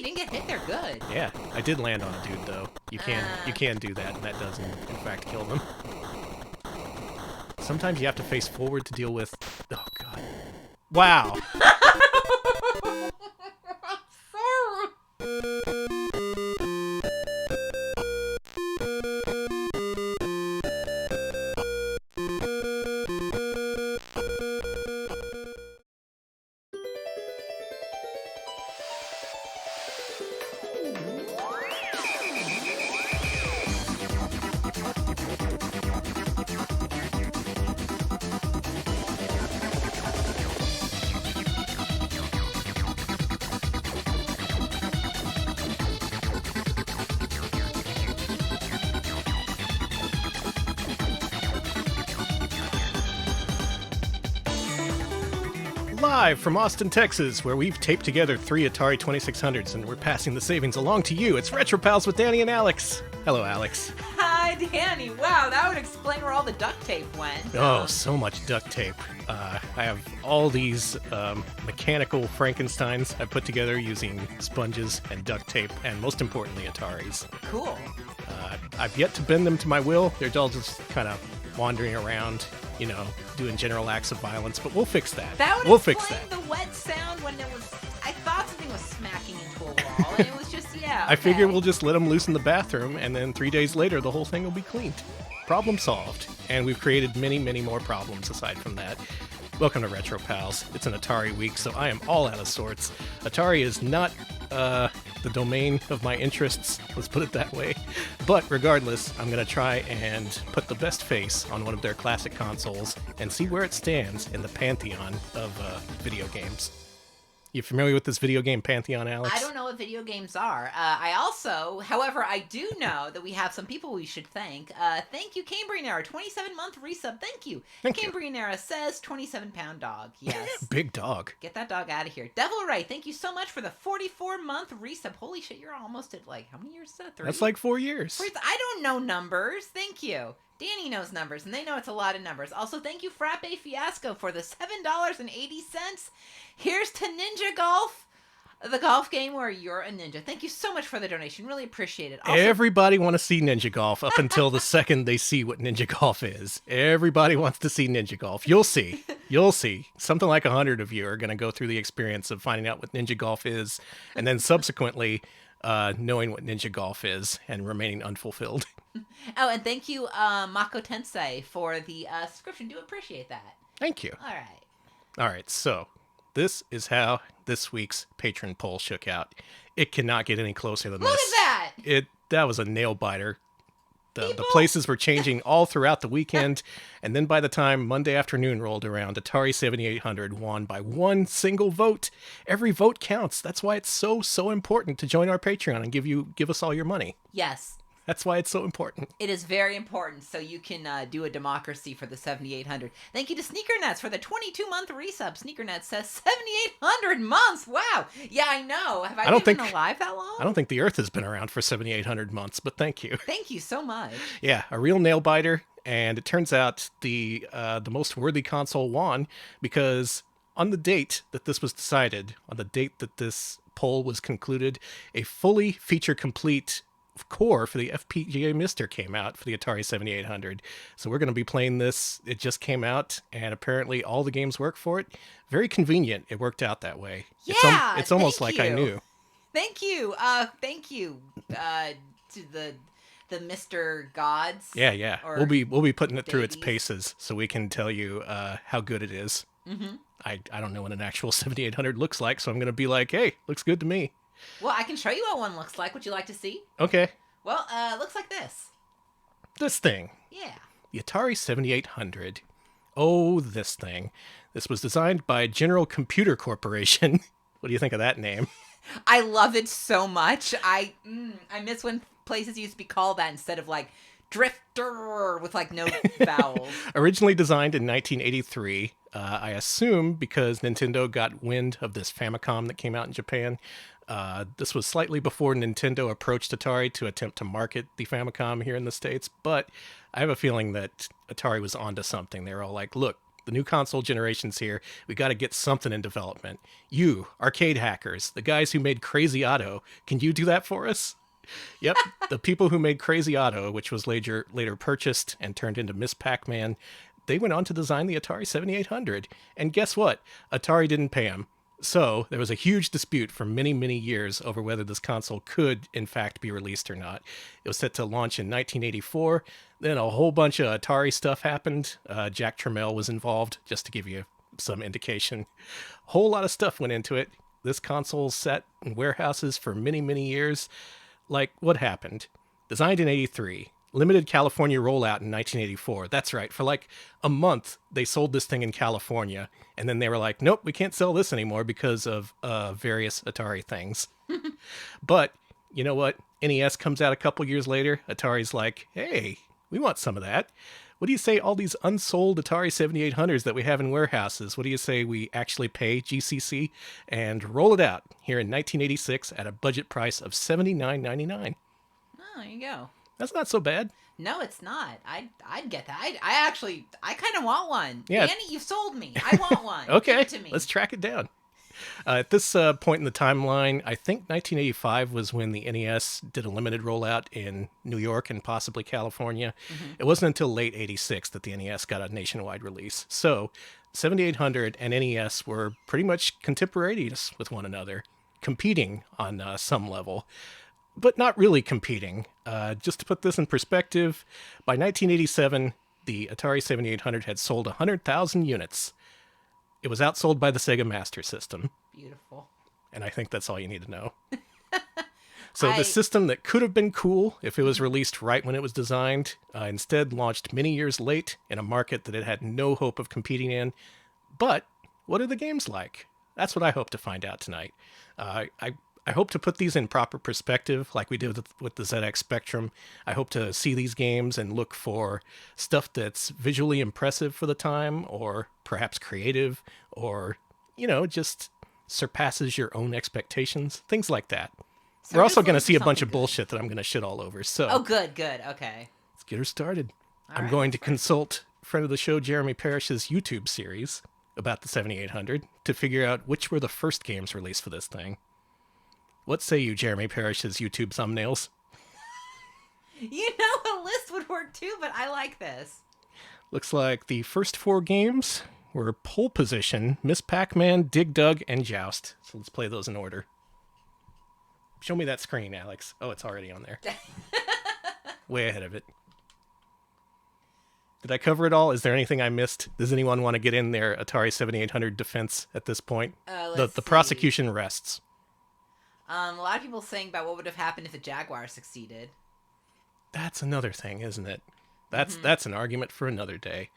you didn't get hit there. Good. Yeah, I did land on a dude though. You can do that, and that does in fact kill them. Sometimes you have to face forward to deal with. Oh god! Wow. Live from Austin, Texas, where we've taped together 3 Atari 2600s and we're passing the savings along to you. It's Retro Pals with Danny and Alex. Hello, Alex. Hi, Danny. Wow, that would explain where all the duct tape went. Oh, so much duct tape. I have all these mechanical Frankensteins I put together using sponges and duct tape, and most importantly, Ataris. Cool. I've yet to bend them to my will. They're all just kind of wandering around, you know, doing general acts of violence, but we'll fix that. We'll fix explain that. The wet sound when it was... I thought something was smacking into a wall, and it was just, yeah, okay. I figure we'll just let them loose in the bathroom, and then 3 days later, the whole thing will be cleaned. Problem solved. And we've created many, many more problems aside from that. Welcome to Retro Pals. It's an Atari week, so I am all out of sorts. Atari is not the domain of my interests, let's put it that way. But regardless, I'm going to try and put the best face on one of their classic consoles and see where it stands in the pantheon of video games. You familiar with this video game pantheon, Alex? I don't know what video games are. However, I do know that we have some people we should thank. Thank you, Cambrian Era, 27-month resub. Thank you. Cambrian Era says 27-pound dog. Yes. Big dog. Get that dog out of here. Devil Ray, thank you so much for the 44-month resub. Holy shit, you're almost at how many years is that? 3? That's like 4 years. I don't know numbers. Thank you. Danny knows numbers, and they know it's a lot of numbers. Also, thank you, Frappe Fiasco, for the $7.80. Here's to Ninja Golf, the golf game where you're a ninja. Thank you so much for the donation. Really appreciate it. Also, everybody want to see Ninja Golf up until the second they see what Ninja Golf is. Everybody wants to see Ninja Golf. You'll see. You'll see. Something like 100 of you are going to go through the experience of finding out what Ninja Golf is, and then subsequently knowing what Ninja Golf is and remaining unfulfilled. Oh, and thank you, Mako Tensei, for the subscription. Do appreciate that. Thank you. All right, so this is how this week's patron poll shook out. It cannot get any closer than this. Look at that! That was a nail biter. The places were changing all throughout the weekend, and then by the time Monday afternoon rolled around, Atari 7800 won by one single vote. Every vote counts. That's why it's so important to join our Patreon and give us all your money. Yes. That's why it's so important. It is very important, so you can do a democracy for the 7800. Thank you to SneakerNets for the 22-month resub. SneakerNets says 7,800 months. Wow. Yeah, I know. Have I been alive that long? I don't think the Earth has been around for 7,800 months, but thank you. Thank you so much. Yeah, a real nail biter, and it turns out the most worthy console won because on the date that this was decided, on the date that this poll was concluded, a fully feature-complete core for the FPGA Mister came out for the Atari 7800. So we're going to be playing this. It just came out, and apparently all the games work for it. Very convenient. It worked out that way. Yeah, it's almost like I knew. Thank you. Thank you to the Mr. Gods. Yeah. We'll be putting it through its paces so we can tell you how good it is. Mm-hmm. I don't know what an actual 7800 looks like, so I'm going to be like, hey, looks good to me. Well, I can show you what one looks like. Would you like to see? Okay. Well, it looks like this. This thing. Yeah. The Atari 7800. Oh, this thing. This was designed by General Computer Corporation. What do you think of that name? I love it so much. I miss when places used to be called that instead of like Drifter with like no vowels. Originally designed in 1983, I assume because Nintendo got wind of this Famicom that came out in Japan. This was slightly before Nintendo approached Atari to attempt to market the Famicom here in the States, but I have a feeling that Atari was onto something. They were all like, look, The new console generation's here. We got to get something in development. You, arcade hackers, the guys who made Crazy Otto, can you do that for us? Yep, the people who made Crazy Otto, which was later purchased and turned into Miss Pac-Man, they went on to design the Atari 7800. And guess what? Atari didn't pay them. So there was a huge dispute for many, many years over whether this console could, in fact, be released or not. It was set to launch in 1984. Then a whole bunch of Atari stuff happened. Jack Tramiel was involved, just to give you some indication. A whole lot of stuff went into it. This console sat in warehouses for many, many years. Like, what happened? Designed in 83. Limited California rollout in 1984. That's right. For like a month, they sold this thing in California. And then they were like, nope, we can't sell this anymore because of various Atari things. But you know what? NES comes out a couple years later. Atari's like, hey, we want some of that. What do you say all these unsold Atari 7800s that we have in warehouses? What do you say we actually pay GCC and roll it out here in 1986 at a budget price of $79.99? Oh, there you go. That's not so bad. No, it's not. I'd get that. I kind of want one. Yeah. Danny, you've sold me. I want one. Okay, Give it to me. let's track it down. At this point in the timeline, I think 1985 was when the NES did a limited rollout in New York and possibly California. Mm-hmm. It wasn't until late 86 that the NES got a nationwide release. So 7800 and NES were pretty much contemporaneous with one another, competing on some level. But not really competing. Just to put this in perspective, by 1987, the Atari 7800 had sold 100,000 units. It was outsold by the Sega Master System. Beautiful. And I think that's all you need to know. So the system that could have been cool if it was released right when it was designed, instead launched many years late in a market that it had no hope of competing in. But what are the games like? That's what I hope to find out tonight. I hope to put these in proper perspective like we did with the ZX Spectrum. I hope to see these games and look for stuff that's visually impressive for the time, or perhaps creative, or, just surpasses your own expectations. Things like that. So we're also going to see a bunch of bullshit that I'm going to shit all over. So, oh, good. Okay. Let's get her started. I'm going to consult friend of the show Jeremy Parrish's YouTube series about the 7800 to figure out which were the first games released for this thing. What say you, Jeremy Parrish's YouTube thumbnails? A list would work too, but I like this. Looks like the first 4 games were Pole Position, Miss Pac-Man, Dig Dug, and Joust. So let's play those in order. Show me that screen, Alex. Oh, it's already on there. Way ahead of it. Did I cover it all? Is there anything I missed? Does anyone want to get in their Atari 7800 defense at this point? The prosecution rests. A lot of people saying about what would have happened if the Jaguar succeeded. That's another thing, isn't it? That's an argument for another day.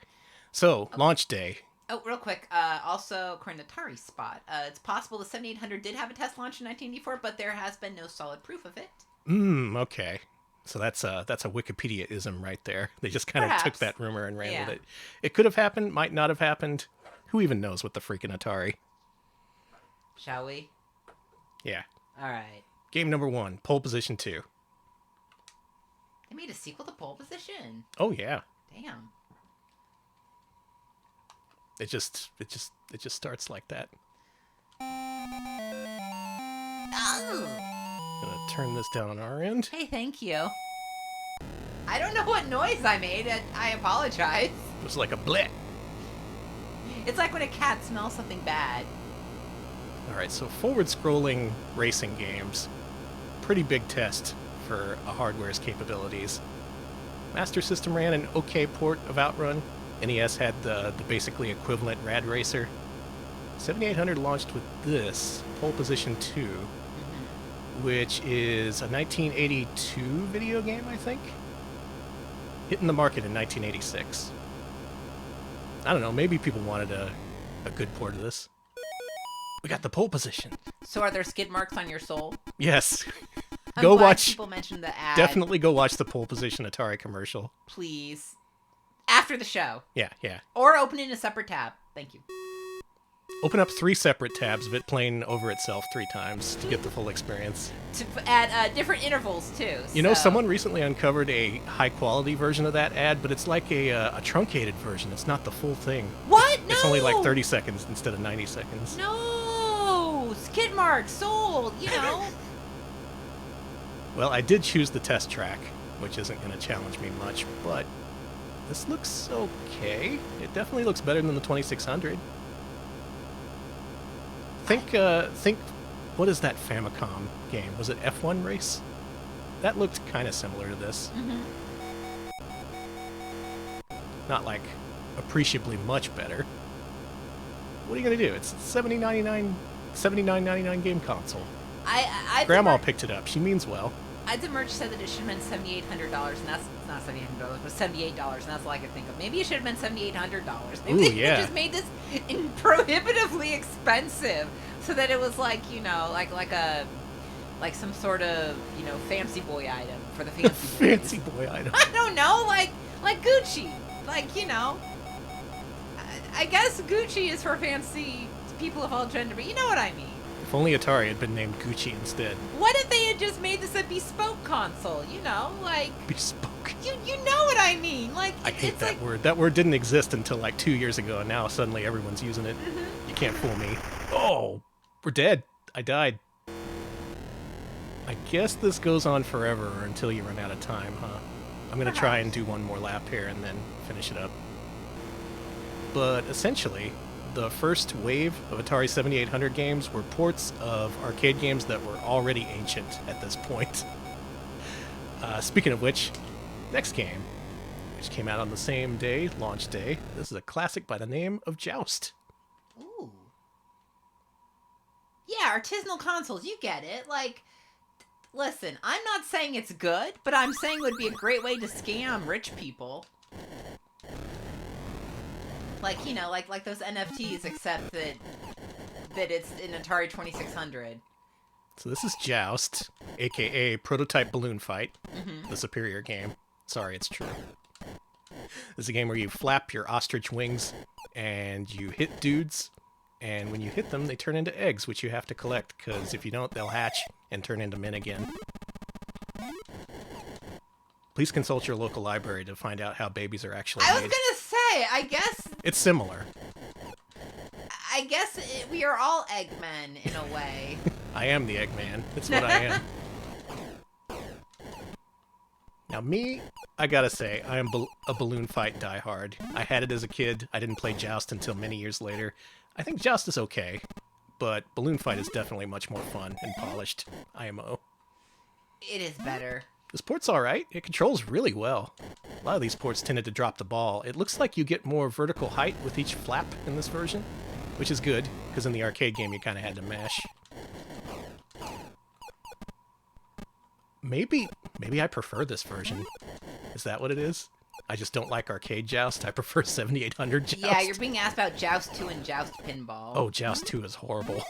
So, launch day. Oh, real quick. Also, according to Atari Spot, it's possible the 7800 did have a test launch in 1984, but there has been no solid proof of it. Okay. So that's a Wikipedia-ism right there. They just kind of took that rumor and ran with it. It could have happened, might not have happened. Who even knows with the freaking Atari? Shall we? Yeah. All right. Game number 1, Pole Position 2. They made a sequel to Pole Position. Oh yeah. Damn. It just starts like that. Oh. Gonna turn this down on our end. Hey, thank you. I don't know what noise I made. I apologize. It was like a bleh. It's like when a cat smells something bad. Alright, so forward-scrolling racing games. Pretty big test for a hardware's capabilities. Master System ran an okay port of Outrun. NES had the basically equivalent Rad Racer. 7800 launched with this, Pole Position 2, which is a 1982 video game, I think? Hitting the market in 1986. I don't know, maybe people wanted a good port of this. We got the Pole Position. So are there skid marks on your soul? Yes. Go watch. People mentioned the ad. Definitely go watch the Pole Position Atari commercial. Please. After the show. Yeah. Or open in a separate tab. Thank you. Open up 3 separate tabs of it playing over itself 3 times to get the full experience. At different intervals, too. You know, someone recently uncovered a high-quality version of that ad, but it's like a truncated version. It's not the full thing. What? No! It's only like 30 seconds instead of 90 seconds. No! Skid mark, sold, you know. Well, I did choose the test track, which isn't going to challenge me much, but this looks okay. It definitely looks better than the 2600. Think, what is that Famicom game? Was it F1 Race? That looked kind of similar to this. Mm-hmm. Not like appreciably much better. What are you gonna do? It's $79.99 game console. Grandma picked it up. She means well. The merch said that it should have been $7,800, and that's not $7,800, but $78, and that's all I could think of. Maybe it should have been $7,800. Maybe they just made this prohibitively expensive, so that it was like, you know, like some sort of, you know, fancy boy item for the fancy boys. Fancy boy item. I don't know, like Gucci, like, you know. I guess Gucci is for fancy people of all gender, but you know what I mean. If only Atari had been named Gucci instead. What if they had just made this a bespoke console? You know, like bespoke. You know what I mean? Like I hate that word. That word didn't exist until like 2 years ago, and now suddenly everyone's using it. Mm-hmm. You can't fool me. Oh, we're dead. I died. I guess this goes on forever until you run out of time, huh? I'm gonna try and do one more lap here and then finish it up. But essentially, the first wave of Atari 7800 games were ports of arcade games that were already ancient at this point. Speaking of which, next game, which came out on the same day, launch day, this is a classic by the name of Joust. Ooh. Yeah, artisanal consoles, you get it. Like, listen, I'm not saying it's good, but I'm saying it would be a great way to scam rich people. Like, you know, like those NFTs, except that it's an Atari 2600. So this is Joust, a.k.a. Prototype Balloon Fight, mm-hmm. the superior game. Sorry, it's true. This is a game where you flap your ostrich wings, and you hit dudes, and when you hit them, they turn into eggs, which you have to collect, because if you don't, they'll hatch and turn into men again. Please consult your local library to find out how babies are actually made. I was gonna say, I guess... It's similar. I guess we are all Eggmen, in a way. I am the Eggman. That's what I am. Now me, I gotta say, I am a Balloon Fight diehard. I had it as a kid. I didn't play Joust until many years later. I think Joust is okay, but Balloon Fight is definitely much more fun and polished. IMO. It is better. This port's alright. It controls really well. A lot of these ports tended to drop the ball. It looks like you get more vertical height with each flap in this version, which is good, because in the arcade game you kind of had to mash. Maybe I prefer this version. Is that what it is? I just don't like arcade Joust. I prefer 7800 Joust. Yeah, you're being asked about Joust 2 and Joust Pinball. Oh, Joust 2 is horrible.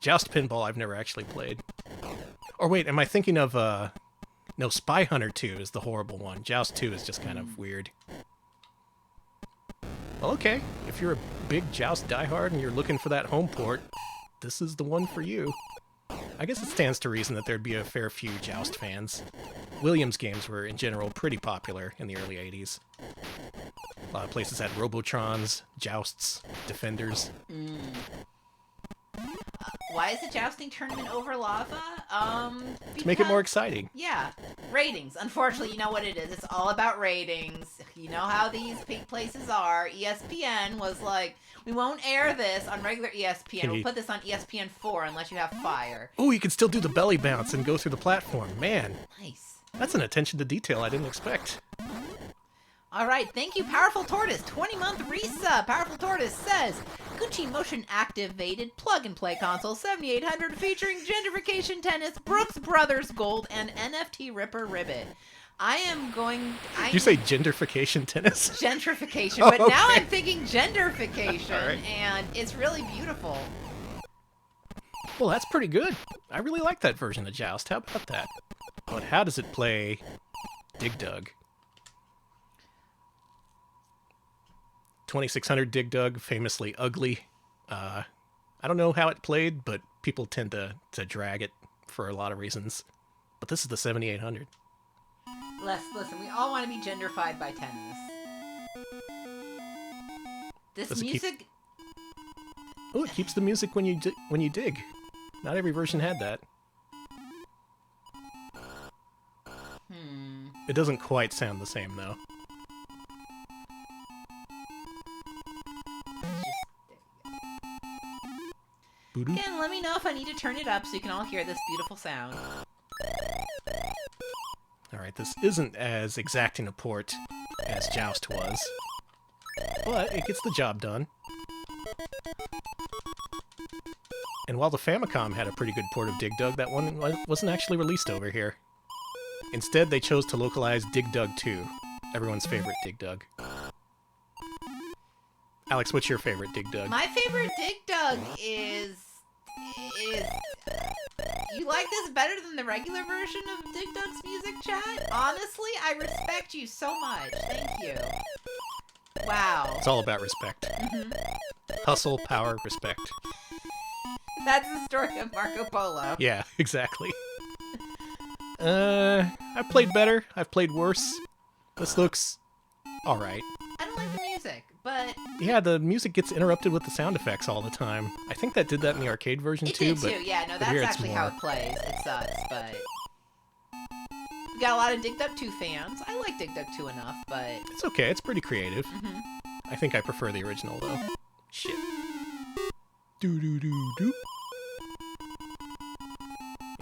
Joust Pinball I've never actually played. Or wait, am I thinking of, No, Spy Hunter 2 is the horrible one. Joust 2 is just kind of weird. Well, okay. If you're a big Joust diehard and you're looking for that home port, this is the one for you. I guess it stands to reason that there'd be a fair few Joust fans. Williams games were, in general, pretty popular in the early 80s. A lot of places had Robotrons, Jousts, Defenders. Why is the jousting tournament over lava? To make it more exciting. Yeah, ratings. Unfortunately, you know what it is. It's all about ratings. You know how these big places are. ESPN was like, we won't air this on regular ESPN. We'll put this on ESPN 4 unless you have Fire. Oh, you can still do the belly bounce and go through the platform. Man. Nice. That's an attention to detail I didn't expect. All right, thank you, Powerful Tortoise. 20-month resub. Powerful Tortoise says, Gucci motion activated plug-and-play console 7800 featuring gentrification tennis, Brooks Brothers Gold, and NFT Ripper Ribbit. Did you say gentrification tennis? Gentrification, but okay. Now I'm thinking genderfication, right. And it's really beautiful. Well, that's pretty good. I really like that version of Joust. How about that? But how does it play Dig Dug? 2600 Dig Dug, famously ugly. I don't know how it played, but people tend to drag it for a lot of reasons. But this is the 7800. Listen, we all want to be genderfied by tennis. This Does it music... Oh, it keeps the music when you dig. Not every version had that. It doesn't quite sound the same, though. Again, let me know if I need to turn it up so you can all hear this beautiful sound. Alright, this isn't as exacting a port as Joust was, but it gets the job done. And while the Famicom had a pretty good port of Dig Dug, that one wasn't actually released over here. Instead, they chose to localize Dig Dug 2, everyone's favorite Dig Dug. Alex, what's your favorite Dig Dug? My favorite Dig Dug is... You like this better than the regular version of Dig Dug's music, chat? Honestly, I respect you so much. Thank you. Wow. It's all about respect. Mm-hmm. Hustle, power, respect. That's the story of Marco Polo. Yeah, exactly. I've played better. I've played worse. This looks alright. I don't like the music, but... Yeah, the music gets interrupted with the sound effects all the time. I think that did that in the arcade version too. It did too, yeah. No, that's here actually how it plays. It sucks, but... We got a lot of Dig Dug 2 fans. I like Dig Dug 2 enough, but... It's okay, it's pretty creative. Mm-hmm. I think I prefer the original, though. Shit. Do-do-do-do.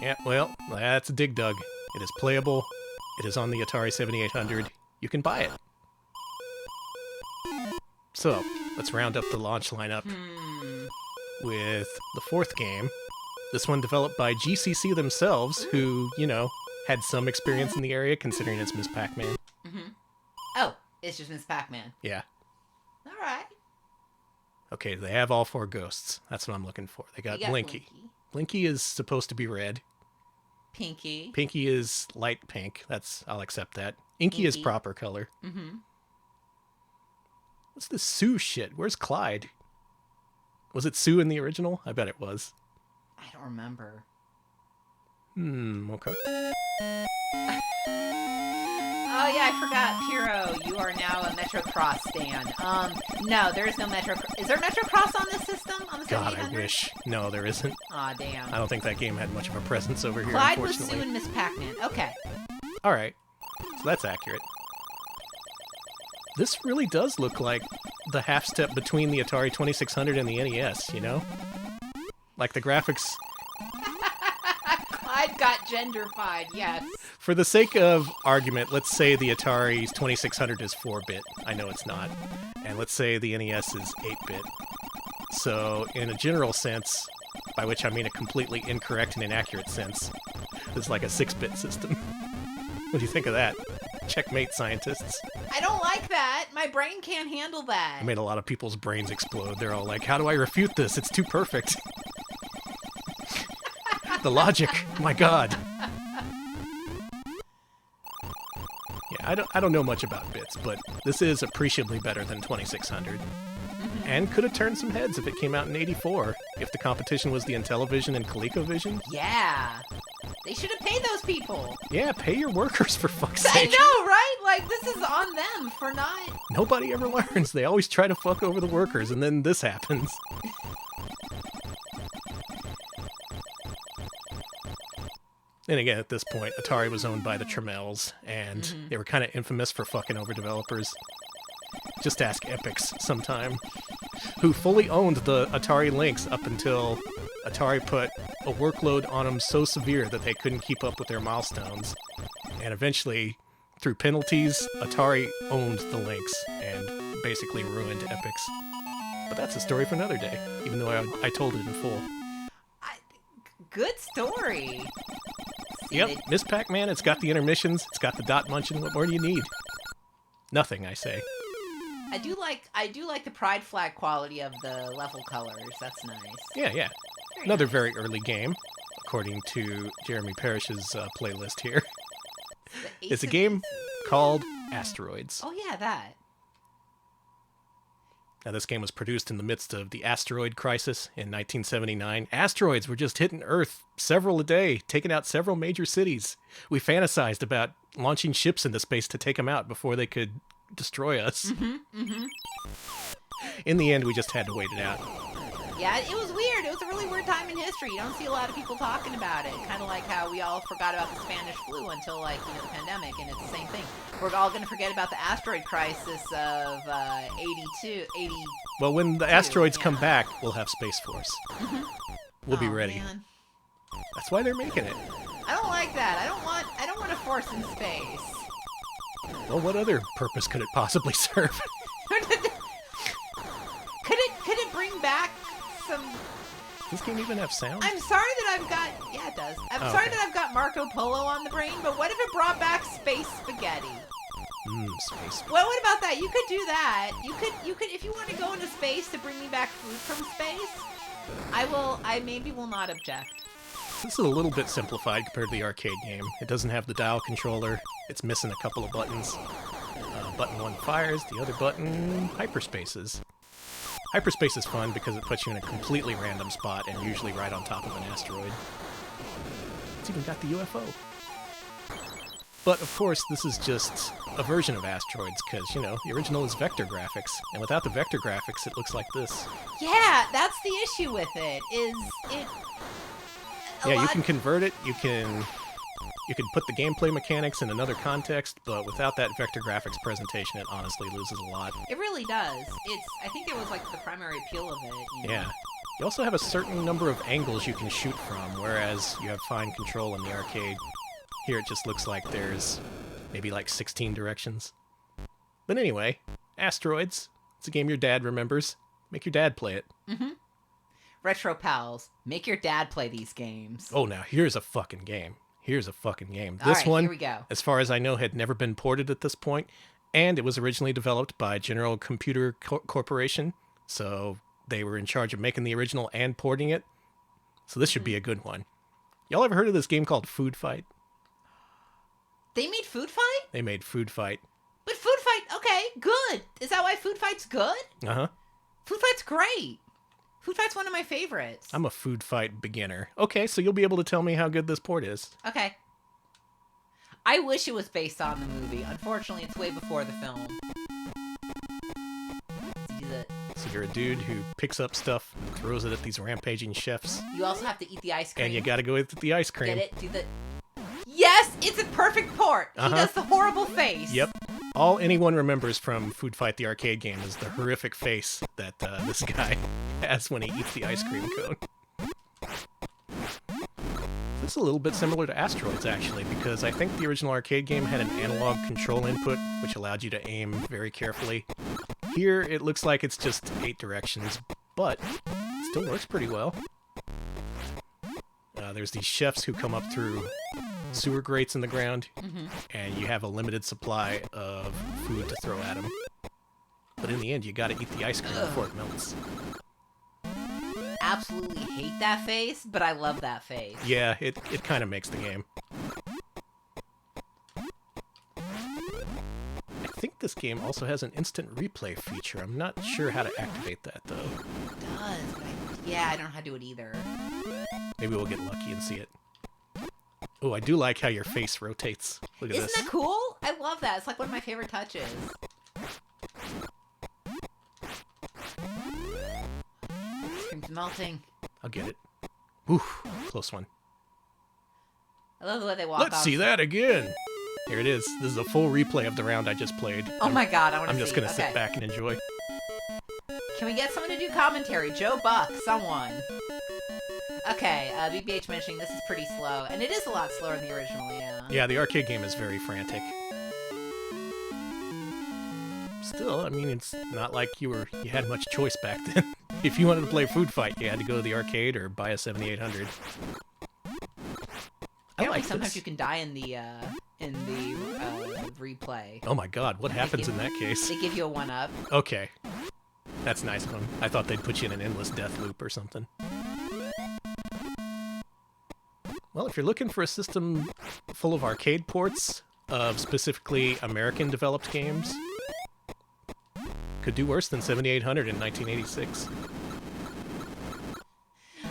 Yeah, well, that's a Dig Dug. It is playable. It is on the Atari 7800. You can buy it. So, let's round up the launch lineup with the fourth game. This one developed by GCC themselves, who, you know, had some experience in the area, considering it's Miss Pac-Man. Mm-hmm. Oh, it's just Miss Pac-Man. Yeah. All right. Okay, they have all four ghosts. That's what I'm looking for. They got Blinky. Blinky is supposed to be red. Pinky. Pinky is light pink. I'll accept that. Inky is proper color. Mm-hmm. What's this Sue shit? Where's Clyde? Was it Sue in the original? I bet it was. I don't remember. Okay. Oh yeah, I forgot. Pyro, you are now a Metrocross stan. No, there is no Is there Metrocross on this system? On the God, 7800? I wish. No, there isn't. Aw, damn. I don't think that game had much of a presence over here, Clyde was unfortunately. Sue and Miss Pac-Man. Okay. Alright. So that's accurate. This really does look like the half step between the Atari 2600 and the NES, you know? Like the graphics... Clyde got genderfied, yes. For the sake of argument, let's say the Atari's 2600 is 4-bit. I know it's not. And let's say the NES is 8-bit. So, in a general sense, by which I mean a completely incorrect and inaccurate sense, it's like a 6-bit system. What do you think of that? Checkmate, scientists. I don't like that. My brain can't handle that. I made a lot of people's brains explode. They're all like, how do I refute this? It's too perfect. The logic. My God. Yeah, I don't know much about bits, but this is appreciably better than 2600. And could have turned some heads if it came out in 84, if the competition was the Intellivision and ColecoVision. Yeah. They should have paid those people. Yeah, pay your workers, for fuck's I sake. know, right? Like, this is on them for not... Nobody ever learns. They always try to fuck over the workers, and then this happens. And again, at this point, Atari was owned by the Trammels, and they were kind of infamous for fucking over developers. Just ask Epix sometime, who fully owned the Atari Lynx up until Atari put a workload on them so severe that they couldn't keep up with their milestones. And eventually, through penalties, Atari owned the Lynx and basically ruined Epix. But that's a story for another day, even though I told it in full. Good story. Yep, Miss Pac-Man, it's got the intermissions, it's got the dot munching. What more do you need? Nothing, I say. I do like the pride flag quality of the level colors. That's nice. Yeah. Very Another nice. very early game, according to Jeremy Parrish's playlist here. It's a game called Asteroids. Oh yeah, that. Now, this game was produced in the midst of the asteroid crisis in 1979. Asteroids were just hitting Earth several a day, taking out several major cities. We fantasized about launching ships into space to take them out before they could destroy us. In the end, we just had to wait it out. Yeah, it was weird. It was a really weird time in history. You don't see a lot of people talking about it. Kind of like how we all forgot about the Spanish flu until, like, the pandemic, and it's the same thing. We're all going to forget about the asteroid crisis of 82. Well, when the asteroids come back, we'll have Space Force. We'll be ready. Man. That's why they're making it. I don't like that. I don't want a force in space. Well, what other purpose could it possibly serve? Could it bring back some... Does this game even have sound? I'm sorry that I've got... Yeah, it does. I'm sorry that I've got Marco Polo on the brain, but what if it brought back space spaghetti? Space. Well, what about that? You could do that. You could, if you want to go into space to bring me back food from space, I maybe will not object. This is a little bit simplified compared to the arcade game. It doesn't have the dial controller. It's missing a couple of buttons. Button 1 fires, the other button hyperspaces. Hyperspace is fun because it puts you in a completely random spot and usually right on top of an asteroid. It's even got the UFO. But, of course, this is just a version of Asteroids, because, the original is vector graphics. And without the vector graphics, it looks like this. Yeah, that's the issue with it, You can convert it, you can put the gameplay mechanics in another context, but without that vector graphics presentation, it honestly loses a lot. It really does. I think it was, like, the primary appeal of it. Yeah. You also have a certain number of angles you can shoot from, whereas you have fine control in the arcade. Here it just looks like there's maybe like 16 directions. But anyway, Asteroids. It's a game your dad remembers. Make your dad play it. Retro Pals, make your dad play these games. Oh, now here's a fucking game. This All right, here we go. As far as I know, had never been ported at this point, and it was originally developed by General Computer Corporation, so they were in charge of making the original and porting it. So this should be a good one. Y'all ever heard of this game called Food Fight? They made Food Fight? They made Food Fight. But Food Fight, okay, good. Is that why Food Fight's good? Uh-huh. Food Fight's great. Food Fight's one of my favorites. I'm a Food Fight beginner. Okay, so you'll be able to tell me how good this port is. Okay. I wish it was based on the movie. Unfortunately, it's way before the film. So you're a dude who picks up stuff, throws it at these rampaging chefs. You also have to eat the ice cream. And you gotta go eat the ice cream. Get it? Yes, it's a perfect port. He does the horrible face. Yep. All anyone remembers from Food Fight the arcade game is the horrific face that this guy has when he eats the ice cream cone. This is a little bit similar to Asteroids, actually, because I think the original arcade game had an analog control input, which allowed you to aim very carefully. Here, it looks like it's just 8 directions, but it still works pretty well. There's these chefs who come up through sewer grates in the ground, and you have a limited supply of food to throw at them. But in the end, you gotta eat the ice cream before it melts. Absolutely hate that face, but I love that face. Yeah, it kind of makes the game. I think this game also has an instant replay feature. I'm not sure how to activate that, though. It does, but I don't know how to do it either. Maybe we'll get lucky and see it. Oh, I do like how your face rotates. Look at this. Isn't that cool? I love that. It's like one of my favorite touches. It's melting. I'll get it. Whew, close one. I love the way they walk Let's off. see that again. Here it is. This is a full replay of the round I just played. Oh my god, I want to see. I'm just going to sit back and enjoy. Can we get someone to do commentary? Joe Buck, someone. Okay, BBH mentioning this is pretty slow. And it is a lot slower than the original, yeah. Yeah, the arcade game is very frantic. Still, I mean, it's not like you had much choice back then. If you wanted to play Food Fight, you had to go to the arcade or buy a 7800. I like sometimes this. you can die in the replay. Oh my god, what happens in that case? They give you a 1-up. Okay. That's nice of them. I thought they'd put you in an endless death loop or something. Well, if you're looking for a system full of arcade ports of specifically American-developed games, could do worse than 7800 in 1986.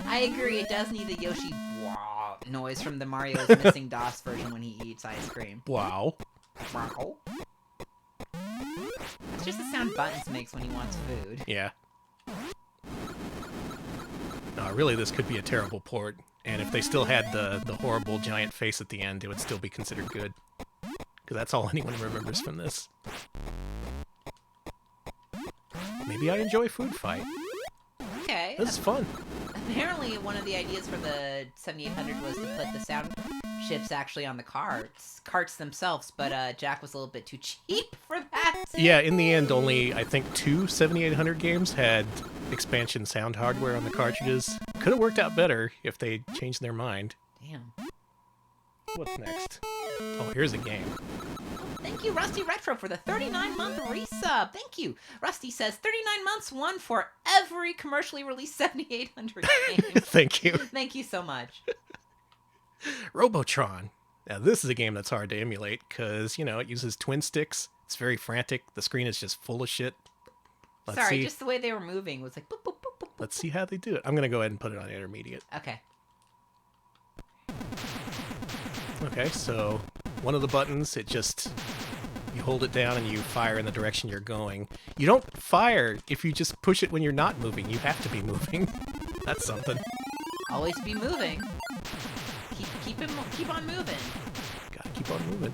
I agree. It does need the Yoshi wow noise from the Mario's Missing DOS version when he eats ice cream. Wow. Wow. It's just the sound Buttons makes when he wants food. Yeah. No, really, this could be a terrible port. And if they still had the horrible giant face at the end, it would still be considered good. Because that's all anyone remembers from this. Maybe I enjoy Food Fight. Okay. This is fun. Apparently, one of the ideas for the 7800 was to put the sound chips actually on the carts themselves, but Jack was a little bit too cheap for that. Yeah, in the end, only, I think, 2 7800 games had expansion sound hardware on the cartridges. Could have worked out better if they changed their mind. Damn. What's next? Oh, here's a game. Thank you, Rusty Retro, for the 39-month resub. Thank you. Rusty says 39 months, one for every commercially released 7800 game. Thank you. Thank you so much. Robotron. Now, this is a game that's hard to emulate because, it uses twin sticks. It's very frantic. The screen is just full of shit. Sorry, just the way they were moving was like boop, boop, boop, boop, boop. Let's see how they do it. I'm going to go ahead and put it on intermediate. Okay. Okay, so one of the buttons, you hold it down and you fire in the direction you're going. You don't fire if you just push it when you're not moving. You have to be moving. That's something. Always be moving. Keep on moving. Gotta keep on moving.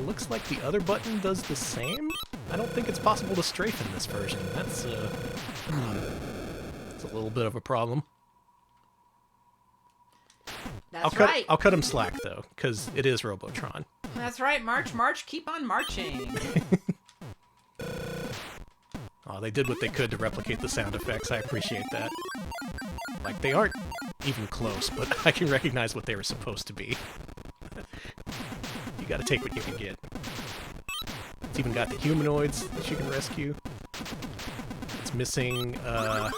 Looks like the other button does the same. I don't think it's possible to strafe in this version. That's it's a little bit of a problem. I'll cut him slack, though, because it is Robotron. That's right. March, march, keep on marching. Oh, they did what they could to replicate the sound effects. I appreciate that. Like, they aren't even close, but I can recognize what they were supposed to be. You gotta take what you can get. It's even got the humanoids that you can rescue. It's missing, a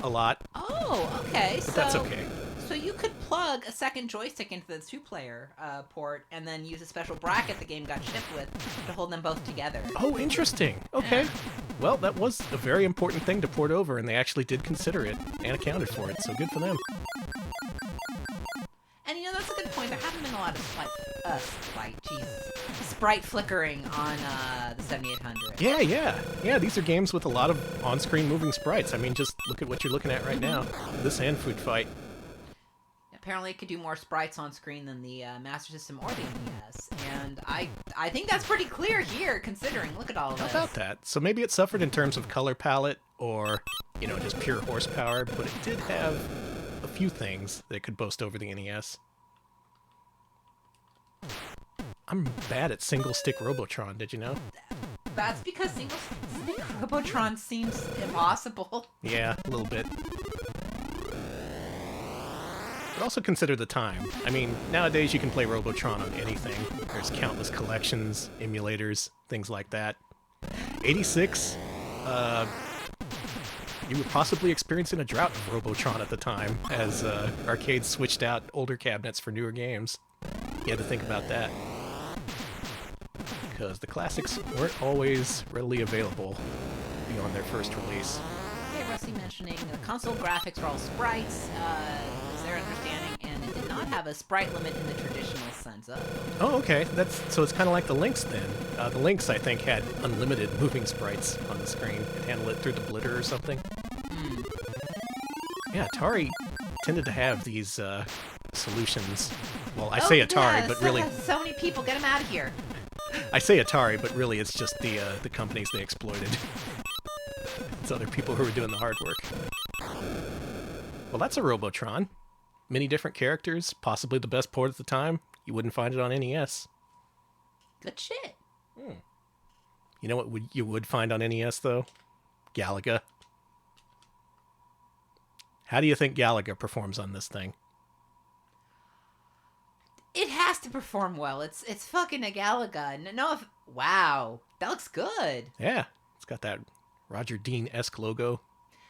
lot. Oh, okay. But that's okay. So you could plug a second joystick into the two-player port and then use a special bracket the game got shipped with to hold them both together. Oh, interesting. Okay. Yeah. Well, that was a very important thing to port over, and they actually did consider it and accounted for it, so good for them. And that's a good point. There haven't been a lot of sprite flickering on the 7800. Yeah, these are games with a lot of on-screen moving sprites. I mean, just look at what you're looking at right now. This and Food Fight. Apparently it could do more sprites on screen than the Master System or the NES. And I think that's pretty clear here, considering. Look at all of this. How about that? So maybe it suffered in terms of color palette or, just pure horsepower, but it did have a few things that it could boast over the NES. I'm bad at single-stick Robotron, did you know? That's because single-stick Robotron seems impossible. Yeah, a little bit. But also consider the time. I mean, nowadays you can play Robotron on anything. There's countless collections, emulators, things like that. 86, you were possibly experiencing a drought of Robotron at the time, as arcades switched out older cabinets for newer games. You had to think about that. Because the classics weren't always readily available beyond their first release. Okay, Rusty mentioning the console graphics were all sprites, is their understanding, and it did not have a sprite limit in the traditional sense of. Oh, okay. So it's kind of like the Lynx then. The Lynx, I think, had unlimited moving sprites on the screen. It handled it through the blitter or something. Mm. Yeah, Atari tended to have these solutions. Well, I say Atari, yeah, but really... So many people, get them out of here. I say Atari, but really it's just the companies they exploited. It's other people who were doing the hard work. Well, that's a Robotron. Many different characters, possibly the best port at the time. You wouldn't find it on NES. Good shit. You know what you would find on NES, though? Galaga. How do you think Galaga performs on this thing? It has to perform well. It's fucking a Galaga. Wow, that looks good. Yeah, it's got that Roger Dean-esque logo.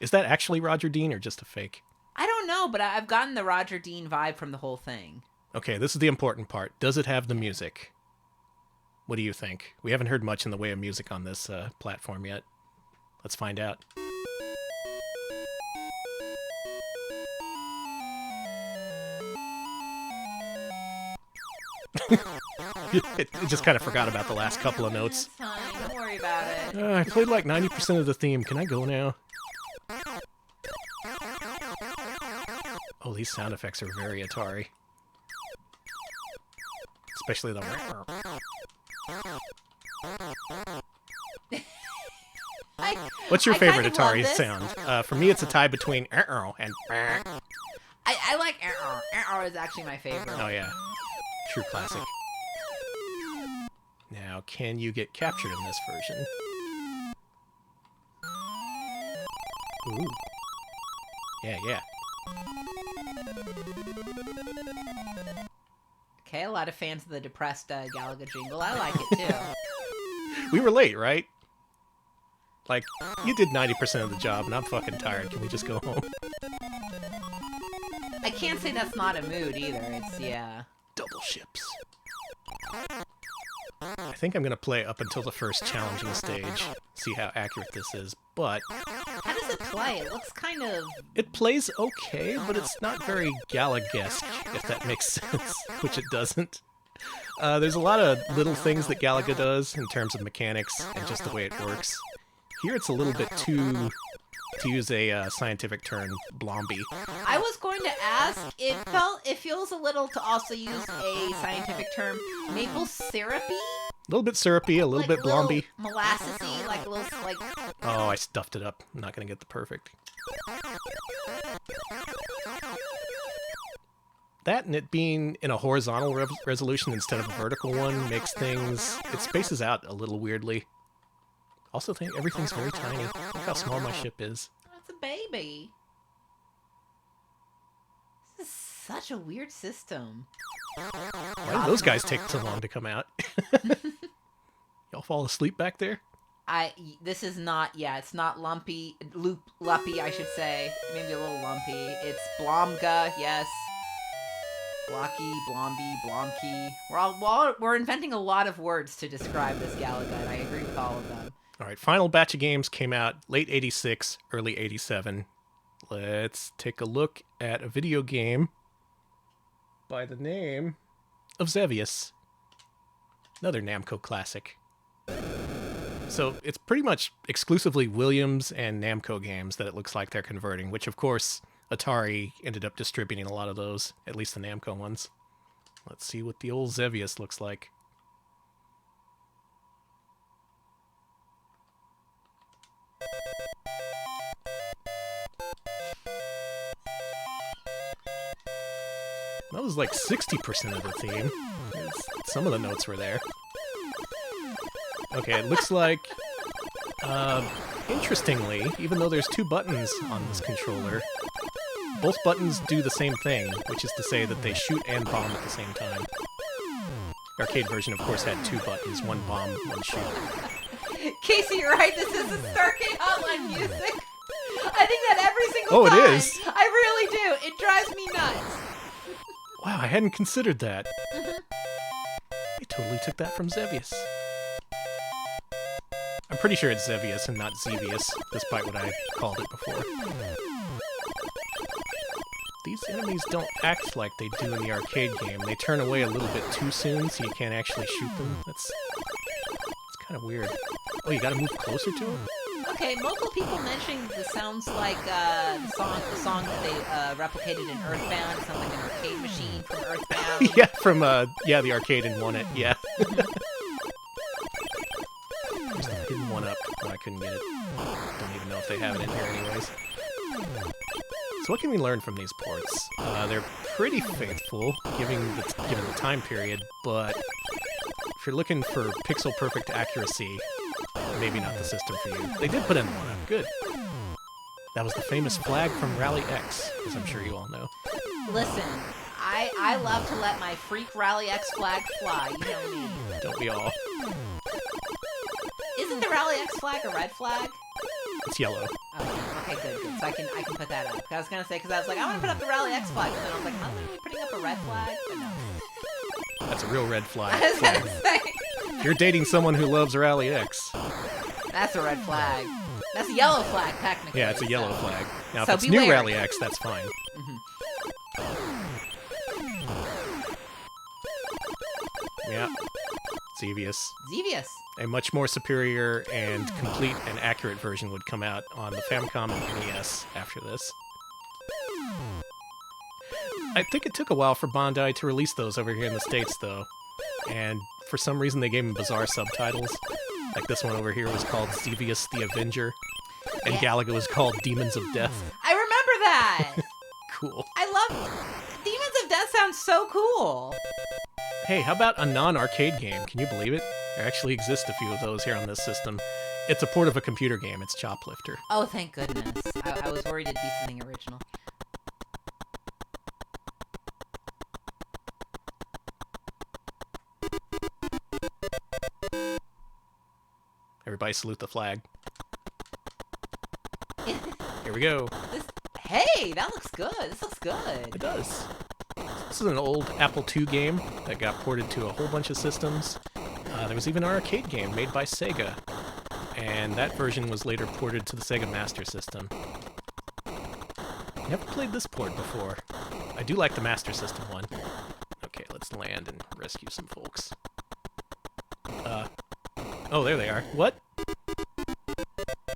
Is that actually Roger Dean or just a fake? I don't know, but I've gotten the Roger Dean vibe from the whole thing. Okay, this is the important part. Does it have the music? What do you think? We haven't heard much in the way of music on this platform yet. Let's find out. It just kind of forgot about the last couple of notes. It's fine. Don't worry about it. I played like 90% of the theme. Can I go now? Oh, these sound effects are very Atari. Especially the... What's your favorite Atari sound? For me, it's a tie between and... I like is actually my favorite. Oh, yeah. True classic. Now, can you get captured in this version? Ooh. Yeah. Okay, a lot of fans of the depressed Galaga jingle. I like it, too. We were late, right? Like, you did 90% of the job, and I'm fucking tired. Can we just go home? I can't say that's not a mood, either. It's, yeah. Double ships. I think I'm going to play up until the first challenging stage, see how accurate this is, but... How does it play? It looks kind of... It plays okay, but it's not very Galaga-esque, if that makes sense, which it doesn't. There's a lot of little things that Galaga does in terms of mechanics and just the way it works. Here it's a little bit too, to use a scientific term, blomby. I was going to ask, it feels a little, to also use a scientific term, maple syrupy? A little bit syrupy, a little bit blomby. Molassesy, like a little, like... Oh, I stuffed it up. I'm not going to get the perfect. That and it being in a horizontal resolution instead of a vertical one makes things... It spaces out a little weirdly. Also think everything's very tiny. Look how small my ship is. It's a baby. This is such a weird system. Why did those guys take so long to come out? Y'all fall asleep back there? This is not, it's not lumpy, lumpy, I should say. Maybe a little lumpy. It's Blomga, yes. Blocky, Blomby, Blomkey. We're inventing a lot of words to describe this Galaga, and I agree with all of them. All right, final batch of games came out late 86, early 87. Let's take a look at a video game by the name of Xevious. Another Namco classic. So it's pretty much exclusively Williams and Namco games that it looks like they're converting, which of course Atari ended up distributing a lot of those, at least the Namco ones. Let's see what the old Xevious looks like. That was like 60% of the theme. Some of the notes were there. Okay, it looks like... interestingly, even though there's two buttons on this controller, both buttons do the same thing, which is to say that they shoot and bomb at the same time. The arcade version, of course, had two buttons, one bomb, one shoot. Casey, you're right, this is a Stargate Hotline music. I think that every single time. Oh, it is? I really do. It drives me nuts. Wow, I hadn't considered that. I totally took that from Xevious. I'm pretty sure it's Xevious and not Xevious, despite what I called it before. These enemies don't act like they do in the arcade game. They turn away a little bit too soon, so you can't actually shoot them. It's kind of weird. Oh, you gotta move closer to them? Okay, multiple people mentioning this sounds like the song that they replicated in Earthbound. It sounds like an arcade machine from Earthbound. Yeah, from the arcade and won it. Yeah. There's the hidden one up. Oh, I couldn't get it. Don't even know if they have it in here, anyways. So what can we learn from these ports? They're pretty faithful, given the time period, but if you're looking for pixel perfect accuracy, maybe not the system for you. They did put in one up. Good. That was the famous flag from Rally X, as I'm sure you all know. Listen, I love to let my freak Rally X flag fly. You know me. Don't we all? Isn't the Rally X flag a red flag? It's yellow. Okay, good. So I can put that up. I was gonna say, because I was like, I want to put up the Rally X flag, and then I was like, I'm really putting up a red flag, but no. That's a real red flag. I was gonna say. You're dating someone who loves Rally X. That's a red flag. That's a yellow flag, technically. Yeah, it's a yellow flag. Now, So if it's beware. new Rally X, that's fine. Yeah. Xevious. Xevious. A much more superior and complete and accurate version would come out on the Famicom and NES after this. I think it took a while for Bandai to release those over here in the States, though. And for some reason, they gave them bizarre subtitles. Like this one over here was called Xevious the Avenger, and Galaga was called Demons of Death. I remember that. Cool. I love Demons of Death. Sounds so cool. Hey, how about a non-arcade game? Can you believe it? There actually exist a few of those here on this system. It's a port of a computer game. It's Choplifter. Oh, thank goodness. I was worried it'd be something original. Everybody salute the flag. Here we go. Hey, that looks good. This looks good. It does. This is an old Apple II game that got ported to a whole bunch of systems. There was even an arcade game made by Sega, and that version was later ported to the Sega Master System. Never played this port before. I do like the Master System one. Okay, let's land and rescue some folks. Oh, there they are. What?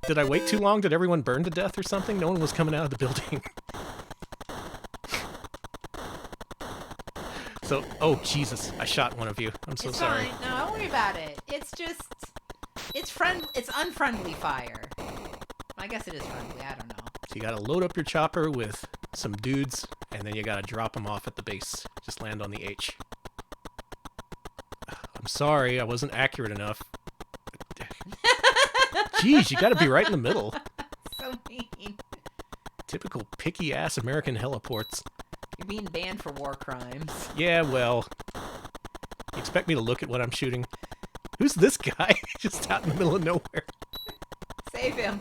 Did I wait too long? Did everyone burn to death or something? No one was coming out of the building. So, oh, Jesus, I shot one of you. I'm so sorry. It's fine. No, don't worry about it. It's just, it's unfriendly fire. I guess it is friendly. I don't know. So you gotta load up your chopper with some dudes, and then you gotta drop them off at the base. Just land on the H. I'm sorry, I wasn't accurate enough. Jeez, you gotta be right in the middle. So mean. Typical picky-ass American heliports. You're being banned for war crimes. Yeah, well, you expect me to look at what I'm shooting? Who's this guy? Just out in the middle of nowhere. Save him.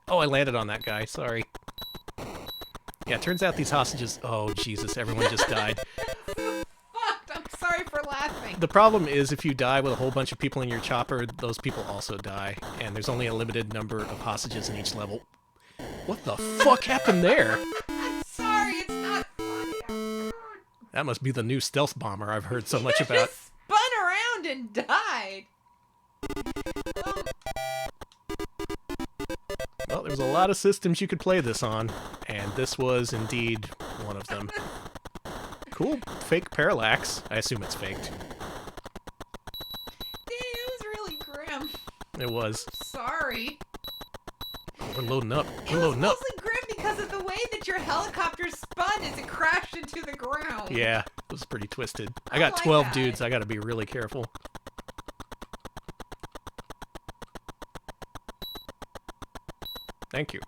Oh, I landed on that guy. Sorry. Yeah, it turns out these hostages... Oh, Jesus, everyone just died. Fucked. I'm sorry for laughing. The problem is if you die with a whole bunch of people in your chopper, those people also die. And there's only a limited number of hostages in each level. What the fuck happened there? I'm sorry. It's not funny. That must be the new stealth bomber I've heard so much You about. just spun around and died. Well, there's a lot of systems you could play this on, and this was indeed one of them. Cool, fake parallax. I assume it's faked. It was really grim. It was. Sorry. Oh, we're loading up. It We're was loading up. mostly grim because of the way that your helicopter spun as it crashed into the ground. Yeah, it was pretty twisted. I I got like 12 that. dudes. I gotta be really careful. Thank you.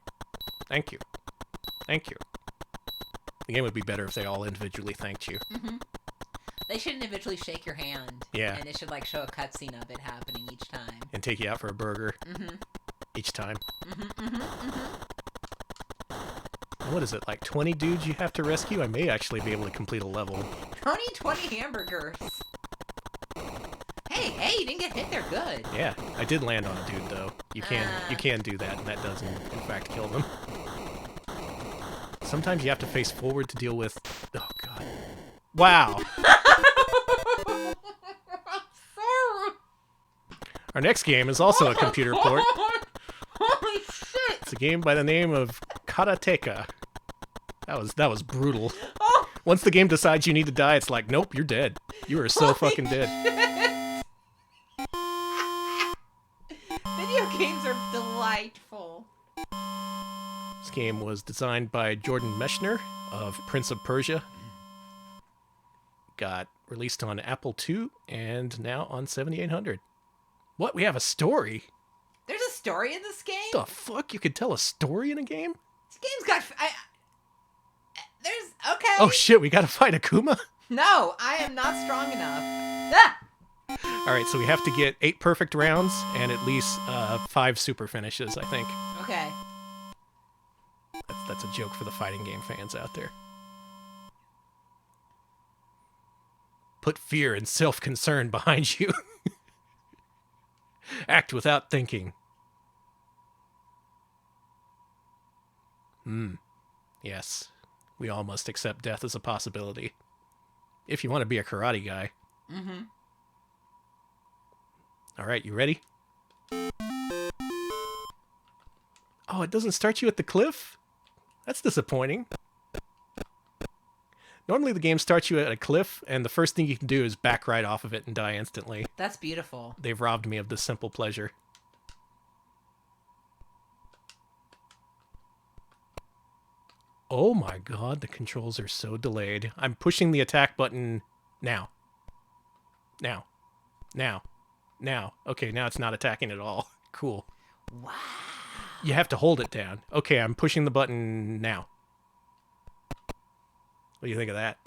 Thank you. Thank you. The game would be better if they all individually thanked you. Mm-hmm. They should individually shake your hand. Yeah. And it should like show a cutscene of it happening each time. And take you out for a burger. Mm-hmm. Each time. Mm-hmm. Mm-hmm. Mm-hmm. What is it, like 20 dudes you have to rescue? I may actually be able to complete a level. 20 hamburgers. Hey, you didn't get hit. They're good. Yeah, I did land on a dude though. You can do that, and that does in fact kill them. Sometimes you have to face forward to deal with. Oh god! Wow. I'm sorry. Our next game is also a computer port. Holy shit! It's a game by the name of Karateka. That was brutal. Oh, Once the game decides you need to die, it's like, nope, you're dead. You are so fucking dead. Video games are delightful. This game was designed by Jordan Mechner of Prince of Persia. Got released on Apple II and now on 7800. What? We have a story? There's a story in this game? The fuck? You could tell a story in a game? This game's got... There's... Okay. Oh shit, we gotta fight Akuma? No, I am not strong enough. Ah! Alright, so we have to get 8 perfect rounds and at least 5 super finishes, I think. Okay. That's a joke for the fighting game fans out there. Put fear and self-concern behind you. Act without thinking. Yes. We all must accept death as a possibility. If you want to be a karate guy. Mm-hmm. All right, you ready? Oh, it doesn't start you at the cliff? That's disappointing. Normally the game starts you at a cliff, and the first thing you can do is back right off of it and die instantly. That's beautiful. They've robbed me of this simple pleasure. Oh my god, the controls are so delayed. I'm pushing the attack button now. Now. Now. Now. Okay, now it's not attacking at all. Cool. Wow. You have to hold it down. Okay, I'm pushing the button now. What do you think of that?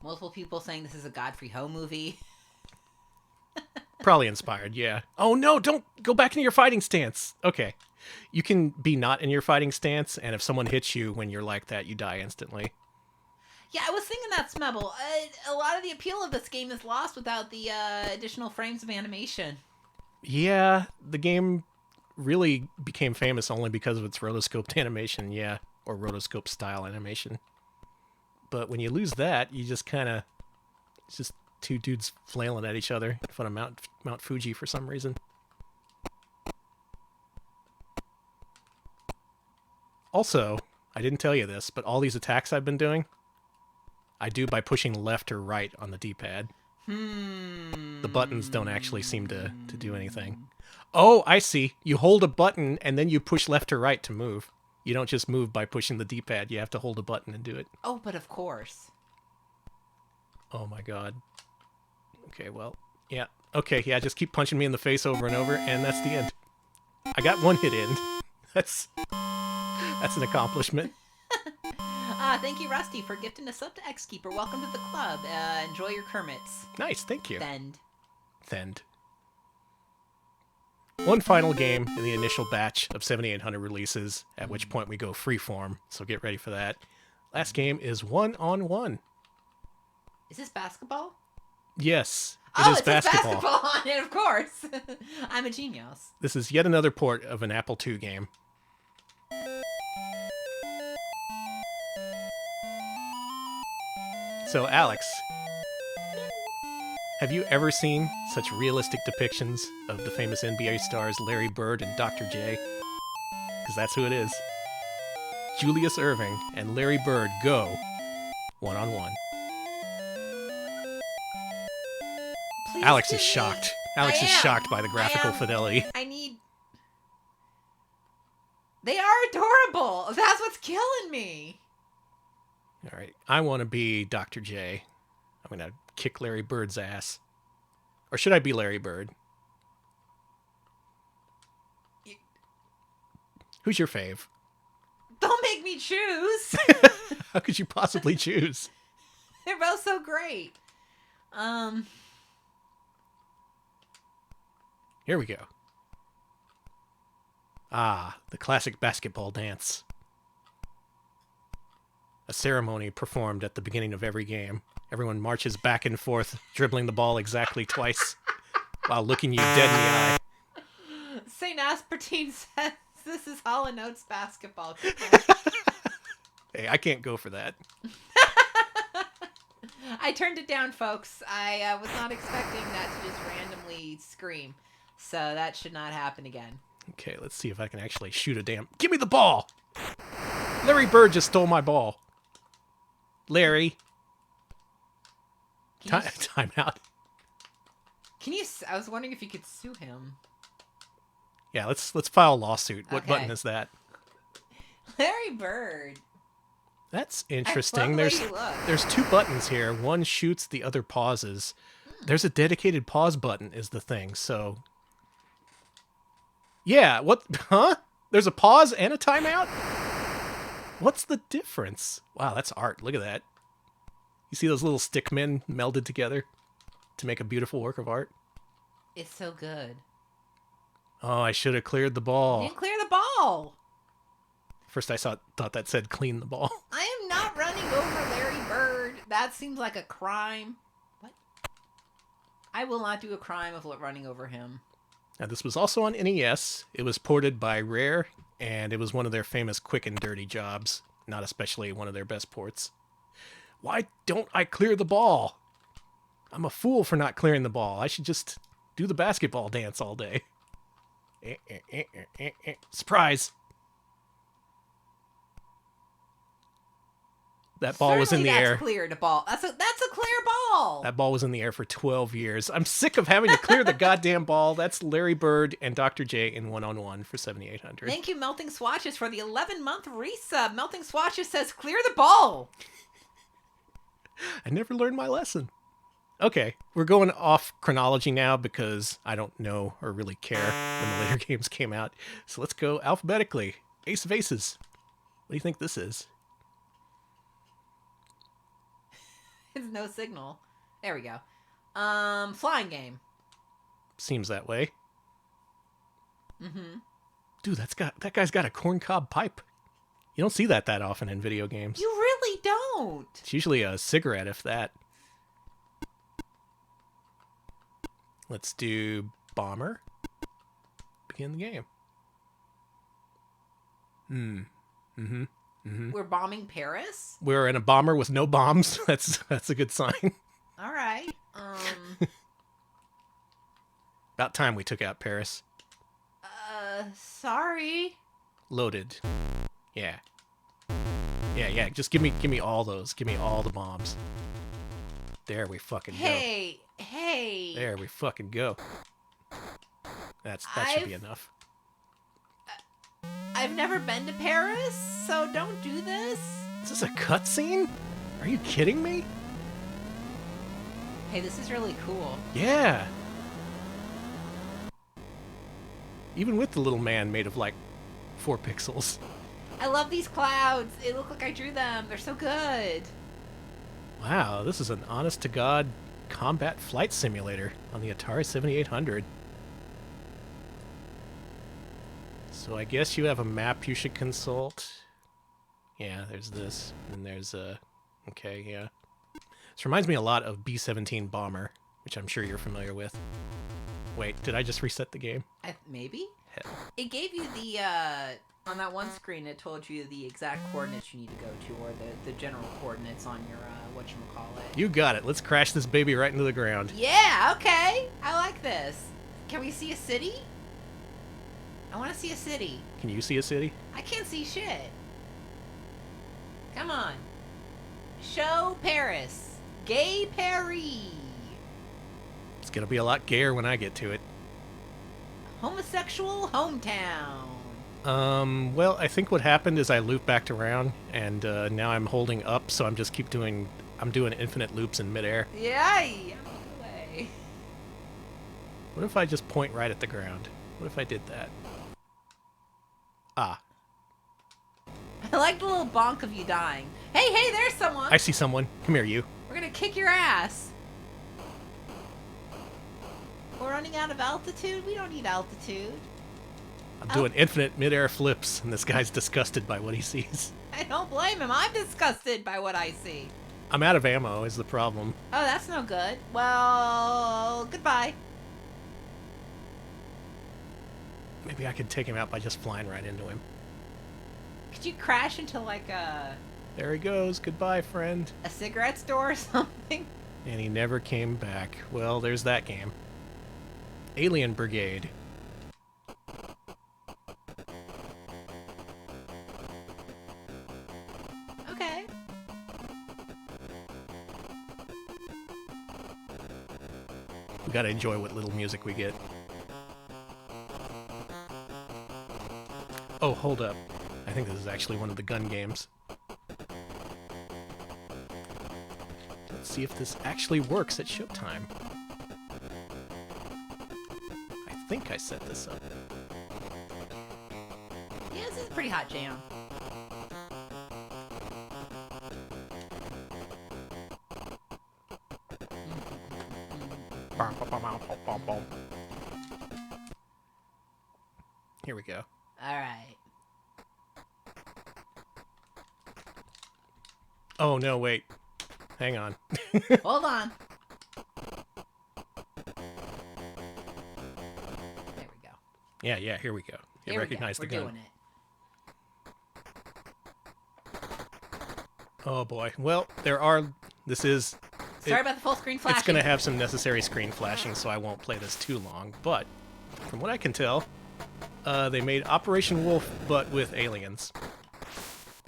Multiple people saying this is a Godfrey Ho movie. Probably inspired, yeah. Oh no, don't go back into your fighting stance. Okay. You can be not in your fighting stance, and if someone hits you when you're like that, you die instantly. Yeah, I was thinking that, Smebble. A lot of the appeal of this game is lost without the additional frames of animation. Yeah, the game really became famous only because of its rotoscoped animation, yeah. Or rotoscope style animation. But when you lose that, you just kind of... It's just two dudes flailing at each other in front of Mount Fuji for some reason. Also, I didn't tell you this, but all these attacks I've been doing, I do by pushing left or right on the D-pad. The buttons don't actually seem to do anything. Oh, I see. You hold a button and then you push left or right to move. You don't just move by pushing the D-pad. You have to hold a button and do it. Oh, but of course. Oh my god. Okay, well, yeah. Okay, yeah, just keep punching me in the face over and over, and that's the end. I got one hit in. That's an accomplishment. Thank you, Rusty, for gifting a sub to X-Keeper. Welcome to the club. Enjoy your Kermits. Nice, thank you. Thend. One final game in the initial batch of 7800 releases, at which point we go freeform, so get ready for that. Last game is 1-on-1. Is this basketball? Yes, it is basketball. Basketball on it, of course. I'm a genius. This is yet another port of an Apple II game. So, Alex, have you ever seen such realistic depictions of the famous NBA stars Larry Bird and Dr. J? Because that's who it is. Julius Erving and Larry Bird go 1-on-1. Please Alex give is me- shocked. Alex is shocked by the graphical fidelity. They are adorable. That's what's killing me. All right, I want to be Dr. J. I'm going to kick Larry Bird's ass. Or should I be Larry Bird? Who's your fave? Don't make me choose. How could you possibly choose? They're both so great. Here we go. Ah, the classic basketball dance. A ceremony performed at the beginning of every game. Everyone marches back and forth, dribbling the ball exactly twice, while looking you dead in the eye. St. Aspertine says this is Hall & Oates basketball. Hey, I can't go for that. I turned it down, folks. I was not expecting that to just randomly scream. So that should not happen again. Okay, let's see if I can actually shoot a damn... Give me the ball! Larry Bird just stole my ball. Larry. Time out. Can you... I was wondering if you could sue him. Yeah, let's file a lawsuit. What Okay. button is that? Larry Bird. That's interesting. I love the way you look. There's two buttons here. One shoots, the other pauses. There's a dedicated pause button is the thing, so... Yeah, what? Huh? There's a pause and a timeout? What's the difference? Wow, that's art. Look at that. You see those little stick men melded together to make a beautiful work of art? It's so good. Oh, I should have cleared the You ball. didn't clear the ball. First I thought that said clean the ball. I am not running over Larry Bird. That seems like a crime. What? I will not do a crime of running over him. Now, this was also on NES. It was ported by Rare, and it was one of their famous quick and dirty jobs. Not especially one of their best ports. Why don't I clear the ball? I'm a fool for not clearing the ball. I should just do the basketball dance all day. Surprise! That ball was in the air. Cleared a ball. That's a clear ball. That ball was in the air for 12 years. I'm sick of having to clear the goddamn ball. That's Larry Bird and Dr. J in 1-on-1 for 7,800. Thank you, Melting Swatches, for the 11-month resub. Melting Swatches says, clear the ball. I never learned my lesson. Okay, we're going off chronology now because I don't know or really care when the later games came out. So let's go alphabetically. Ace of Aces. What do you think this is? It's no signal. There we go. Flying game. Seems that way. Mm-hmm. Dude, that guy's got a corncob pipe. You don't see that often in video games. You really don't. It's usually a cigarette, if that. Let's do bomber. Begin the game. We're bombing Paris? We're in a bomber with no bombs. That's a good sign. All right. About time we took out Paris. Sorry. Loaded. Yeah. Yeah. Just give me all those. Give me all the bombs. There we fucking go. Hey. There we fucking go. That should be enough. I've never been to Paris, so don't do this. Is this a cutscene? Are you kidding me? Hey, this is really cool. Yeah. Even with the little man made of like 4 pixels. I love these clouds. They look like I drew them. They're so good. Wow, this is an honest-to-God combat flight simulator on the Atari 7800. So I guess you have a map you should consult. Yeah, there's this. And there's a... Okay, yeah. This reminds me a lot of B-17 Bomber, which I'm sure you're familiar with. Wait, did I just reset the game? Maybe? Hell. It gave you the, on that one screen, it told you the exact coordinates you need to go to, or the general coordinates on your, whatchamacallit. You got it. Let's crash this baby right into the ground. Yeah, okay. I like this. Can we see a city? I want to see a city. Can you see a city? I can't see shit. Come on. Show Paris. Gay Paris. It's gonna be a lot gayer when I get to it. Homosexual hometown. Well, I think what happened is I looped back around, and now I'm holding up, so I'm doing infinite loops in midair. Yay! I'm on the way. What if I just point right at the ground? What if I did that? Ah. I like the little bonk of you dying. Hey, there's someone! I see someone. Come here, you. We're gonna kick your ass. We're running out of altitude? We don't need altitude. I'm doing infinite midair flips, and this guy's disgusted by what he sees. I don't blame him. I'm disgusted by what I see. I'm out of ammo is the problem. Oh, that's no good. Well, goodbye. Maybe I could take him out by just flying right into him. Could you crash into like There he goes. Goodbye, friend. a cigarette store or something? And he never came back. Well, there's that game. Alien Brigade. Okay. We gotta enjoy what little music we get. Oh, hold up. I think this is actually one of the gun games. Let's see if this actually works at showtime. I think I set this up. Yeah, this is a pretty hot jam. Here we go. All right. Oh, no, wait. Hang on. Hold on. Yeah, here we go. You recognize the gun. We're doing it. Oh boy. Well, this is... Sorry about the full screen flashing. It's going to have some necessary screen flashing, so I won't play this too long. But, from what I can tell, they made Operation Wolf, but with aliens.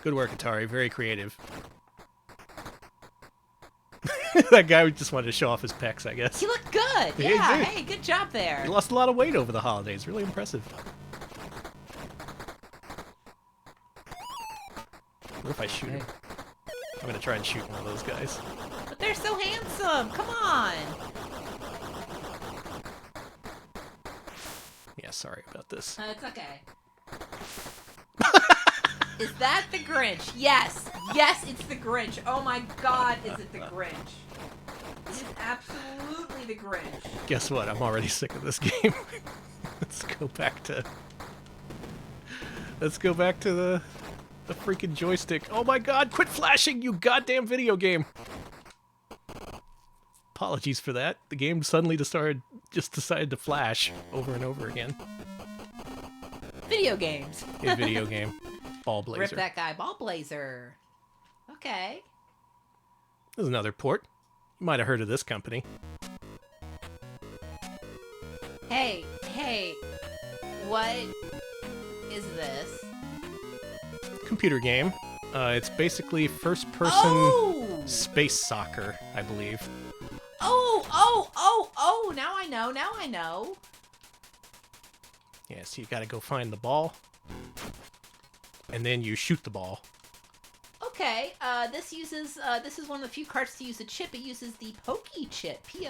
Good work, Atari. Very creative. That guy just wanted to show off his pecs, I guess. He looked good. Yeah, hey, good job there. He lost a lot of weight over the holidays. Really impressive. What if I shoot him? I'm going to try and shoot one of those guys. But they're so handsome. Come on. Yeah, sorry about this. It's okay. Is that the Grinch? Yes. Yes, it's the Grinch. Oh my god, is it the Grinch? It is absolutely the Grinch. Guess what? I'm already sick of this game. Let's go back to the freaking joystick. Oh my god, quit flashing, you goddamn video game. Apologies for that. The game suddenly just decided to flash over and over again. Video games. A video game. Ball Blazer. Rip that guy. Ball Blazer. Okay. There's another port. You might have heard of this company. Hey, what is this? Computer game. It's basically first-person space soccer, I believe. Oh, now I know. Yeah, so you gotta go find the ball. And then you shoot the ball. Okay, this is one of the few carts to use a chip. It uses the Pokey chip, Pokey.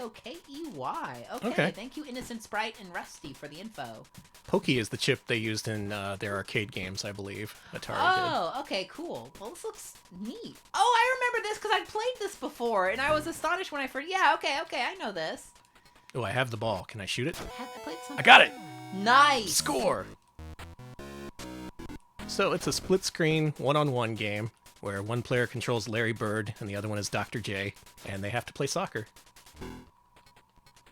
Okay, thank you, Innocent Sprite and Rusty, for the info. Pokey is the chip they used in their arcade games, I believe. Atari did. Okay, cool. Well, this looks neat. Oh, I remember this because I played this before, and I was astonished when I first... Yeah, okay, I know this. Oh, I have the ball. Can I shoot it? I played something. I got it! Nice! Score! So it's a split-screen, one-on-one game where one player controls Larry Bird and the other one is Dr. J, and they have to play soccer.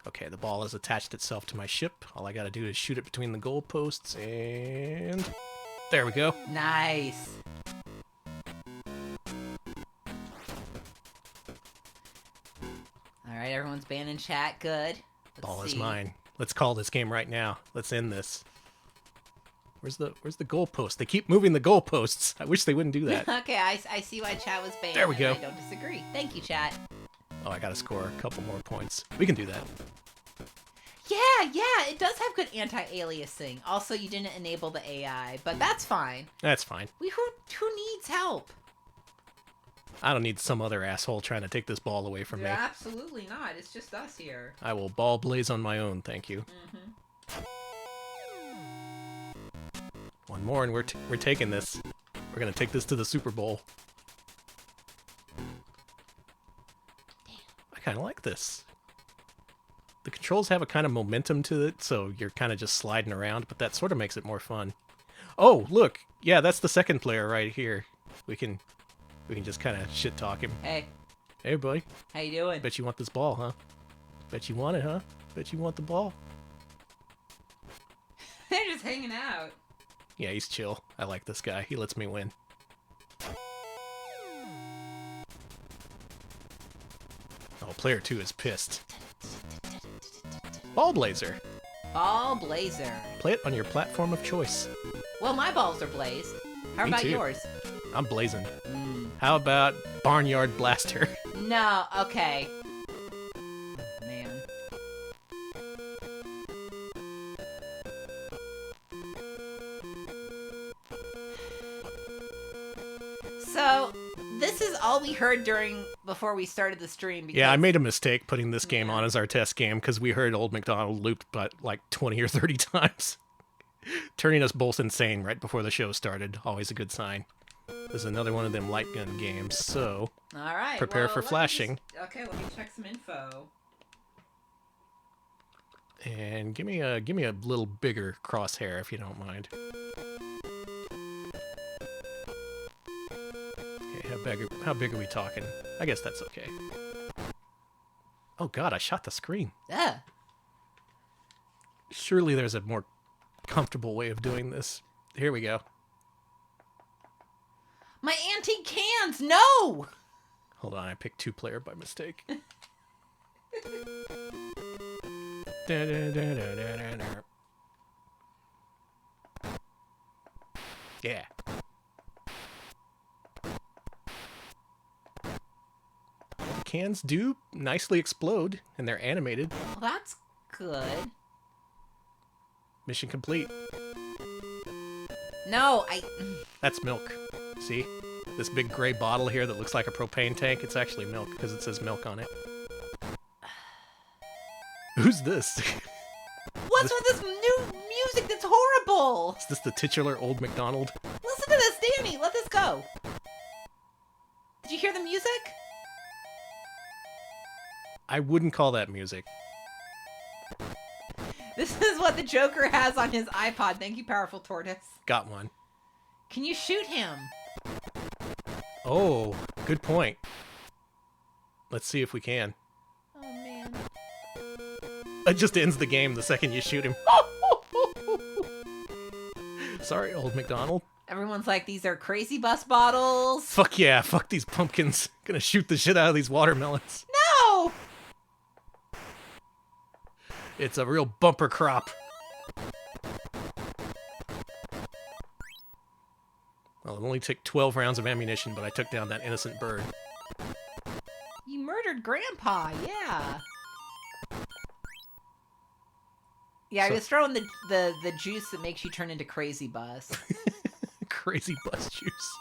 Okay, the ball has attached itself to my ship. All I gotta do is shoot it between the goalposts, and... there we go. Nice! Alright, everyone's banning chat. Good. Ball is mine. Let's call this game right now. Let's end this. Where's the goalpost? They keep moving the goalposts. I wish they wouldn't do that. Okay, I see why chat was banned. There we go. I don't disagree. Thank you, chat. Oh, I gotta score a couple more points. We can do that. Yeah, it does have good anti-aliasing. Also, you didn't enable the AI, but that's fine. That's fine. Who needs help? I don't need some other asshole trying to take this ball away from me. Absolutely not. It's just us here. I will ball blaze on my own, thank you. One more and we're taking this. We're gonna take this to the Super Bowl. I kind of like this. The controls have a kind of momentum to it, so you're kind of just sliding around, but that sort of makes it more fun. Oh, look! Yeah, that's the second player right here. We can just kind of shit talk him. Hey. Hey, buddy. How you doing? Bet you want this ball, huh? Bet you want it, huh? Bet you want the ball. They're just hanging out. Yeah, he's chill. I like this guy. He lets me win. Oh, player 2 is pissed. Ball Blazer. Ball Blazer. Play it on your platform of choice. Well, my balls are blazed. How Me about too. yours? I'm blazing. How about Barnyard Blaster? No, okay. Man. So, this is all we heard before we started the stream. Because... Yeah, I made a mistake putting this game on as our test game because we heard Old MacDonald looped but like 20 or 30 times. Turning us both insane right before the show started. Always a good sign. This is another one of them light gun games, so all right, prepare for flashing. Okay, let me check some info. And give me a little bigger crosshair if you don't mind. Okay, how big are we talking? I guess that's okay. Oh god, I shot the screen. Yeah. Surely there's a more comfortable way of doing this. Here we go. My antique cans, no! Hold on, I picked 2-player by mistake. Yeah. The cans do nicely explode, and they're animated. Well, that's good. Mission complete. No, That's milk. See? This big gray bottle here that looks like a propane tank, it's actually milk, because it says milk on it. Who's this? What's with this new music that's horrible? Is this the titular old MacDonald? Listen to this, Danny. Let this go. Did you hear the music? I wouldn't call that music. This is what the Joker has on his iPod. Thank you, Powerful Tortoise. Got one. Can you shoot him? Oh, good point. Let's see if we can. Oh, man. It just ends the game the second you shoot him. Sorry, old MacDonald. Everyone's like, these are crazy bus bottles. Fuck yeah, fuck these pumpkins. Gonna shoot the shit out of these watermelons. No! It's a real bumper crop. Well, it only took 12 rounds of ammunition, but I took down that innocent bird. You murdered Grandpa, yeah. Yeah, So- I was throwing the juice that makes you turn into Crazy Bus. Crazy bus juice.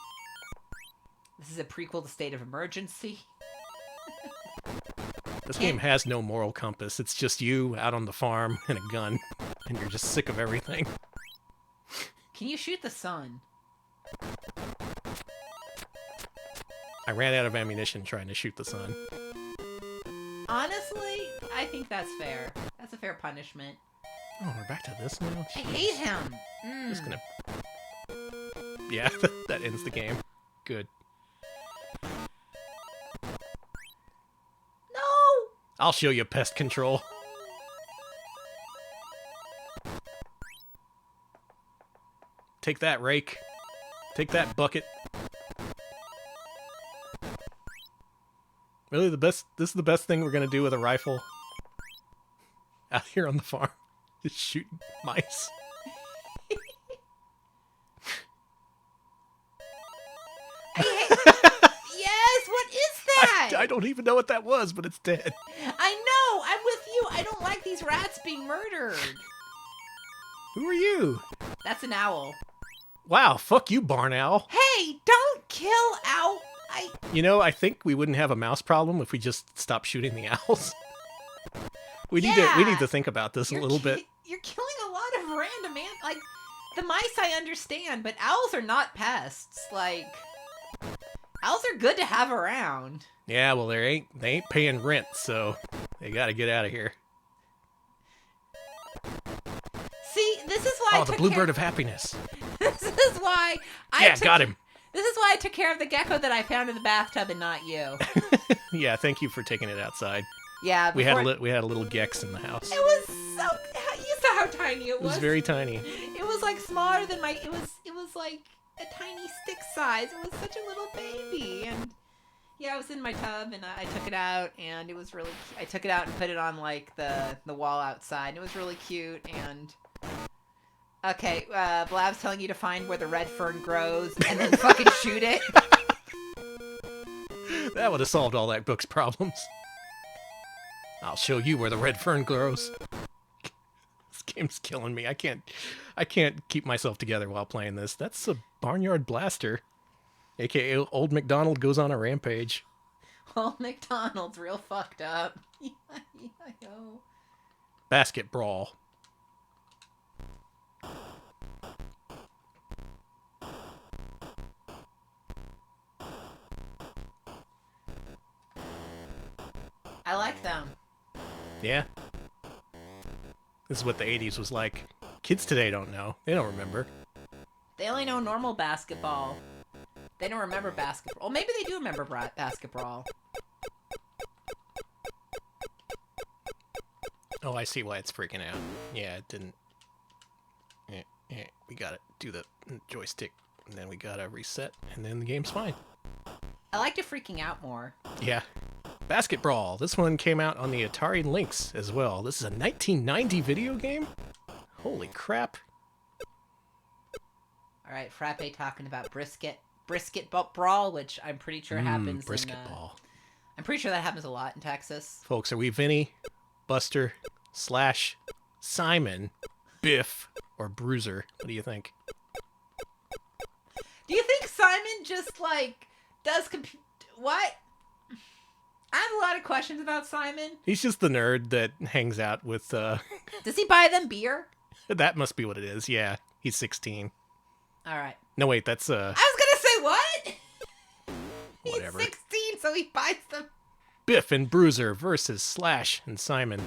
This is a prequel to State of Emergency. This game has no moral compass. It's just you out on the farm and a gun, and you're just sick of everything. Can you shoot the sun? I ran out of ammunition trying to shoot the sun. Honestly, I think that's fair. That's a fair punishment. Oh, we're back to this now? I Jeez. hate him. Just gonna... Yeah, that ends the game. Good. No! I'll show you pest control. Take that, rake. Take that, bucket. Really, this is the best thing we're gonna do with a rifle out here on the farm. Just shoot mice. Yes, what is that? I don't even know what that was, but it's dead. I know, I'm with you. I don't like these rats being murdered. Who are you? That's an owl. Wow, fuck you, barn owl. Hey, don't kill owl. You know, I think we wouldn't have a mouse problem if we just stopped shooting the owls. We need to think about this a little bit. You're killing a lot of random like the mice I understand, but owls are not pests. Like owls are good to have around. Yeah, well, they ain't paying rent, so they gotta get out of here. See, this is why. Oh, the bluebird of happiness. This is why I got him. This is why I took care of the gecko that I found in the bathtub and not you. Yeah, thank you for taking it outside. Yeah, we had a little gex in the house. It was so. You saw how tiny it was. It was very tiny. It was like smaller than my. It was like a tiny stick size. It was such a little baby, and yeah, I was in my tub and I took it out, and it was really. I took it out and put it on like the wall outside. And it was really cute. And okay, Blab's telling you to find where the red fern grows and then fucking shoot it. That would have solved all that book's problems. I'll show you where the red fern grows. This game's killing me. I can't keep myself together while playing this. That's a barnyard blaster. AKA Old MacDonald goes on a rampage. Old MacDonald's real fucked up. Yo. Basket brawl. I like them. Yeah. This is what the 80s was like. Kids today don't know. They don't remember. They only know normal basketball. They don't remember basketball. Well, maybe they do remember basketball. Oh, I see why it's freaking out. Yeah, it didn't. Yeah. Yeah, we gotta do the joystick, and then we gotta reset, and then the game's fine. I like to freaking out more. Yeah. Basket Brawl. This one came out on the Atari Lynx as well. This is a 1990 video game? Holy crap. All right, Frappe talking about brisket brawl, which I'm pretty sure happens brisket ball. I'm pretty sure that happens a lot in Texas. Folks, are we Vinny, Buster, Slash, Simon, Biff, or Bruiser? What do you think? Do you think Simon just, does what? I have a lot of questions about Simon. He's just the nerd that hangs out with, Does he buy them beer? That must be what it is, yeah. He's 16. All right. No, wait, that's, I was gonna say, what? Whatever. He's 16, so he buys them. Biff and Bruiser versus Slash and Simon.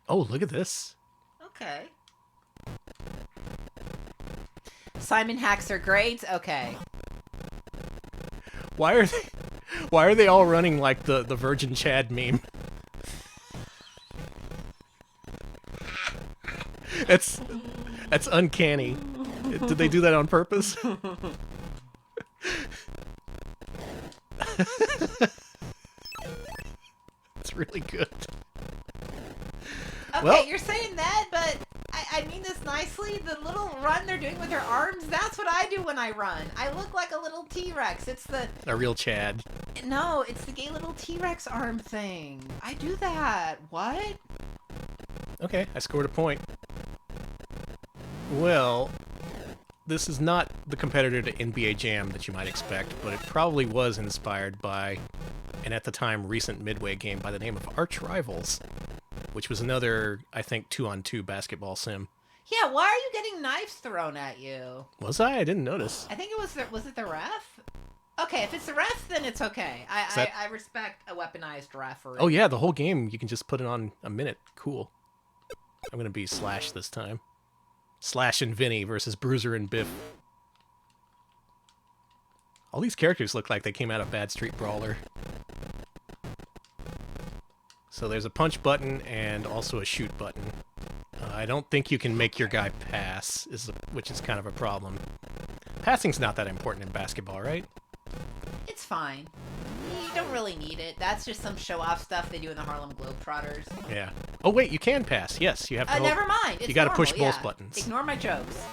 Oh, look at this. Okay. Simon hacks are great. Okay. Why are they all running like the Virgin Chad meme? That's uncanny. Did they do that on purpose? It's really good. Okay, Well, you're saying that, but I mean this nicely. The little run they're doing with their arms, that's what I do when I run. I look like a little T-Rex. It's a real Chad. No, it's the gay little T-Rex arm thing. I do that. What? Okay, I scored a point. Well, this is not the competitor to NBA Jam that you might expect, but it probably was inspired by an at the time recent Midway game by the name of Arch Rivals, which was another, I think, 2-on-2 basketball sim. Yeah, why are you getting knives thrown at you? Was I? I didn't notice. I think it was it the ref? Okay, if it's the ref, then it's okay. I respect a weaponized referee. Oh yeah, the whole game, you can just put it on a minute. Cool. I'm gonna be Slash this time. Slash and Vinny versus Bruiser and Biff. All these characters look like they came out of Bad Street Brawler. So there's a punch button and also a shoot button. I don't think you can make your guy pass, which is kind of a problem. Passing's not that important in basketball, right? It's fine. You don't really need it. That's just some show-off stuff they do in the Harlem Globetrotters. Yeah. Oh wait, you can pass. Yes, you have to. Never mind. It's you got to normal, push both buttons. Ignore my jokes.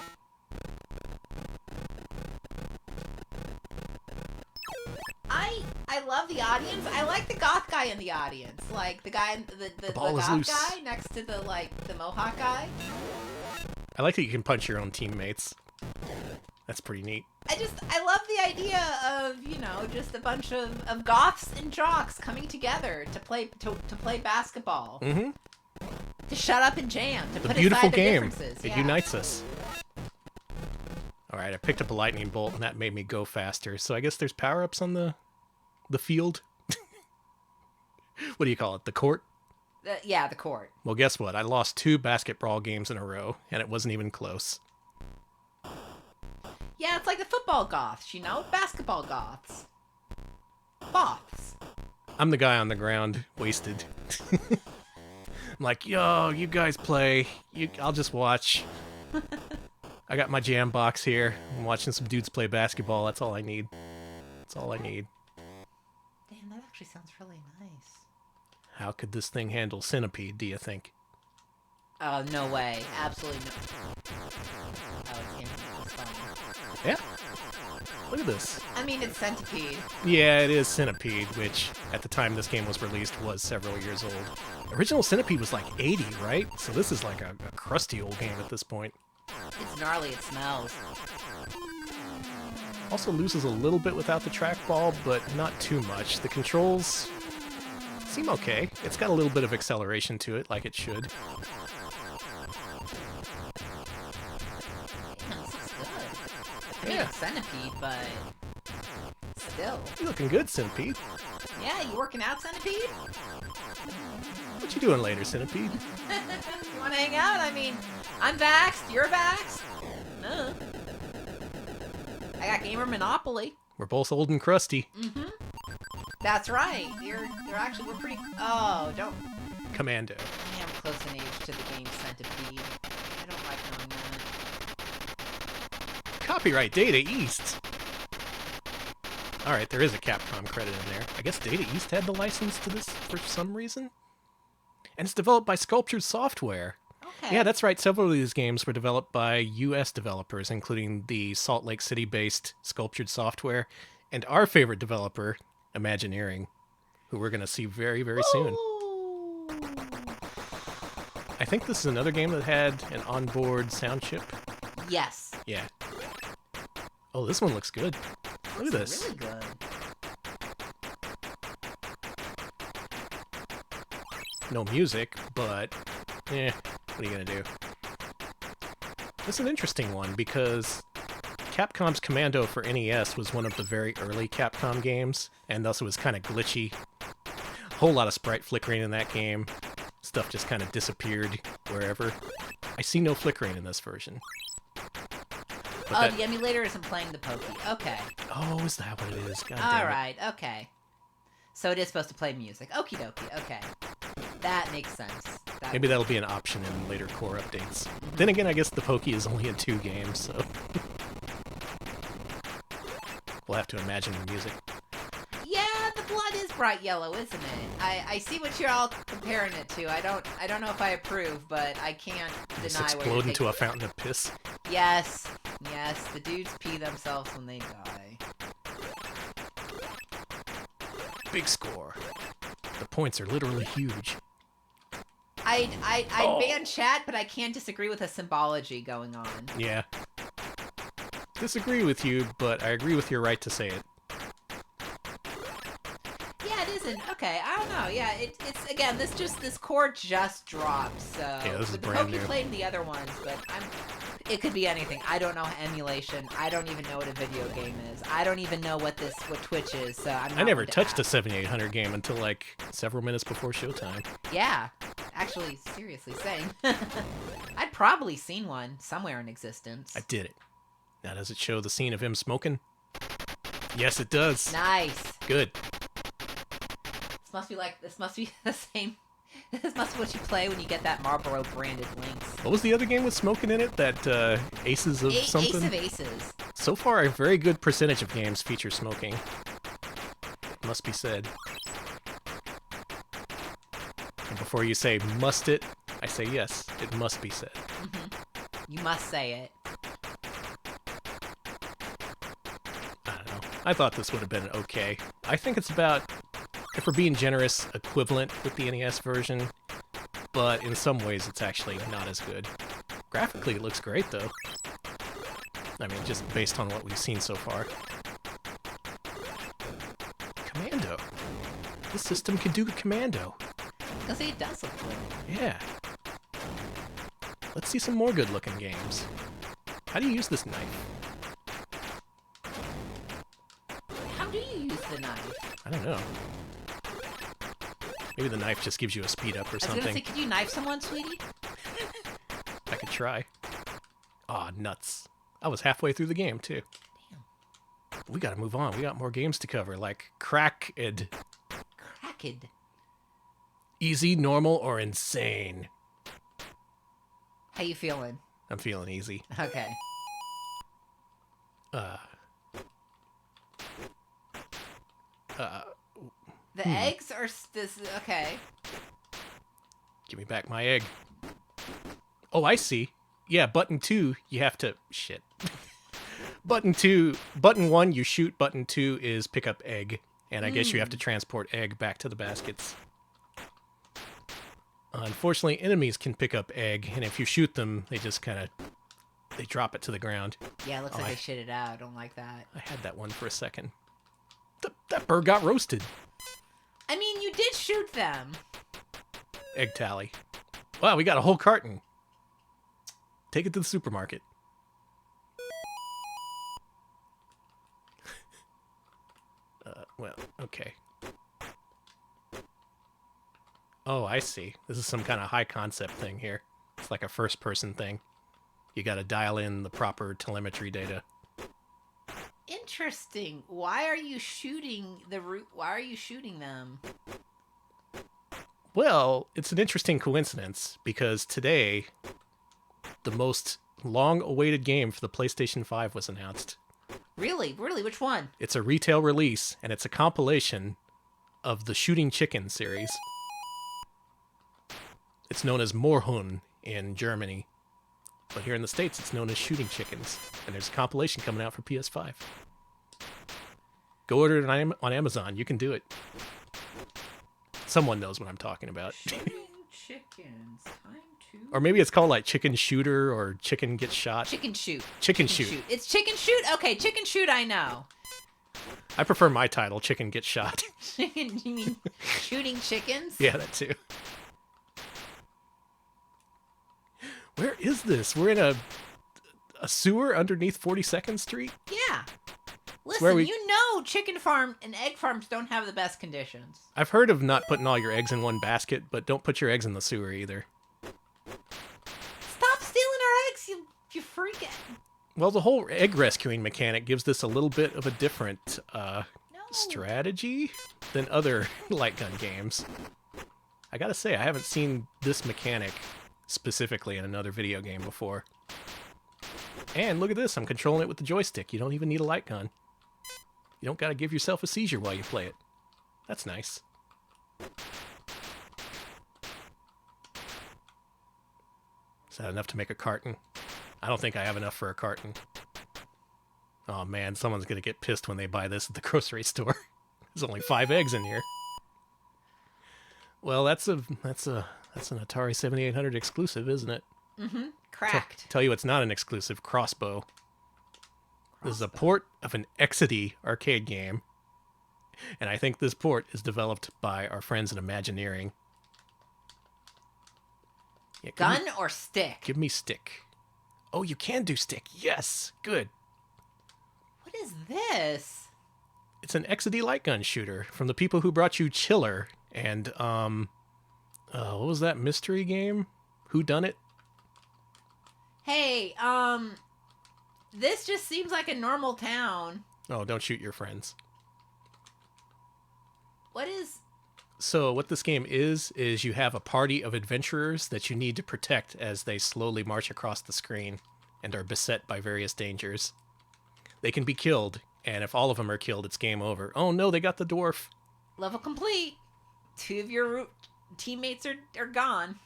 I love the audience. I like the goth guy in the audience, like the guy, the goth loose. guy next to the mohawk guy. I like that you can punch your own teammates. That's pretty neat. I love the idea of, just a bunch of goths and jocks coming together to play basketball. Mm-hmm. To shut up and jam. To The put beautiful aside their game. differences. It unites us. All right, I picked up a lightning bolt, and that made me go faster. So I guess there's power-ups on the field. What do you call it? The court? Yeah, the court. Well, guess what? I lost 2 basketball games in a row, and it wasn't even close. Yeah, it's like the football goths, basketball goths. Goths. I'm the guy on the ground, wasted. I'm like, yo, you guys play. I'll just watch. I got my jam box here. I'm watching some dudes play basketball. That's all I need. That's all I need. Damn, that actually sounds really nice. How could this thing handle Centipede, do you think? Oh, no way. Absolutely no. Oh, it's fine. Yeah. Look at this. I mean, it's Centipede. Yeah, it is Centipede, which at the time this game was released was several years old. Original Centipede was like 80, right? So this is like a crusty old game at this point. It's gnarly. It smells. Also loses a little bit without the trackball, but not too much. The controls seem okay. It's got a little bit of acceleration to it, like it should. Yeah, Centipede, but still. You're looking good, Centipede. Yeah, you working out, Centipede? What you doing later, Centipede? You want to hang out? I mean, I'm vaxxed. You're vaxxed. No. I got Gamer Monopoly. We're both old and crusty. Mm-hmm. That's right. We're pretty. Oh, don't. Commando. I am close in age to the game Centipede. I don't like knowing that. Copyright Data East. All right, there is a Capcom credit in there. I guess Data East had the license to this for some reason. And it's developed by Sculptured Software. Okay. Yeah, that's right. Several of these games were developed by U.S. developers, including the Salt Lake City-based Sculptured Software, and our favorite developer, Imagineering, who we're going to see very, very soon. Ooh. I think this is another game that had an onboard sound chip. Yes. Yeah. Oh, this one looks good. Look at Looks this. really good. No music, but what are you gonna do? This is an interesting one because Capcom's Commando for NES was one of the very early Capcom games, and thus it was kind of glitchy. A whole lot of sprite flickering in that game. Stuff just kind of disappeared wherever. I see no flickering in this version. But The emulator isn't playing the Pokey. Okay. Oh, is that what it is? God damn All it. right. Okay. So it is supposed to play music. Okie dokie. Okay. That makes sense. Maybe that'll be an option in later core updates. Then again, I guess the Pokey is only in 2 games, so we'll have to imagine the music. Yeah, the blood is bright yellow, isn't it? I see what you're all comparing it to. I don't know if I approve, but I can't Just deny what you're explode into taking. a fountain of piss. Yes. Yes, the dudes pee themselves when they die. Big score. The points are literally huge. I'd ban chat, but I can't disagree with the symbology going on. Yeah. Disagree with you, but I agree with your right to say it. Yeah, it isn't. Okay, I don't know. Yeah, it's again, this core just dropped, so Yeah, this is but the brand Pokey new. played the other ones, but it could be anything. I don't know emulation. I don't even know what a video game is. I don't even know what Twitch is, so I'm not I never one to touched a ask. 7800 game until like several minutes before showtime. Yeah. Actually, seriously saying. I'd probably seen one somewhere in existence. I did it. Now, does it show the scene of him smoking? Yes, it does. Nice. Good. This must be the same. This must be what you play when you get that Marlboro branded links. What was the other game with smoking in it? That Aces of something? Ace of Aces. So far, a very good percentage of games feature smoking. It must be said. And before you say, must it, I say yes, it must be said. You must say it. I don't know. I thought this would have been okay. I think it's about, if we're being generous, equivalent with the NES version, but in some ways it's actually not as good. Graphically, it looks great, though. I mean, just based on what we've seen so far. Commando. This system can do Commando. Because see, it does look good. Yeah. Let's see some more good-looking games. How do you use this knife? How do you use the knife? I don't know. Maybe the knife just gives you a speed up or I was gonna something. say, could you knife someone, sweetie? I could try. Aw, nuts. I was halfway through the game, too. Damn. We gotta move on. We got more games to cover, like Cracked. Cracked. Easy, normal, or insane? How you feeling? I'm feeling easy. Okay. The eggs are this. Okay. Give me back my egg. Oh, I see. Yeah, button 2, you have to... Shit. Button 1, you shoot. Button 2 is pick up egg. And I guess you have to transport egg back to the baskets. Unfortunately, enemies can pick up egg, and if you shoot them, they just kind of... They drop it to the ground. Yeah, it looks Oh, like I- they shit it out. I don't like that. I had that one for a second. That bird got roasted. I mean, you did shoot them. Egg tally. Wow, we got a whole carton. Take it to the supermarket. Well, okay. Oh, I see. This is some kind of high concept thing here. It's like a first person thing. You gotta dial in the proper telemetry data. Interesting. Why are you shooting the root? Why are you shooting them? Well, it's an interesting coincidence because today, the most long-awaited game for the PlayStation 5 was announced. Really? Really? Which one? It's a retail release, and it's a compilation of the Shooting Chicken series. It's known as Moorhuhn in Germany, but here in the States it's known as Shooting Chickens, and there's a compilation coming out for PS5. Go order it on Amazon. You can do it. Someone knows what I'm talking about. Shooting chickens. Time to... Or maybe it's called like Chicken Shooter or Chicken Gets Shot. Chicken Shoot. Chicken Shoot. It's Chicken Shoot? Okay, Chicken Shoot I know. I prefer my title, Chicken Gets Shot. Chicken, you mean Shooting Chickens? Yeah, that too. Where is this? We're in a sewer underneath 42nd Street? Yeah. Listen, we... you know chicken farm and egg farms don't have the best conditions. I've heard of not putting all your eggs in one basket, but don't put your eggs in the sewer either. Stop stealing our eggs, you freak it. Well, the whole egg rescuing mechanic gives this a little bit of a different strategy than other light gun games. I gotta say, I haven't seen this mechanic specifically in another video game before. And look at this, I'm controlling it with the joystick. You don't even need a light gun. You don't gotta give yourself a seizure while you play it. That's nice. Is that enough to make a carton? I don't think I have enough for a carton. Oh man, someone's gonna get pissed when they buy this at the grocery store. There's only 5 eggs in here. Well, that's an Atari 7800 exclusive, isn't it? Mm-hmm. Cracked. Tell you it's not an exclusive, Crossbow. This is a port of an Exidy arcade game. And I think this port is developed by our friends at Imagineering. Yeah, Gun or stick? Give me stick. Oh, you can do stick. Yes. Good. What is this? It's an Exidy light gun shooter from the people who brought you Chiller and, what was that mystery game? Who Done It? Hey, this just seems like a normal town. Oh, don't shoot your friends. What is... So what this game is you have a party of adventurers that you need to protect as they slowly march across the screen and are beset by various dangers. They can be killed, and if all of them are killed, it's game over. Oh no, they got the dwarf. Level complete. 2 of your teammates are gone.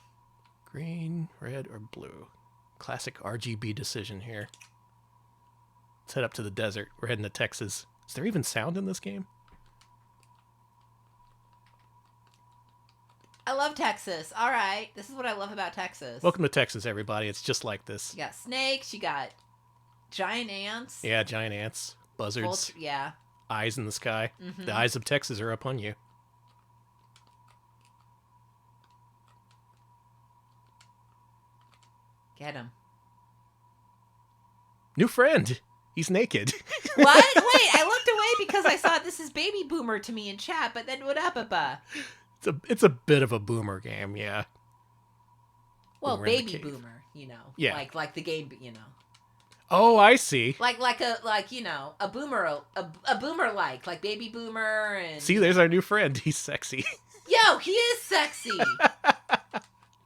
Green, red, or blue? Classic RGB decision here. Let's head up to the desert. We're heading to Texas. Is there even sound in this game? I love Texas. All right. This is what I love about Texas. Welcome to Texas, everybody. It's just like this. You got snakes. You got giant ants. Yeah, giant ants. Buzzards. Yeah. Eyes in the sky. Mm-hmm. The eyes of Texas are upon you. Get him. New friend. He's naked. What? Wait, I looked away because I saw this is baby boomer to me in chat, but then what up, It's a bit of a boomer game, yeah. Well, Boomer in the baby cave. boomer, you know. Yeah. Like the game, you know. Oh, I see. Like you know, a boomer like baby boomer and... See, there's our new friend. He's sexy. Yo, he is sexy.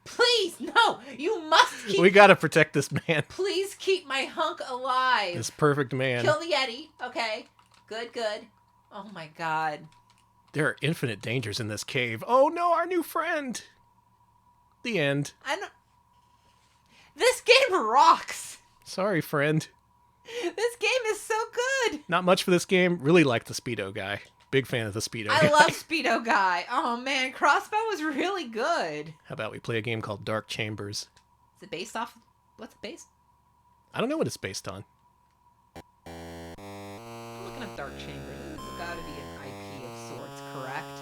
Please, no, you must keep... We gotta protect this man. Please keep my hunk alive. This perfect man. Kill the Yeti. Okay. Good. Oh my god. There are infinite dangers in this cave. Oh no, our new friend. The end. This game rocks. Sorry, friend. This game is so good. Not much for this game. Really like the Speedo guy. Big fan of the Speedo guy. I love Speedo Guy. Oh man, Crossbow was really good. How about we play a game called Dark Chambers? Is it based off... What's it based? I don't know what it's based on. I'm looking up Dark Chambers. This has got to be an IP of sorts, correct?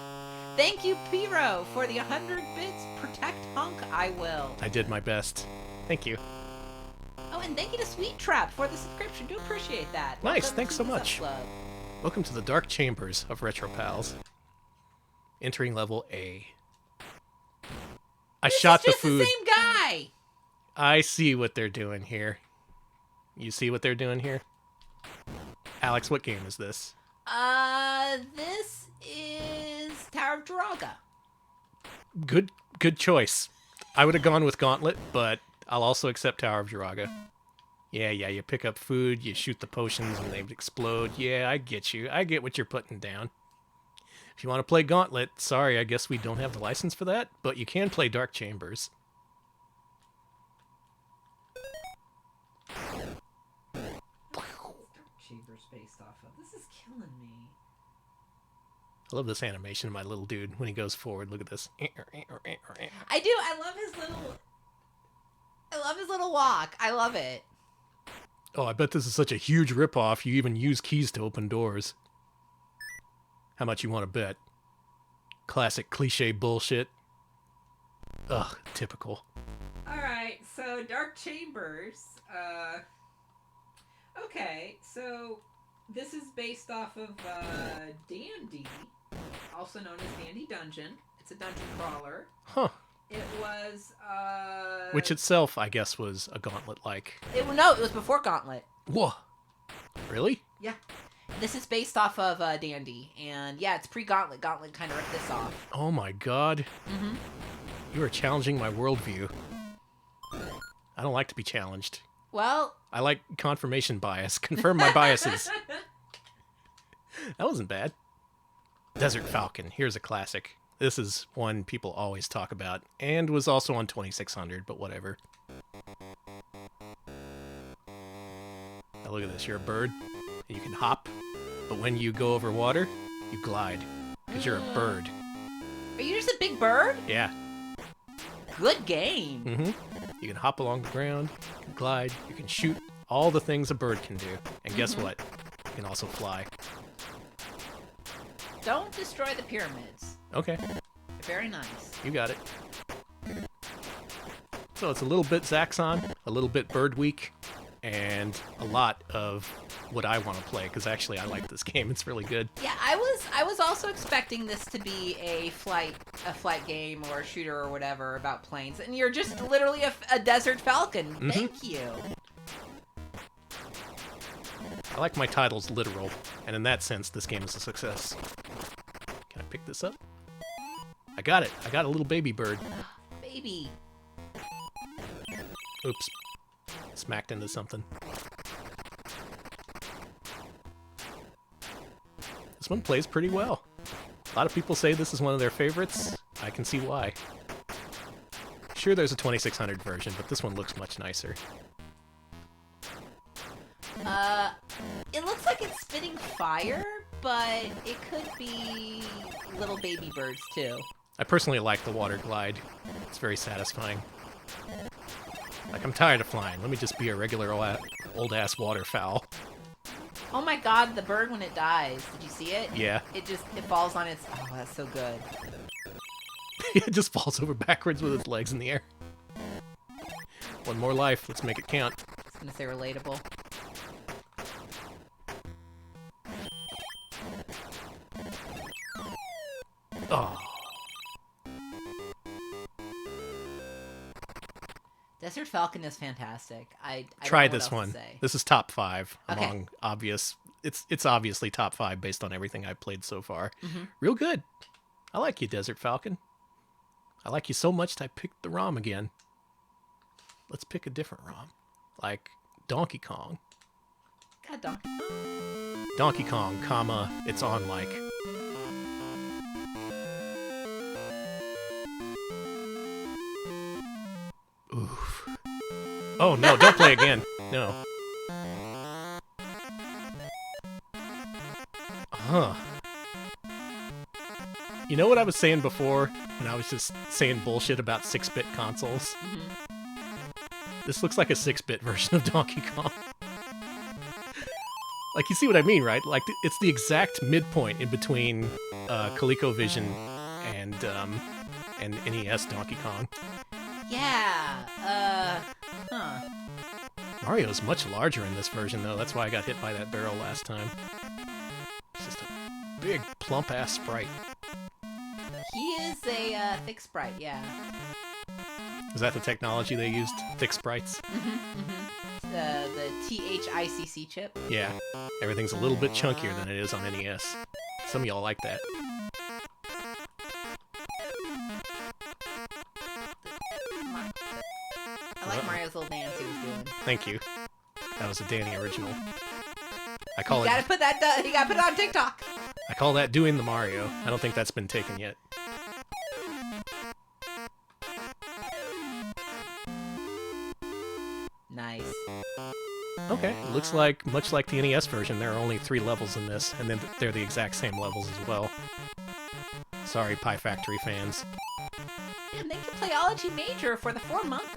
Thank you, Piro, for the 100 bits. Protect Hunk, I will. I did my best. Thank you. Oh, and thank you to Sweet Trap for the subscription. Do appreciate that. Nice, Welcome thanks to so the much. Sub Club. Welcome to the Dark Chambers of Retro Pals. Entering level A. I shot the food. This is the same guy. I see what they're doing here. You see what they're doing here? Alex, what game is this? This is Tower of Galaga. Good choice. I would have gone with Gauntlet, but I'll also accept Tower of Galaga. Yeah, you pick up food, you shoot the potions, and they explode. Yeah, I get you. I get what you're putting down. If you want to play Gauntlet, sorry, I guess we don't have the license for that, but you can play Dark Chambers. Chambers based off of. This is killing me. I love this animation of my little dude when he goes forward. Look at this. I do. I love his little walk. I love it. Oh, I bet this is such a huge ripoff. You even use keys to open doors. How much you want to bet? Classic cliche bullshit. Ugh, typical. All right, so Dark Chambers. Okay, so this is based off of Dandy, also known as Dandy Dungeon. It's a dungeon crawler. Huh. It was, Which itself, I guess, was a Gauntlet-like. It was before Gauntlet. Whoa. Really? Yeah. This is based off of Dandy, and yeah, it's pre-Gauntlet. Gauntlet kind of ripped this off. Oh my god. Mm-hmm. You are challenging my worldview. I don't like to be challenged. Well... I like confirmation bias. Confirm my biases. That wasn't bad. Desert Falcon. Here's a classic. This is one people always talk about, and was also on 2600, but whatever. Now look at this. You're a bird, and you can hop, but when you go over water, you glide, because you're a bird. Are you just a big bird? Yeah. Good game. Mm-hmm. You can hop along the ground, you can glide, you can shoot, all the things a bird can do. And guess what? You can also fly. Don't destroy the pyramids. Okay. Very nice. You got it. So it's a little bit Zaxxon, a little bit Bird Week, and a lot of what I want to play, because actually I like this game. It's really good. Yeah, I was also expecting this to be a flight game or a shooter or whatever about planes, and you're just literally a Desert Falcon. Mm-hmm. Thank you. I like my titles literal, and in that sense, this game is a success. Can I pick this up? I got it. I got a little baby bird. Baby. Oops. Smacked into something. This one plays pretty well. A lot of people say this is one of their favorites. I can see why. Sure, there's a 2600 version, but this one looks much nicer. It looks like it's spitting fire, but it could be little baby birds too. I personally like the water glide. It's very satisfying. Like, I'm tired of flying. Let me just be a regular old-ass waterfowl. Oh my god, the bird when it dies. Did you see it? Yeah. It falls on its... Oh, that's so good. It just falls over backwards with its legs in the air. One more life. Let's make it count. I was gonna say relatable. Oh. Desert Falcon is fantastic. I Try don't know this what else one. to say. This is top 5 Okay. among obvious. It's obviously top 5 based on everything I've played so far. Mm-hmm. Real good. I like you, Desert Falcon. I like you so much that I picked the ROM again. Let's pick a different ROM, like Donkey Kong. God, Donkey Kong. Donkey Kong, comma, it's on like. Oof. Oh no, don't play again. No. Huh. You know what I was saying before when I was just saying bullshit about 6-bit consoles? Mm-hmm. This looks like a 6-bit version of Donkey Kong. Like, you see what I mean, right? Like, it's the exact midpoint in between ColecoVision and NES Donkey Kong. Yeah, huh. Mario's much larger in this version, though. That's why I got hit by that barrel last time. It's just a big, plump-ass sprite. He is a thick sprite, yeah. Is that the technology they used? Thick sprites? Mm-hmm, mm-hmm. The THICC chip. Yeah. Everything's a little bit chunkier than it is on NES. Some of y'all like that. I like Mario's little dance he was doing. Thank you. That was a Danny original. I call You gotta put that. You gotta put it on TikTok. I call that doing the Mario. I don't think that's been taken yet. Nice. Okay, looks like, much like the NES version, there are only 3 levels in this, and then they're the exact same levels as well. Sorry, Pie Factory fans. And thank you, Playology Major, for the 4-month.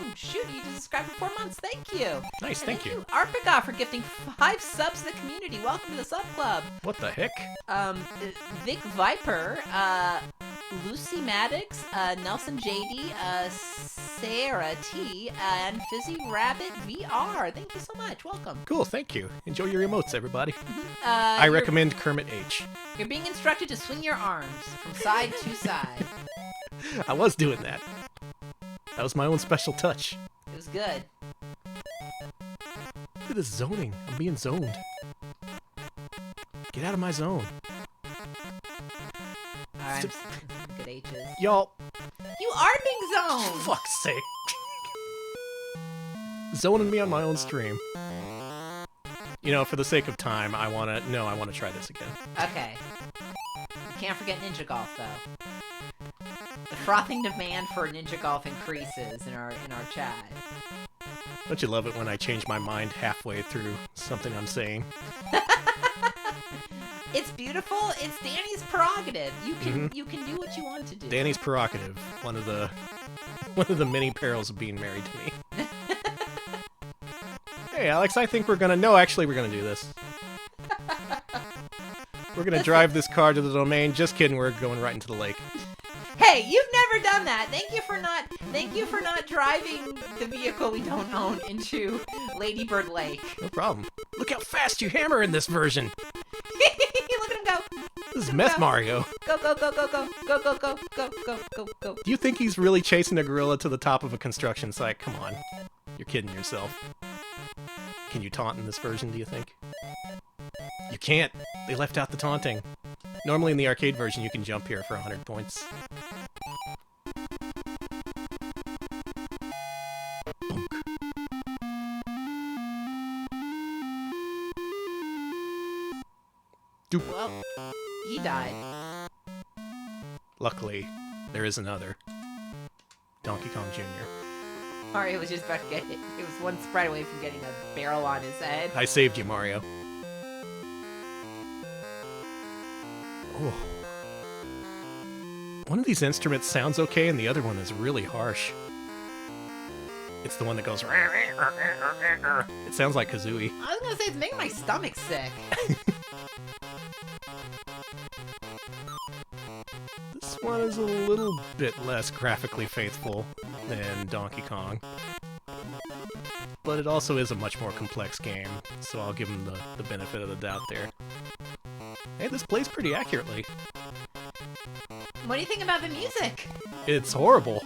You just subscribed for 4 months. Thank you. Nice, And thank you. Arpiga for gifting 5 subs to the community. Welcome to the sub club. What the heck? Vic Viper, Lucy Maddox, Nelson JD, Sarah T, and Fizzy Rabbit VR. Thank you so much. Welcome. Cool, thank you. Enjoy your emotes, everybody. I recommend Kermit H. You're being instructed to swing your arms from side to side. I was doing that. That was my own special touch. It was good. Look at this zoning. I'm being zoned. Get out of my zone. Alright, good H's. Y'all. You are being zoned! Fuck's sake. Zoning me on my own stream. You know, for the sake of time, I wanna try this again. Okay. You can't forget Ninja Golf, though. The frothing demand for Ninja Golf increases in our chat. Don't you love it when I change my mind halfway through something I'm saying? It's beautiful. It's Danny's prerogative. You can do what you want to do. Danny's prerogative. One of the many perils of being married to me. Hey, Alex, I think we're gonna do this. We're gonna drive this car to the domain. Just kidding, we're going right into the lake. Hey, you've never done that. Thank you for not driving the vehicle we don't own into Ladybird Lake. No problem. Look how fast you hammer in this version. Look at him go. This is Meth Mario. Go, go, go, go, go, go, go, go, go, go, go, go. Do you think he's really chasing a gorilla to the top of a construction site? Come on. You're kidding yourself. Can you taunt in this version, do you think? You can't. They left out the taunting. Normally in the arcade version, you can jump here for 100 points. Bonk. Doop. Well, he died. Luckily, there is another. Donkey Kong Jr. Mario was just about to get it. It was one sprite away from getting a barrel on his head. I saved you, Mario. Oh. One of these instruments sounds okay, and the other one is really harsh. It's the one that goes... It sounds like Kazooie. I was gonna say, it's making my stomach sick. This one is a little bit less graphically faithful than Donkey Kong. But it also is a much more complex game, so I'll give him the benefit of the doubt there. Hey, this plays pretty accurately. What do you think about the music? It's horrible.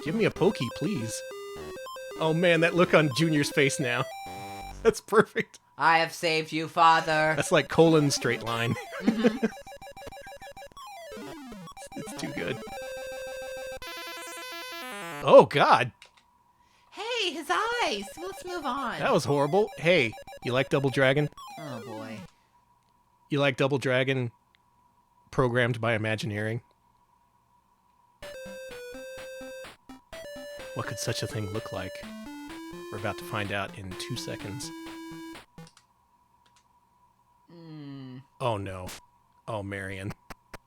Give me a pokey, please. Oh man, that look on Junior's face now. That's perfect. I have saved you, father. That's like colon straight line. Mm-hmm. It's too good. Oh god! Hey, his eyes! Let's move on. That was horrible. Hey, you like Double Dragon? Oh boy. You like Double Dragon programmed by Imagineering? What could such a thing look like? We're about to find out in 2 seconds. Oh no. Oh, Marion.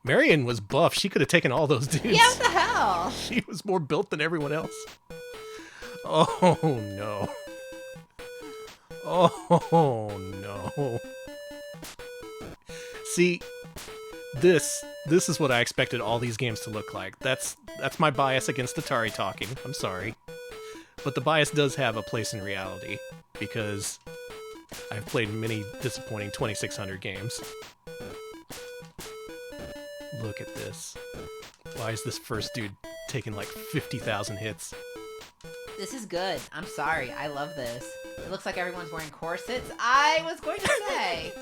Marion was buff. She could have taken all those dudes. Yeah, what the hell? She was more built than everyone else. Oh no. Oh no. See, this is what I expected all these games to look like. That's my bias against Atari talking. I'm sorry. But the bias does have a place in reality, because I've played many disappointing 2600 games. Look at this. Why is this first dude taking like 50,000 hits? This is good. I'm sorry. I love this. It looks like everyone's wearing corsets. I was going to say.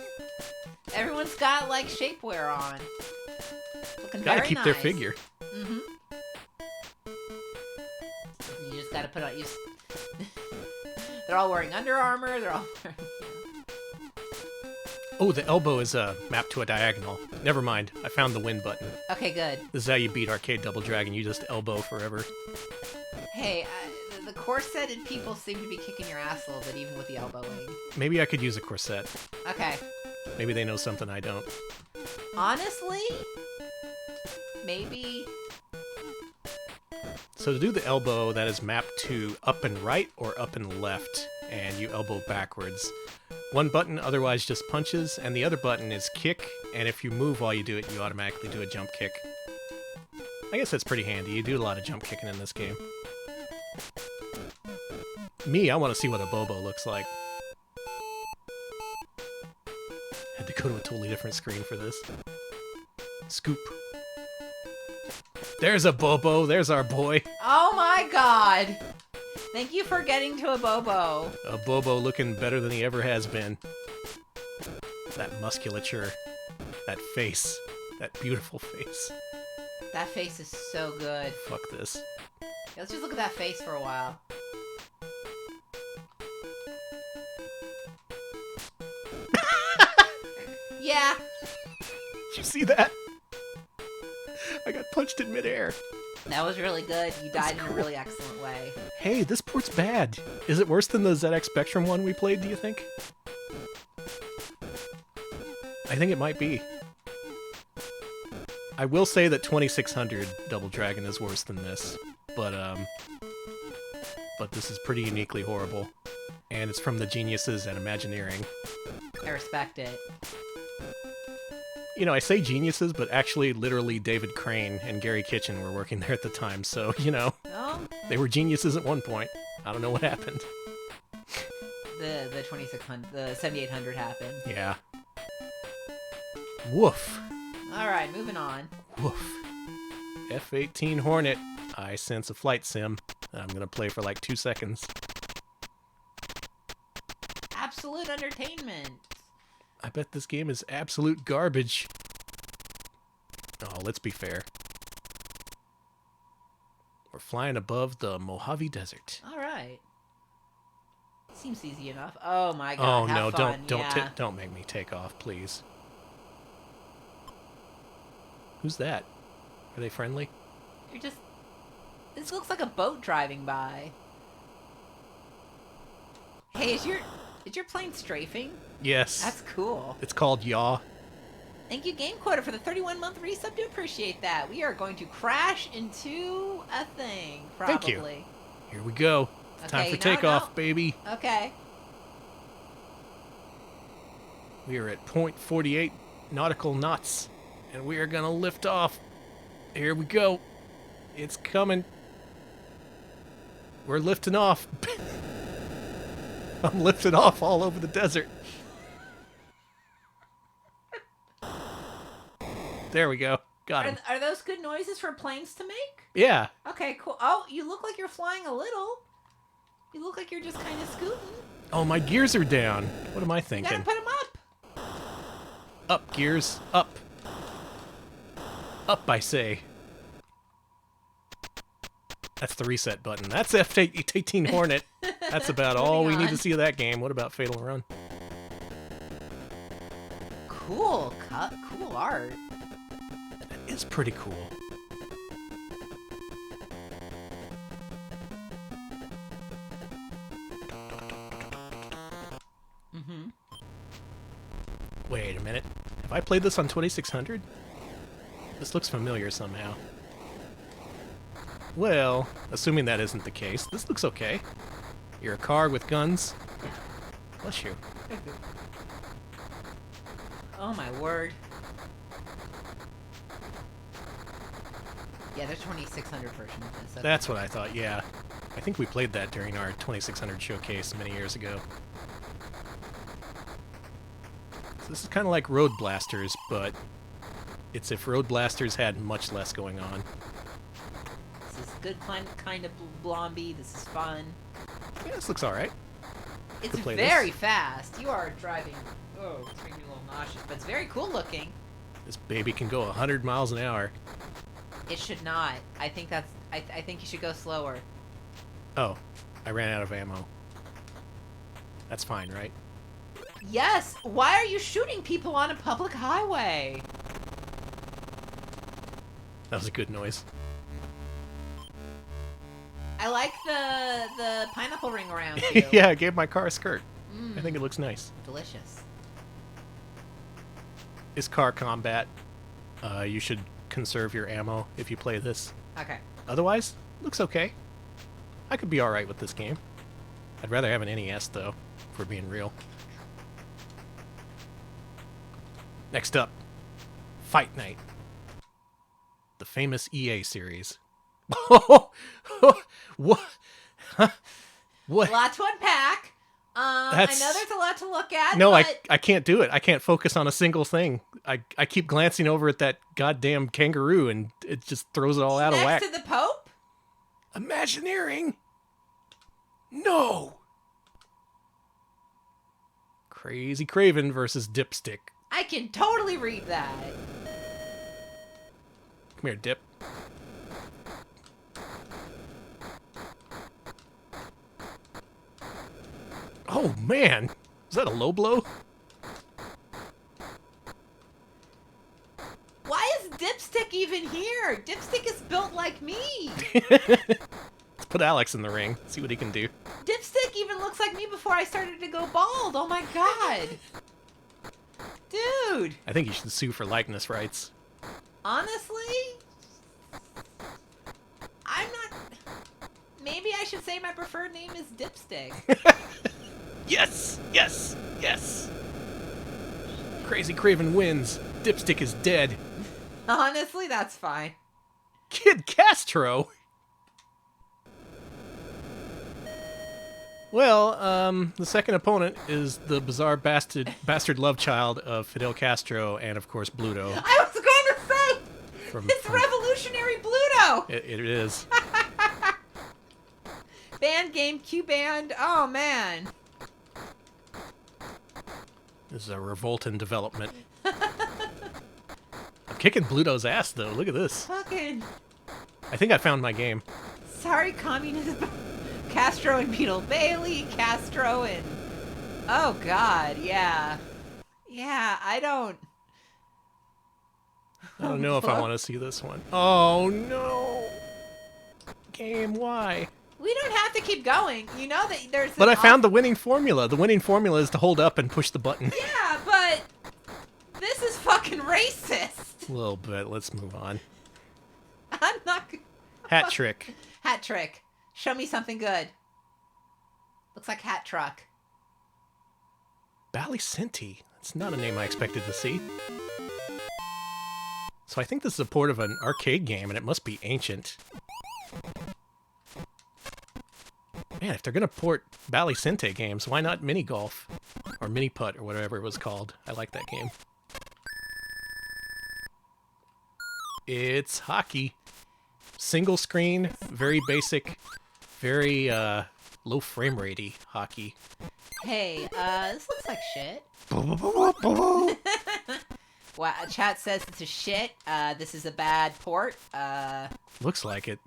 Everyone's got like shapewear on. Looking Gotta very keep nice. their figure. Mm-hmm. You just gotta put on. They're all wearing Under Armour. They're all wearing... Oh, the elbow is mapped to a diagonal. Never mind. I found the win button. Okay, good. This is how you beat Arcade Double Dragon. You just elbow forever. Hey, the corseted people seem to be kicking your ass a little bit, even with the elbowing. Maybe I could use a corset. Okay. Maybe they know something I don't. Honestly, maybe... So to do the elbow, that is mapped to up and right or up and left, and you elbow backwards. One button otherwise just punches, and the other button is kick, and if you move while you do it, you automatically do a jump kick. I guess that's pretty handy. You do a lot of jump kicking in this game. Me, I want to see what a Bobo looks like. Had to go to a totally different screen for this. Scoop. There's a Bobo. There's our boy. Oh my god! Thank you for getting to a Bobo. A Bobo looking better than he ever has been. That musculature. That face. That beautiful face. That face is so good. Fuck this. Yeah, let's just look at that face for a while. Yeah. Did you see that? I got punched in midair. That was really good. You died in cool. a really excellent way. Hey, this port's bad. Is it worse than the ZX Spectrum one we played, do you think? I think it might be. I will say that 2600 Double Dragon is worse than this, but this is pretty uniquely horrible. And it's from the geniuses at Imagineering. I respect it. You know, I say geniuses, but actually literally David Crane and Gary Kitchen were working there at the time, so, you know, Oh, they were geniuses at one point. I don't know what happened. the 2600, the 7800 happened. Yeah. Woof. Alright, moving on. Woof. F-18 Hornet. I sense a flight sim. I'm gonna play for like 2 seconds. Absolute entertainment. I bet this game is absolute garbage. Oh, let's be fair. We're flying above the Mojave Desert. Alright. Seems easy enough. Oh my god, Oh have no, fun. don't don't make me take off, please. Who's that? Are they friendly? You're just... This looks like a boat driving by. Hey, is your plane strafing? Yes. That's cool. It's called Yaw. Thank you, Game Quota, for the 31-month resub. Do appreciate that. We are going to crash into a thing, probably. Thank you. Here we go. It's time Okay, for takeoff, baby. Okay. We are at 0.48 nautical knots, and we are gonna lift off. Here we go. It's coming. We're lifting off. I'm lifting off all over the desert. There we go. Got him. Are those good noises for planes to make? Yeah. Okay, cool. Oh, you look like you're flying a little. You look like you're just kind of scooting. Oh, my gears are down. What am I You thinking? gotta put them up. Up, gears. Up. Up, I say. That's the reset button. That's F-18 Hornet. That's about all we Moving need on. to see of that game. What about Fatal Run? Cool cut. Cool art. It's pretty cool. Mm-hmm. Wait a minute. Have I played this on 2600? This looks familiar somehow. Well, assuming that isn't the case, this looks okay. You're a car with guns. Bless you. Oh my word. Yeah, there's 2600 version of this. That's what I thought, yeah. I think we played that during our 2600 showcase many years ago. So this is kind of like Road Blasters, but it's if Road Blasters had much less going on. This is good kind of blomby. This is fun. Yeah, this looks alright. It's Could play very this. fast. You are driving. Oh, it's making me a little nauseous, but it's very cool looking. This baby can go 100 miles an hour. It should not. I think that's. I think you should go slower. Oh, I ran out of ammo. That's fine, right? Yes. Why are you shooting people on a public highway? That was a good noise. I like the pineapple ring around you. Yeah, I gave my car a skirt. I think it looks nice. Delicious. Is car combat. You should conserve your ammo if you play this. Okay. Otherwise, looks okay. I could be alright with this game. I'd rather have an NES, though, if we're being real. Next up, Fight Night. The famous EA series. What? What? A lot to unpack. I know there's a lot to look at. No, but... I can't do it. I can't focus on a single thing. I keep glancing over at that goddamn kangaroo, and it just throws it all out of whack. Next to the Pope? Imagineering? No! Crazy Craven versus Dipstick. I can totally read that. Come here, Dip. Oh, man. Is that a low blow? Why is Dipstick even here? Dipstick is built like me. Let's put Alex in the ring. See what he can do. Dipstick even looks like me before I started to go bald. Oh my god. Dude. I think you should sue for likeness rights. Honestly? I'm not... Maybe I should say my preferred name is Dipstick. Yes! Yes! Yes! Crazy Craven wins. Dipstick is dead. Honestly, that's fine. Kid Castro? Well, the second opponent is the bizarre bastard love child of Fidel Castro and, of course, Bluto. I was going to say! It's Revolutionary Bluto! It is. Band game, Q-Band. Oh, man. This is a revolt in development. I'm kicking Bluto's ass, though. Look at this. Fucking... I think I found my game. Sorry, communism. Castro and Beetle Bailey, Castro and... Oh, God, yeah. Yeah, I don't know if I want to see this one. Oh, no. Game, why? We don't have to keep going. You know that there's... But I found the winning formula. The winning formula is to hold up and push the button. Yeah, but... This is fucking racist. A little bit. Let's move on. I'm not... Hat trick. Hat trick. Show me something good. Looks like hat truck. Balicenti. That's not a name I expected to see. So I think this is a port of an arcade game, and it must be ancient. Man, if they're going to port Balicenti games, why not Mini Golf? Or Mini Putt, or whatever it was called. I like that game. It's hockey. Single screen, very basic, very low frame ratey hockey. Hey, this looks like shit. Wow, chat says it's a shit. This is a bad port. Looks like it.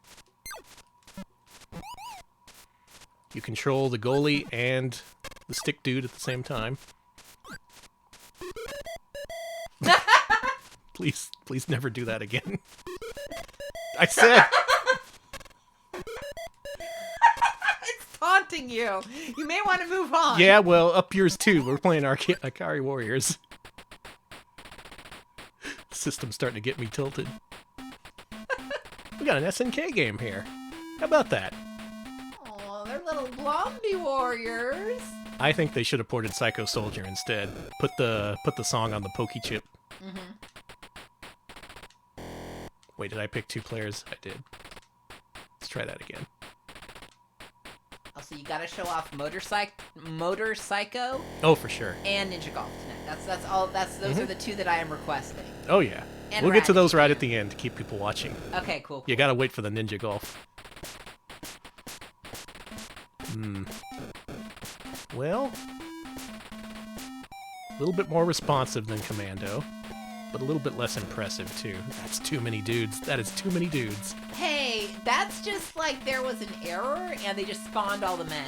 You control the goalie and the stick dude at the same time. Please never do that again. I said... It's taunting you. You may want to move on. Yeah, well, up yours too. We're playing Akari Warriors. The system's starting to get me tilted. We got an SNK game here. How about that? Oh, they're little Blondie warriors. I think they should have ported Psycho Soldier instead. Put the song on the Pokey chip. Mm-hmm. Wait, did I pick two players? I did. Let's try that again. Also, you gotta show off Motor Psycho. Oh, for sure. And Ninja Golf tonight. That's all. Those are the two that I am requesting. Oh yeah. And we'll get to those right at the end to keep people watching. Okay, cool. You gotta wait for the Ninja Golf. Well, a little bit more responsive than Commando, but a little bit less impressive too. That's too many dudes. That is too many dudes. Hey, That's just like there was an error and they just spawned all the men.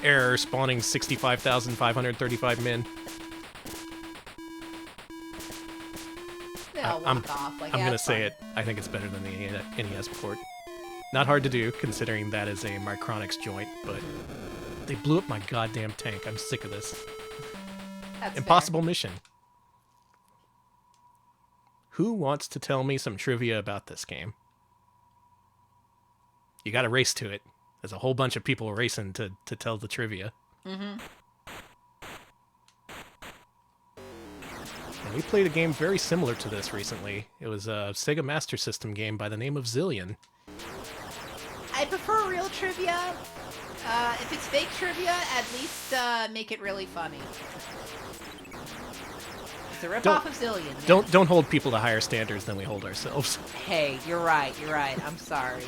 Error spawning 65,535 men. They all walk off. Like, I'm yeah, gonna it's say fine. it. I think it's better than the NES port. Not hard to do, considering that is a Micronics joint, but they blew up my goddamn tank. I'm sick of this. That's Impossible mission. Who wants to tell me some trivia about this game? You gotta race to it. There's a whole bunch of people racing to tell the trivia. Mm-hmm. And we played a game very similar to this recently. It was a Sega Master System game by the name of Zillion. I prefer real trivia. If it's fake trivia, at least make it really funny. It's a ripoff of Zillion. Yeah. Don't hold people to higher standards than we hold ourselves. Hey, you're right. I'm sorry.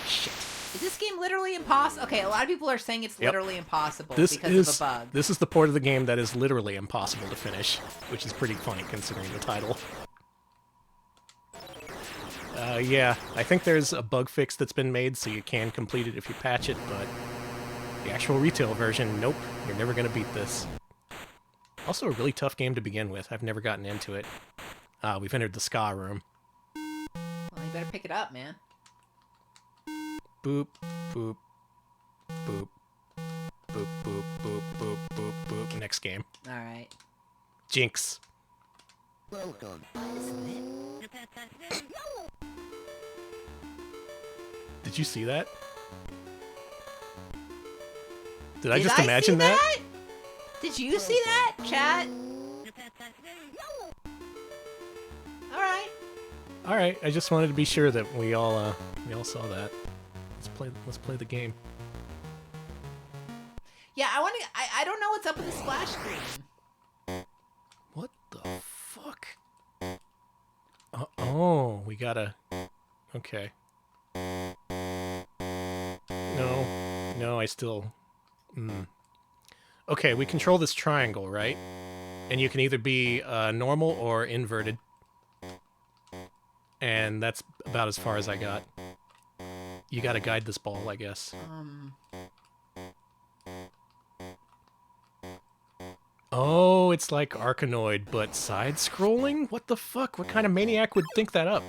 Shit. Is this game literally impossible? Okay, a lot of people are saying it's literally impossible because of a bug. This is the port of the game that is literally impossible to finish, which is pretty funny considering the title. Yeah, I think there's a bug fix that's been made so you can complete it if you patch it, but the actual retail version, nope, you're never going to beat this. Also a really tough game to begin with. I've never gotten into it. We've entered the ska room. Well, you better pick it up, man. Boop, boop, boop, boop, boop, boop, boop, boop, boop. Next game. All right. Jinx. Welcome. Did you see that? Did I just see imagine that? Did you see that, chat? All right. All right. I just wanted to be sure that we all saw that. Let's play the game. Yeah, I don't know what's up with the splash screen. What the fuck? Oh, we gotta. Okay. No, I still. Okay, we control this triangle, right? And you can either be normal or inverted. And that's about as far as I got. You gotta guide this ball, I guess. Oh, it's like Arkanoid, but side-scrolling? What the fuck? What kind of maniac would think that up?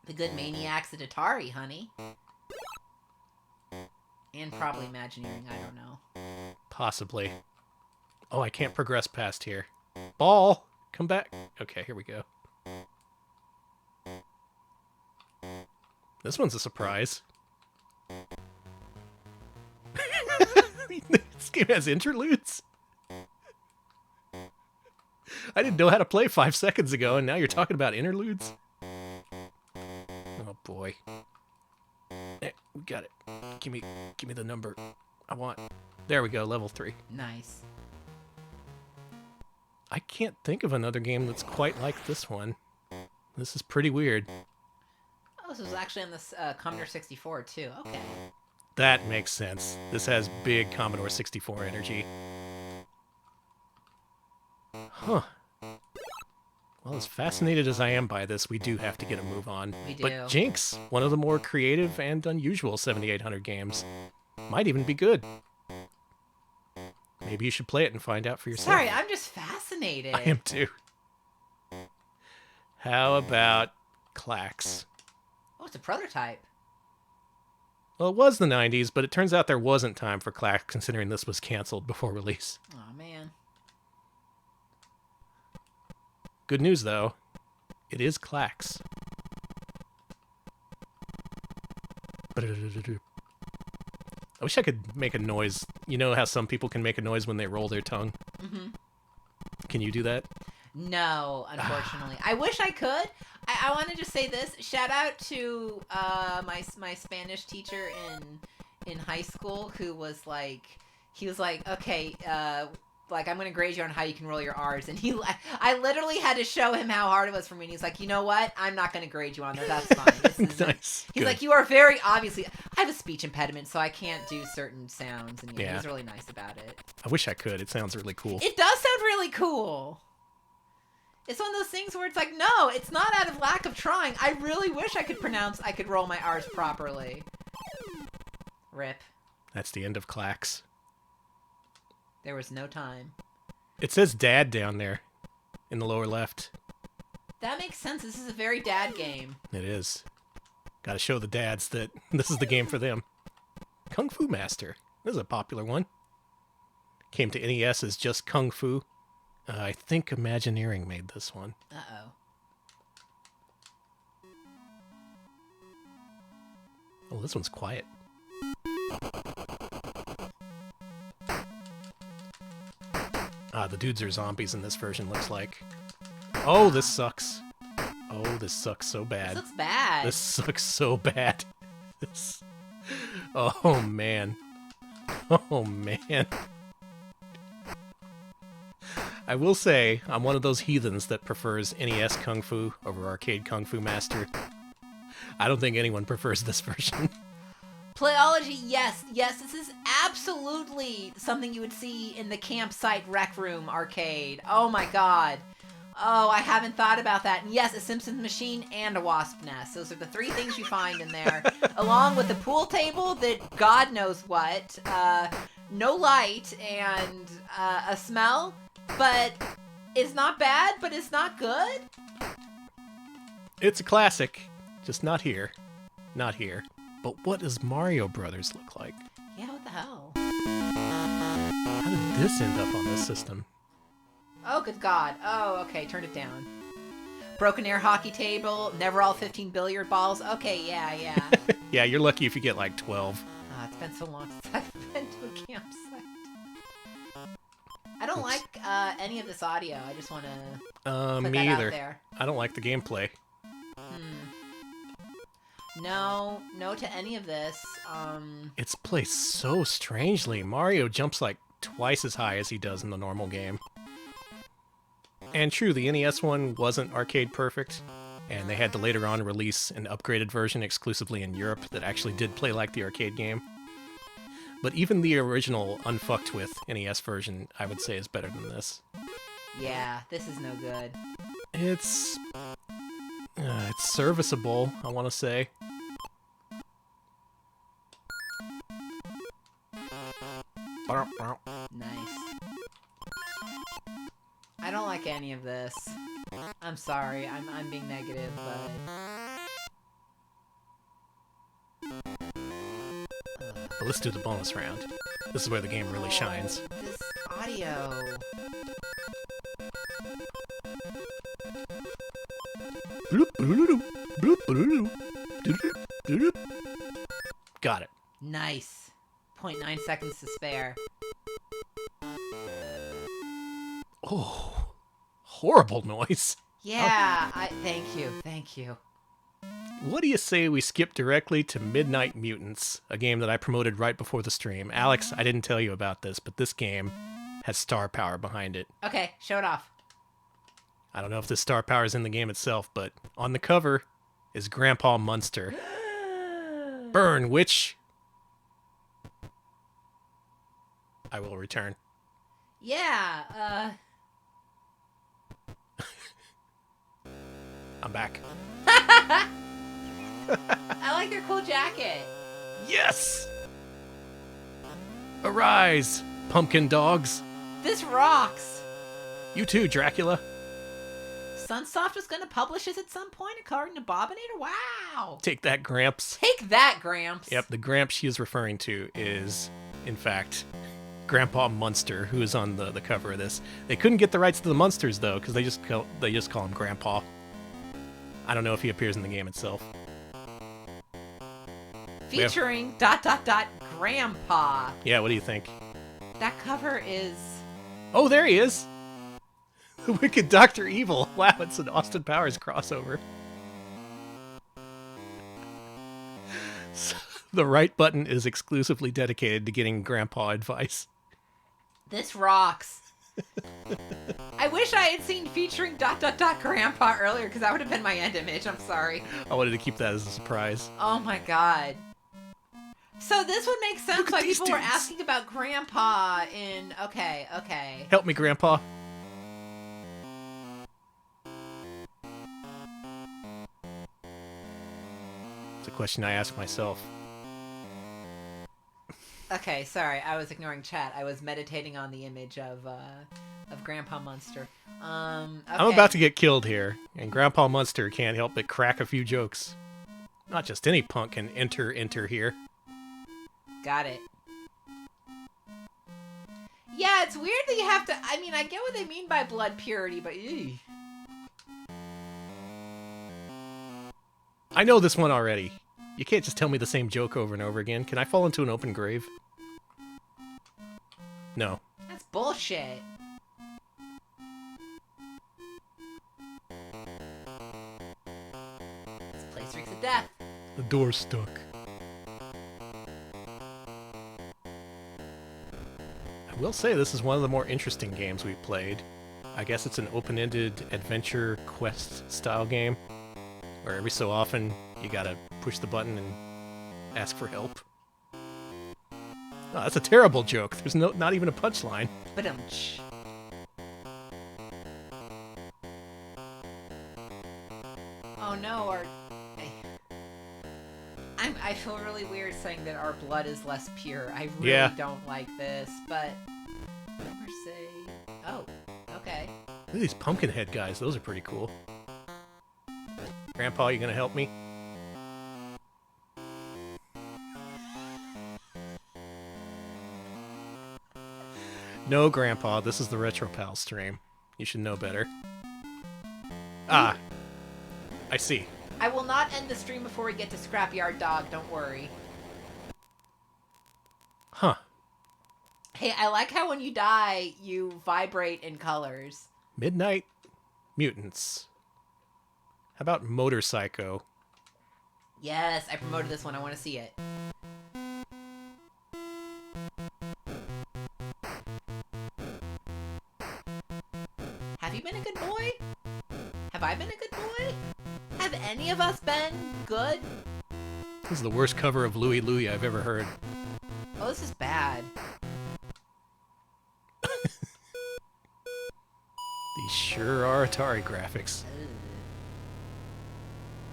The good maniacs at Atari, honey. And probably Imagineering, I don't know. Possibly. Oh, I can't progress past here. Ball! Come back. Okay, here we go. This one's a surprise. This game has interludes? I didn't know how to play 5 seconds ago, and now you're talking about interludes? Oh boy. Eh, we got it. Give me the number I want. There we go, level 3. Nice. I can't think of another game that's quite like this one. This is pretty weird. Oh, this was actually on this Commodore 64 too. Okay. That makes sense. This has big Commodore 64 energy. Huh. Well, as fascinated as I am by this, we do have to get a move on. We do. But Jinx, one of the more creative and unusual 7800 games, might even be good. Maybe you should play it and find out for yourself. Sorry, I'm just fascinated. I am too. How about Clax? Oh, it's a prototype. Well, it was the 90s, but it turns out there wasn't time for Clax considering this was canceled before release. Oh, man. Good news, though. It is Clax. I wish I could make a noise. You know how some people can make a noise when they roll their tongue? Mm-hmm. Can you do that? No, unfortunately. I wish I could. I want to just say this. Shout out to my Spanish teacher in high school who was like, okay, like, I'm going to grade you on how you can roll your R's. And I literally had to show him how hard it was for me. And he's like, you know what? I'm not going to grade you on that. That's fine. This Nice. He's Good. like, you are very obviously... I have a speech impediment, so I can't do certain sounds. And he was really nice about it. I wish I could. It sounds really cool. It does sound really cool. It's one of those things where it's like, no, it's not out of lack of trying. I really wish I could roll my R's properly. Rip. That's the end of Clax. There was no time. It says Dad down there in the lower left. That makes sense. This is a very dad game. It is. Gotta show the dads that this is the game for them. Kung Fu Master. This is a popular one. Came to NES as just Kung Fu. I think Imagineering made this one. Uh-oh. Oh, this one's quiet. The dudes are zombies in this version, looks like. Oh, this sucks. Oh, this sucks so bad. This looks bad. This sucks so bad. This... Oh, man. Oh, man. I will say, I'm one of those heathens that prefers NES Kung Fu over arcade Kung Fu Master. I don't think anyone prefers this version. Playology, yes. Yes, this is absolutely something you would see in the campsite rec room arcade. Oh my god. Oh, I haven't thought about that. And yes, a Simpsons machine and a wasp nest. Those are the three things you find in there. Along with the pool table that God knows what, no light, and a smell. But it's not bad, but it's not good? It's a classic, just not here. Not here. But what does Mario Brothers look like? Yeah, what the hell? How did this end up on this system? Oh, good God. Oh, okay, turn it down. Broken air hockey table, never all 15 billiard balls. Okay, yeah. Yeah, you're lucky if you get like 12. It's been so long since I've been to a campsite. I don't like any of this audio. I just want to put me that either. out there. I don't like the gameplay. No to any of this. It's placed so strangely. Mario jumps like twice as high as he does in the normal game. And true, the NES one wasn't arcade perfect, and they had to later on release an upgraded version exclusively in Europe that actually did play like the arcade game. But even the original unfucked with NES version, I would say, is better than this. Yeah, this is no good. It's serviceable, I want to say. Nice. I don't like any of this. I'm sorry, I'm being negative, But let's do the bonus round. This is where the game really shines. This audio. Got it. Nice. 0.9 seconds to spare. Oh, horrible noise. Yeah, thank you. What do you say we skip directly to Midnight Mutants, a game that I promoted right before the stream? Alex, I didn't tell you about this, but this game has star power behind it. Okay, show it off. I don't know if this star power is in the game itself, but on the cover is Grandpa Munster. Burn, witch! I will return. Yeah, I'm back. I like their cool jacket. Yes! Arise, pumpkin dogs. This rocks. You too, Dracula. Sunsoft was going to publish this at some point, according to Bobinator? Wow. Take that, Gramps. Take that, Gramps. Yep, the Gramps she is referring to is, in fact, Grandpa Munster, who is on the cover of this. They couldn't get the rights to the Munsters, though, because they just call him Grandpa. I don't know if he appears in the game itself. Featuring ... Grandpa. Yeah, what do you think? That cover is... Oh, there he is! The Wicked Dr. Evil. Wow, it's an Austin Powers crossover. So, the right button is exclusively dedicated to getting Grandpa advice. This rocks. I wish I had seen featuring ... Grandpa earlier, because that would have been my end image. I'm sorry. I wanted to keep that as a surprise. Oh my god. So this would make sense why people were asking about Grandpa in... Okay. Help me, Grandpa. It's a question I ask myself. Okay, sorry, I was ignoring chat. I was meditating on the image of Grandpa Munster. Okay. I'm about to get killed here, and Grandpa Munster can't help but crack a few jokes. Not just any punk can enter here. Got it. Yeah, it's weird that you have to... I mean, I get what they mean by blood purity, but... Ew. I know this one already. You can't just tell me the same joke over and over again. Can I fall into an open grave? No. That's bullshit. This place reeks of death. The door's stuck. I will say this is one of the more interesting games we've played. I guess it's an open-ended adventure quest style game where every so often you gotta push the button and ask for help. Oh, that's a terrible joke. There's not even a punchline. But oh no, I feel really weird saying that our blood is less pure. I really don't like this, but oh, okay. Look at these pumpkin head guys. Those are pretty cool. Grandpa, you gonna help me? No, Grandpa, this is the Retro Pal stream. You should know better. Ah, I see. I will not end the stream before we get to Scrapyard Dog, don't worry. Huh. Hey, I like how when you die, you vibrate in colors. Midnight Mutants. How about Motorcycle? Yes, I promoted this one. I want to see it. Have you been a good boy? Have I been a good boy? Have any of us been good? This is the worst cover of Louie Louie I've ever heard. Oh, this is bad. These sure are Atari graphics.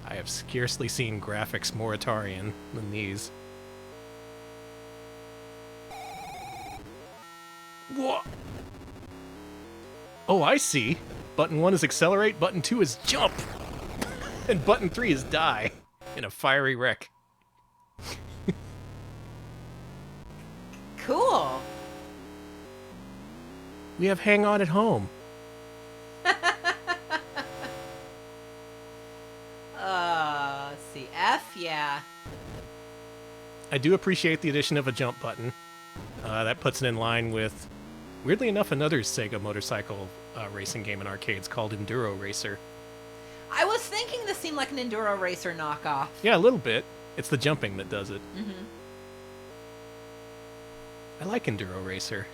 I have scarcely seen graphics more Atarian than these. What? Oh, I see. Button 1 is accelerate, button 2 is jump, and button 3 is die in a fiery wreck. Cool. We have Hang On at Home. Let's see. F, yeah. I do appreciate the addition of a jump button. That puts it in line with, weirdly enough, another Sega motorcycle racing game in arcades called Enduro Racer. I was thinking this seemed like an Enduro Racer knockoff. Yeah, a little bit. It's the jumping that does it. Mm-hmm. I like Enduro Racer.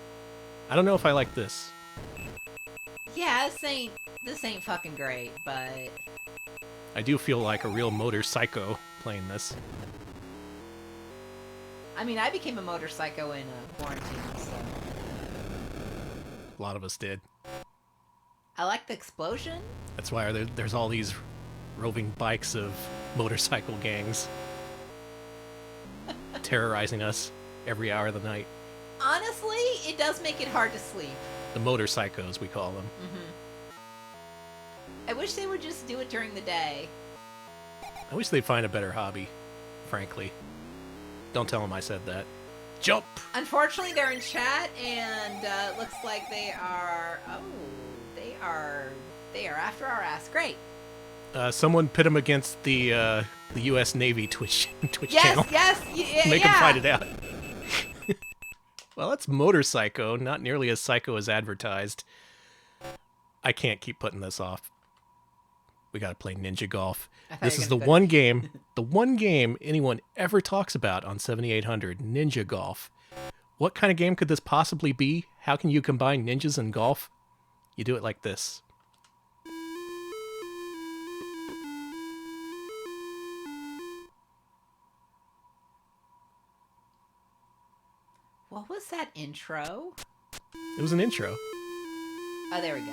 I don't know if I like this. Yeah, this ain't fucking great, but... I do feel like a real motor psycho playing this. I mean, I became a motor psycho in quarantine, so... A lot of us did. I like the explosion. That's why there's all these roving bikes of motorcycle gangs terrorizing us every hour of the night. Honestly, it does make it hard to sleep. The motorcycos, we call them. Mm-hmm. I wish they would just do it during the day. I wish they'd find a better hobby, frankly. Don't tell them I said that. Jump! Unfortunately, they're in chat, and looks like they are... Oh, they are after our ass. Great. Someone pit him against the U.S. Navy Twitch Yes, channel. yes, Make him fight it out. Well, that's motorcycho, not nearly as psycho as advertised. I can't keep putting this off. We gotta play Ninja Golf. This is the one game anyone ever talks about on 7800, Ninja Golf. What kind of game could this possibly be? How can you combine ninjas and golf? You do it like this. What was that intro? It was an intro. Oh, there we go.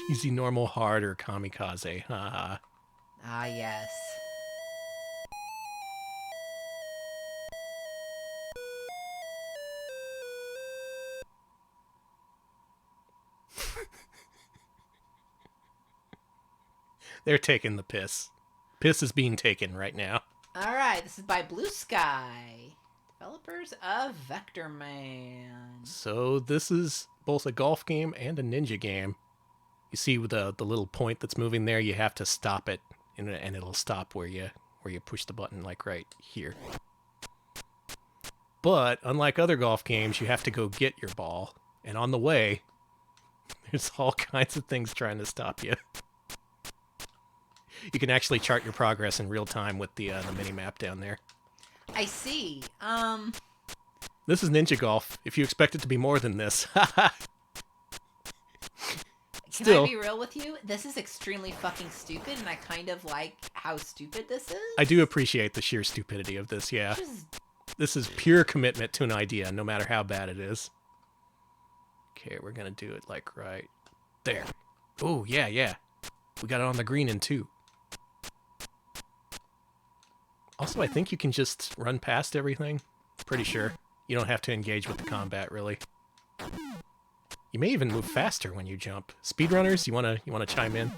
Easy, normal, hard, or kamikaze. Haha. Ah, yes. They're taking the piss. Piss is being taken right now. All right, this is by Blue Sky, developers of Vector Man. So this is both a golf game and a ninja game. You see with the little point that's moving there, you have to stop it, and it'll stop where you push the button, like right here. But unlike other golf games, you have to go get your ball, and on the way, there's all kinds of things trying to stop you. You can actually chart your progress in real time with the mini-map down there. I see. This is Ninja Golf. If you expect it to be more than this. Can I be real with you? This is extremely fucking stupid, and I kind of like how stupid this is. I do appreciate the sheer stupidity of this, yeah. This is pure commitment to an idea, no matter how bad it is. Okay, we're gonna do it like right there. Oh, yeah, yeah. We got it on the green in 2. Also, I think you can just run past everything. Pretty sure. You don't have to engage with the combat, really. You may even move faster when you jump. Speedrunners, you wanna chime in?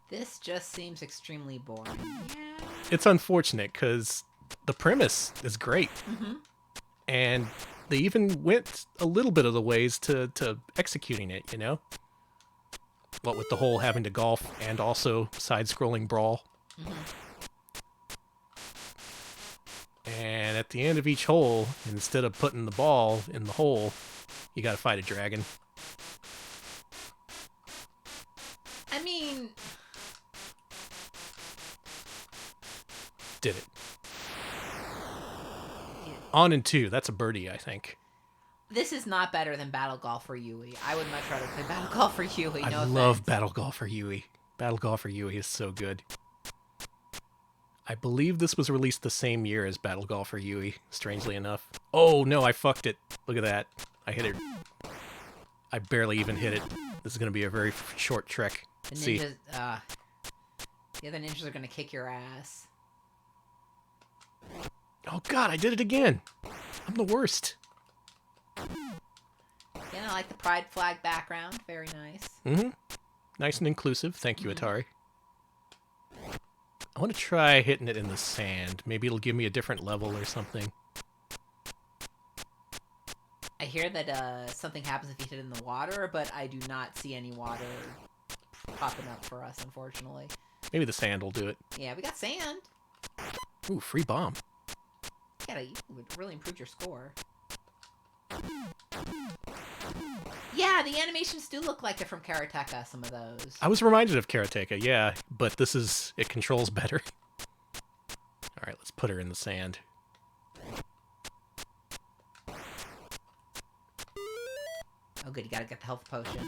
This just seems extremely boring. Yeah. It's unfortunate, because the premise is great. Mm-hmm. And they even went a little bit of the ways to executing it, you know? What with the whole having to golf and also side-scrolling brawl. Mm-hmm. And at the end of each hole, instead of putting the ball in the hole, you gotta fight a dragon. I mean... Did it. Yeah. On in 2, that's a birdie, I think. This is not better than Battle Golf for Yui. I would much rather play Battle Golf for Yui. I No love offense. Battle Golf for Yui. Battle Golf for Yui is so good. I believe this was released the same year as Battle Golf for Yui, strangely enough. Oh, no, I fucked it. Look at that. I hit it. I barely even hit it. This is going to be a very short trek. The See? ninjas, the other ninjas are gonna kick your ass. Oh, God, I did it again. I'm the worst. Again, I like the pride flag background. Very nice. Mm-hmm. Nice and inclusive. Thank you, Atari. I want to try hitting it in the sand. Maybe it'll give me a different level or something. I hear that something happens if you hit it in the water, but I do not see any water popping up for us, unfortunately. Maybe the sand will do it. Yeah, we got sand. Ooh, free bomb. Yeah, you would really improve your score. Yeah, the animations do look like they're from Karateka, some of those. I was reminded of Karateka, yeah, but this is... it controls better. Alright, let's put her in the sand. Oh, good, you gotta get the health potion.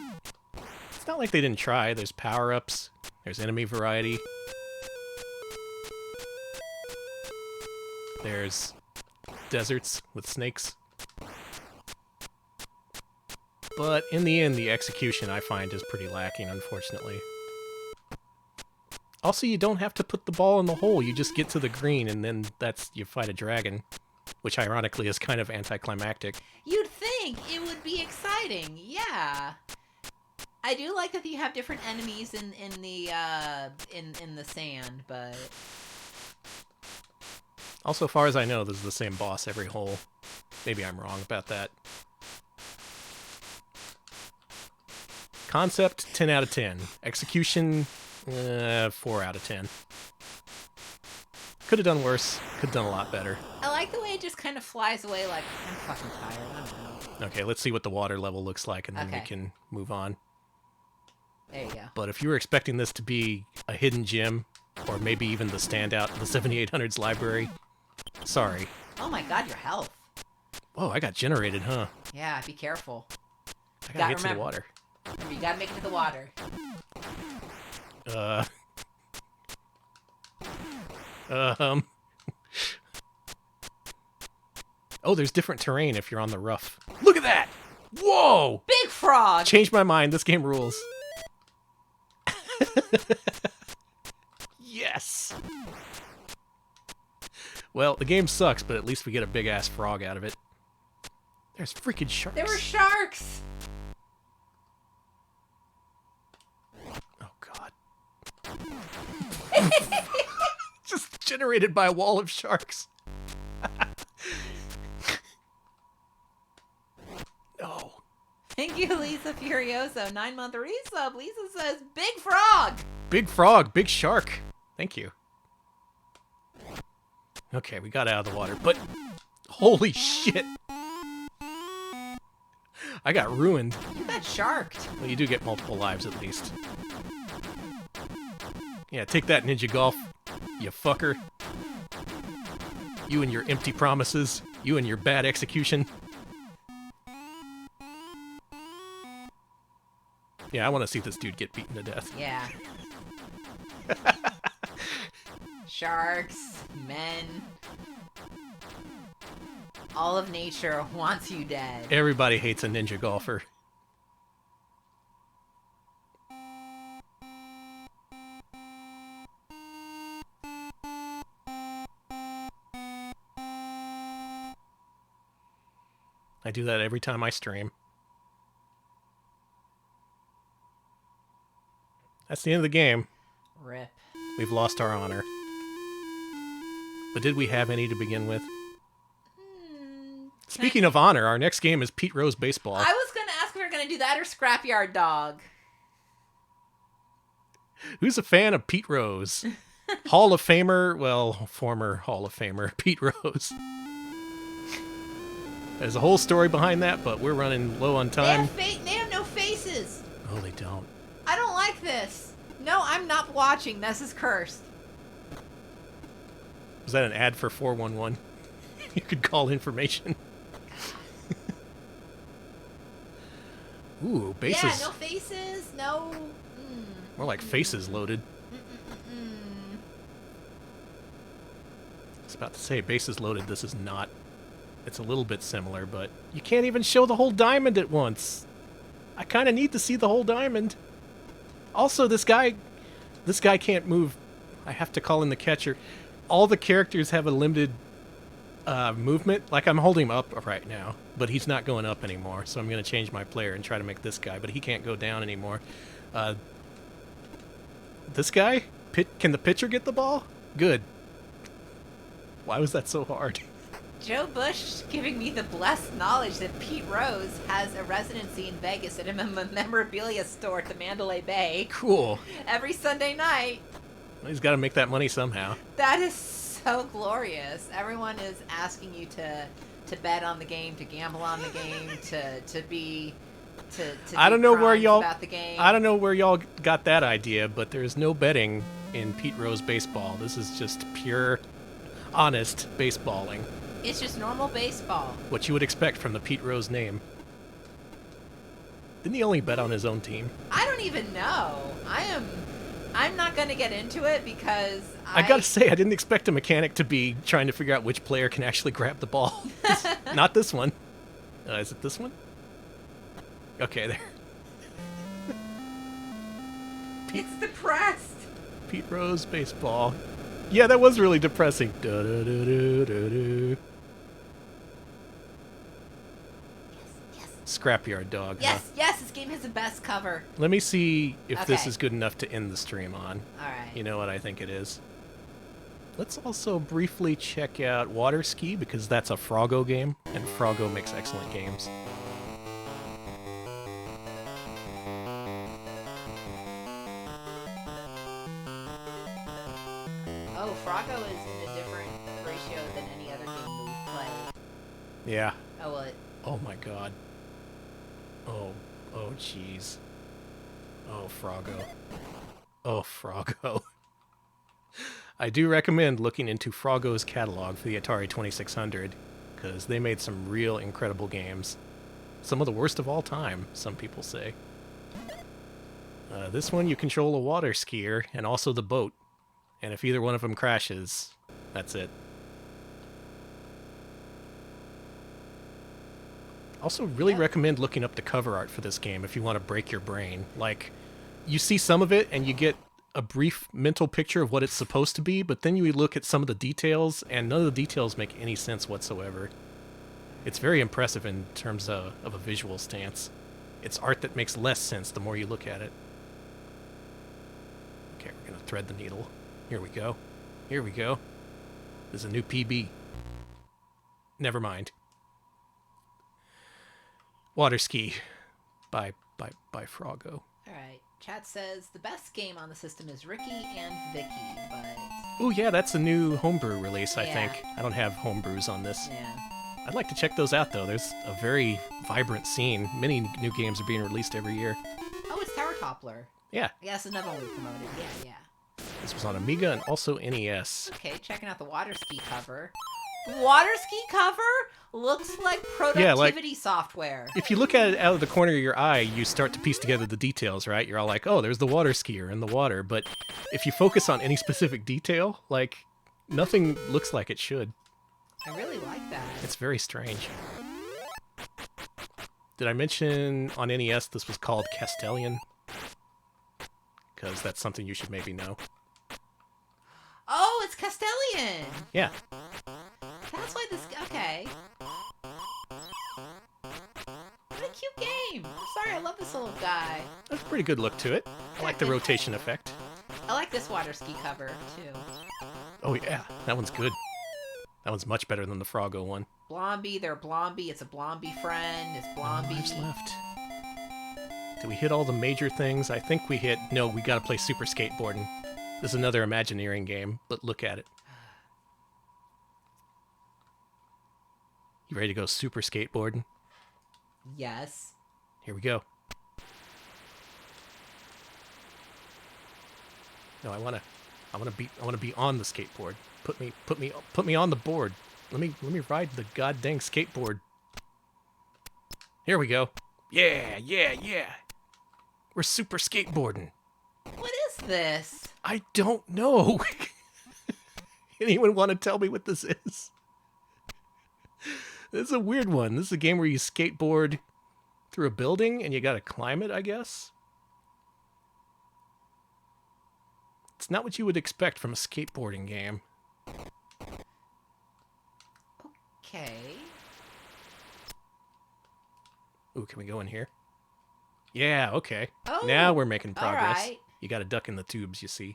It's not like they didn't try. There's power-ups. There's enemy variety. There's deserts with snakes. But in the end, the execution I find is pretty lacking, unfortunately. Also, you don't have to put the ball in the hole. You just get to the green, and then you fight a dragon. Which, ironically, is kind of anticlimactic. You'd think it would be exciting, yeah. I do like that you have different enemies in the sand, but Also, far as I know, this is the same boss every hole. Maybe I'm wrong about that. Concept, 10 out of 10. Execution, 4 out of 10. Could have done worse. Could have done a lot better. I like the way it just kind of flies away like, I'm fucking tired, I'm out. Okay, let's see what the water level looks like, and then we Okay. can move on. There you go. But if you were expecting this to be a hidden gem, or maybe even the standout in the 7800s library, sorry. Oh my god, your health. Whoa, I got generated, huh? Yeah, be careful. I gotta get to the remember- water. Remember, you gotta make it to the water. Oh, there's different terrain if you're on the rough. Look at that! Whoa! Big frog! Changed my mind. This game rules. Yes! Well, the game sucks, but at least we get a big-ass frog out of it. There's freaking sharks. There were sharks! Oh, God. Just generated by a wall of sharks. No. Thank you, Lisa Furioso. 9-month resub. Lisa says, big frog. Big frog, big shark. Thank you. Okay, we got out of the water, but holy shit. I got ruined. You got sharked. Well, you do get multiple lives at least. Yeah, take that, Ninja Golf, you fucker. You and your empty promises. You and your bad execution. Yeah, I want to see this dude get beaten to death. Yeah. Sharks, men. All of nature wants you dead. Everybody hates a ninja golfer. I do that every time I stream. That's the end of the game. Rip. We've lost our honor. But did we have any to begin with? Speaking of honor, our next game is Pete Rose Baseball. I was going to ask if we were going to do that or Scrapyard Dog. Who's a fan of Pete Rose? Hall of Famer, well, former Hall of Famer, Pete Rose. There's a whole story behind that, but we're running low on time. They have no faces. Oh, they don't. I don't like this. No, I'm not watching. This is cursed. Was that an ad for 411? You could call information. Ooh, bases. Yeah, no faces, no... More like faces loaded. I was about to say, bases loaded, this is not. It's a little bit similar, but you can't even show the whole diamond at once. I kind of need to see the whole diamond. Also, this guy can't move. I have to call in the catcher. All the characters have a limited movement. Like, I'm holding him up right now, but he's not going up anymore, so I'm going to change my player and try to make this guy, but he can't go down anymore. This guy? Can the pitcher get the ball? Good. Why was that so hard? Joe Bush giving me the blessed knowledge that Pete Rose has a residency in Vegas at a memorabilia store at the Mandalay Bay. Cool. Every Sunday night. Well, he's got to make that money somehow. That is so glorious. Everyone is asking you to bet on the game, to gamble on the game, to be... To I don't know where y'all. About the game. I don't know where y'all got that idea, but there's no betting in Pete Rose baseball. This is just pure, honest baseballing. It's just normal baseball. What you would expect from the Pete Rose name. Didn't he only bet on his own team? I don't even know. I'm not going to get into it because I gotta say, I didn't expect a mechanic to be trying to figure out which player can actually grab the ball. Not this one. Is it this one? Okay, there. It's depressed. Pete Rose baseball. Yeah, that was really depressing. Da-da-da-da-da-da. Yes. Scrapyard Dog. Yes, yes, this game has the best cover. Let me see if this Okay. is good enough to end the stream on. Alright. You know what I think it is. Let's also briefly check out Water Ski, because that's a Froggo game, and Froggo makes excellent games. Oh, Froggo is in a different ratio than any other game that we've played. Yeah. Oh, well, Oh my god. Oh jeez. Oh, Froggo. Oh, Froggo. I do recommend looking into Froggo's catalog for the Atari 2600, because they made some real incredible games. Some of the worst of all time, some people say. This one, you control a water skier and also the boat. And if either one of them crashes, that's it. Also, really recommend looking up the cover art for this game if you want to break your brain. Like, you see some of it and you get a brief mental picture of what it's supposed to be, but then you look at some of the details, and none of the details make any sense whatsoever. It's very impressive in terms of a visual stance. It's art that makes less sense the more you look at it. Okay, we're going to thread the needle. Here we go. Here we go. There's a new PB. Never mind. Water Ski by Froggo. All right. Chat says the best game on the system is Ricky and Vicky, but Oh yeah, that's a new homebrew release, I Yeah. think. I don't have homebrews on this. yeah. I'd like to check those out, though. There's a very vibrant scene. Many new games are being released every year. Oh, it's Tower Toppler. Yeah, I guess another one we promoted. Yeah. this was on Amiga and also NES. Okay, checking out the water ski cover. Water ski cover looks like productivity software. If you look at it out of the corner of your eye, you start to piece together the details, right? You're all like, oh, there's the water skier in the water. But if you focus on any specific detail, like, nothing looks like it should. I really like that. It's very strange. Did I mention on NES this was called Castellian? Because that's something you should maybe know. Oh, it's Castellian. Yeah. That's why this. Okay. What a cute game. I'm sorry, I love this little guy. That's a pretty good look to it. I like the rotation effect. I like this water ski cover too. Oh yeah, that one's good. That one's much better than the Froggo one. Blomby, they're Blomby. It's a Blomby friend. It's Blomby. Lives left. Did we hit all the major things? I think we hit... No, we gotta play Super Skateboarding. This is another Imagineering game, but look at it. You ready to go Super Skateboarding? Yes. Here we go. No, I wanna be on the skateboard. Put me on the board. Let me ride the goddamn skateboard. Here we go. Yeah. We're super skateboarding. What is this? I don't know. Anyone want to tell me what this is? This is a weird one. This is a game where you skateboard through a building and you gotta climb it, I guess. It's not what you would expect from a skateboarding game. Okay. Ooh, can we go in here? Yeah, okay. Oh, now we're making progress. alright. You gotta duck in the tubes, you see.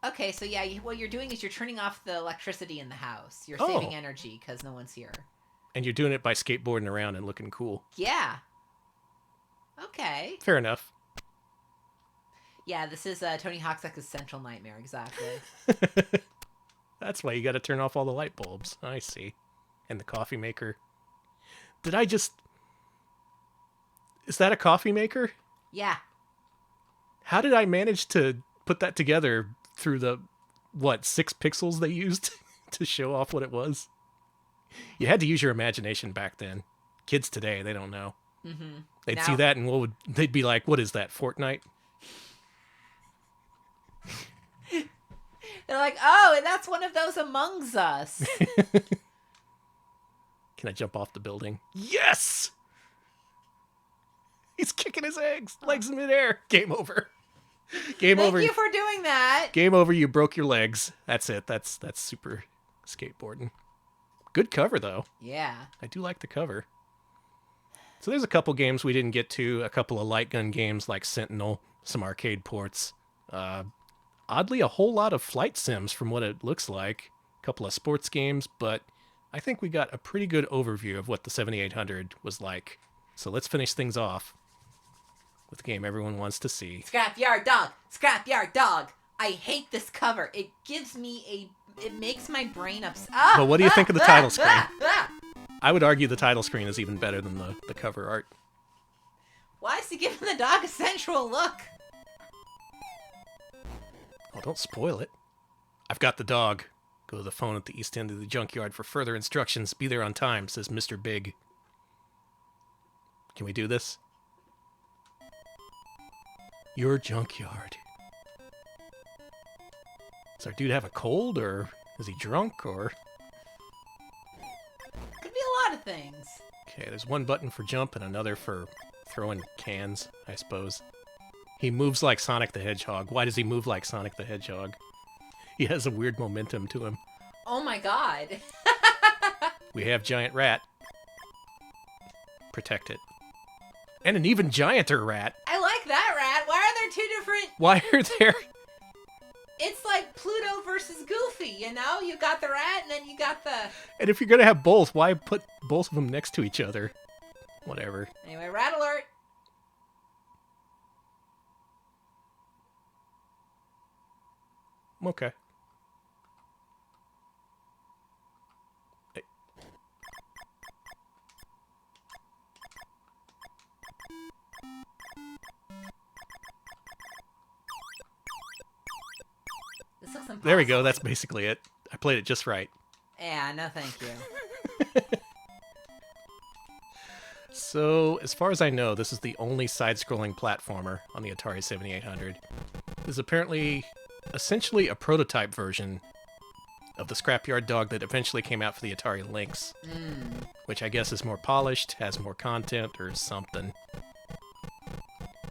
Okay, so yeah, what you're doing is you're turning off the electricity in the house. You're Oh. saving energy because no one's here. And you're doing it by skateboarding around and looking cool. Yeah. Okay. Fair enough. Yeah, this is Tony Hawk's Existential Nightmare, exactly. That's why you gotta turn off all the light bulbs. I see. And the coffee maker. Did I just... Is that a coffee maker? Yeah. How did I manage to put that together through the, 6 pixels they used to show off what it was? You had to use your imagination back then. Kids today, they don't know. Mm-hmm. They'd see that and they'd be like, what is that, Fortnite? They're like, oh, and that's one of those Among Us. Can I jump off the building? Yes! He's kicking his legs in midair. Game over. Game over. Thank you for doing that. Game over. You broke your legs. That's it. That's super skateboarding. Good cover though. Yeah. I do like the cover. So there's a couple games we didn't get to. A couple of light gun games like Sentinel. Some arcade ports. Oddly, a whole lot of flight sims from what it looks like. A couple of sports games, but I think we got a pretty good overview of what the 7800 was like. So let's finish things off with the game everyone wants to see. Scrapyard dog. Scrapyard dog. I hate this cover. It gives me it makes my brain upset. But what do you think of the title screen? I would argue the title screen is even better than the cover art. Why is he giving the dog a sensual look? Oh, don't spoil it. I've got the dog. Go to the phone at the east end of the junkyard for further instructions. Be there on time, says Mr. Big. Can we do this? Your junkyard. Does our dude have a cold, or is he drunk, or... Could be a lot of things. Okay, there's one button for jump and another for throwing cans, I suppose. He moves like Sonic the Hedgehog. Why does he move like Sonic the Hedgehog? He has a weird momentum to him. Oh my god. We have Giant Rat. Protect it. And an even gianter rat. I like that rat. Why are there two different. Why are there... It's like Pluto versus Goofy, you know? You got the rat, and then you got the... And if you're going to have both, why put both of them next to each other? Whatever. Anyway, rat alert. Okay. This looks impossible. There we go. That's basically it. I played it just right. Yeah, no thank you. So, as far as I know, this is the only side-scrolling platformer on the Atari 7800. This is apparently essentially a prototype version of the Scrapyard Dog that eventually came out for the Atari Lynx, which I guess is more polished, has more content, or something.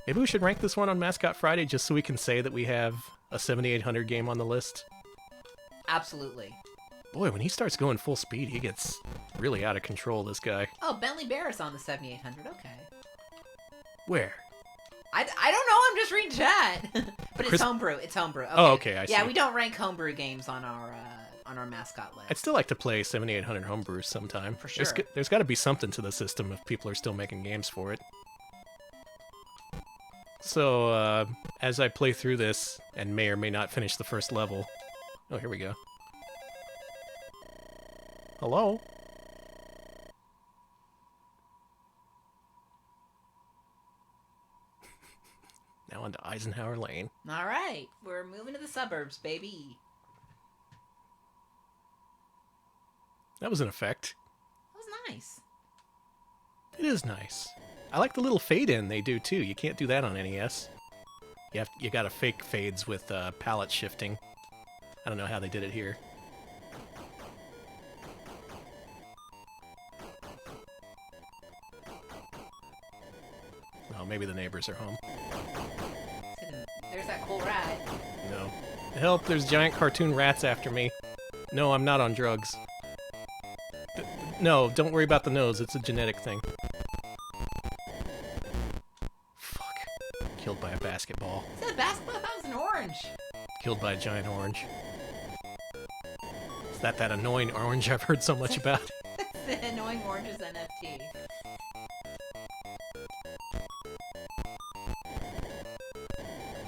Maybe we should rank this one on Mascot Friday just so we can say that we have a 7800 game on the list. Absolutely. Boy, when he starts going full speed, he gets really out of control, this guy. Oh, Bentley Bear is on the 7800. Okay. Where? I don't know. I'm just reading chat. But it's homebrew. It's homebrew. Okay. Oh, okay, I see. Yeah, we don't rank homebrew games on our mascot list. I'd still like to play 7800 homebrew sometime. For sure. There's got to be something to the system if people are still making games for it. So, as I play through this, and may or may not finish the first level... Oh, here we go. Hello? Now onto Eisenhower Lane. All right. We're moving to the suburbs, baby. That was an effect. That was nice. It is nice. I like the little fade-in they do, too. You can't do that on NES. You gotta fake fades with palette shifting. I don't know how they did it here. Oh, maybe the neighbors are home. There's that cool rat. No. Help, there's giant cartoon rats after me. No, I'm not on drugs. No, don't worry about the nose. It's a genetic thing. Fuck. Killed by a basketball. Is that a basketball? That was an orange. Killed by a giant orange. Is that annoying orange I've heard so much about? The annoying orange's NFT.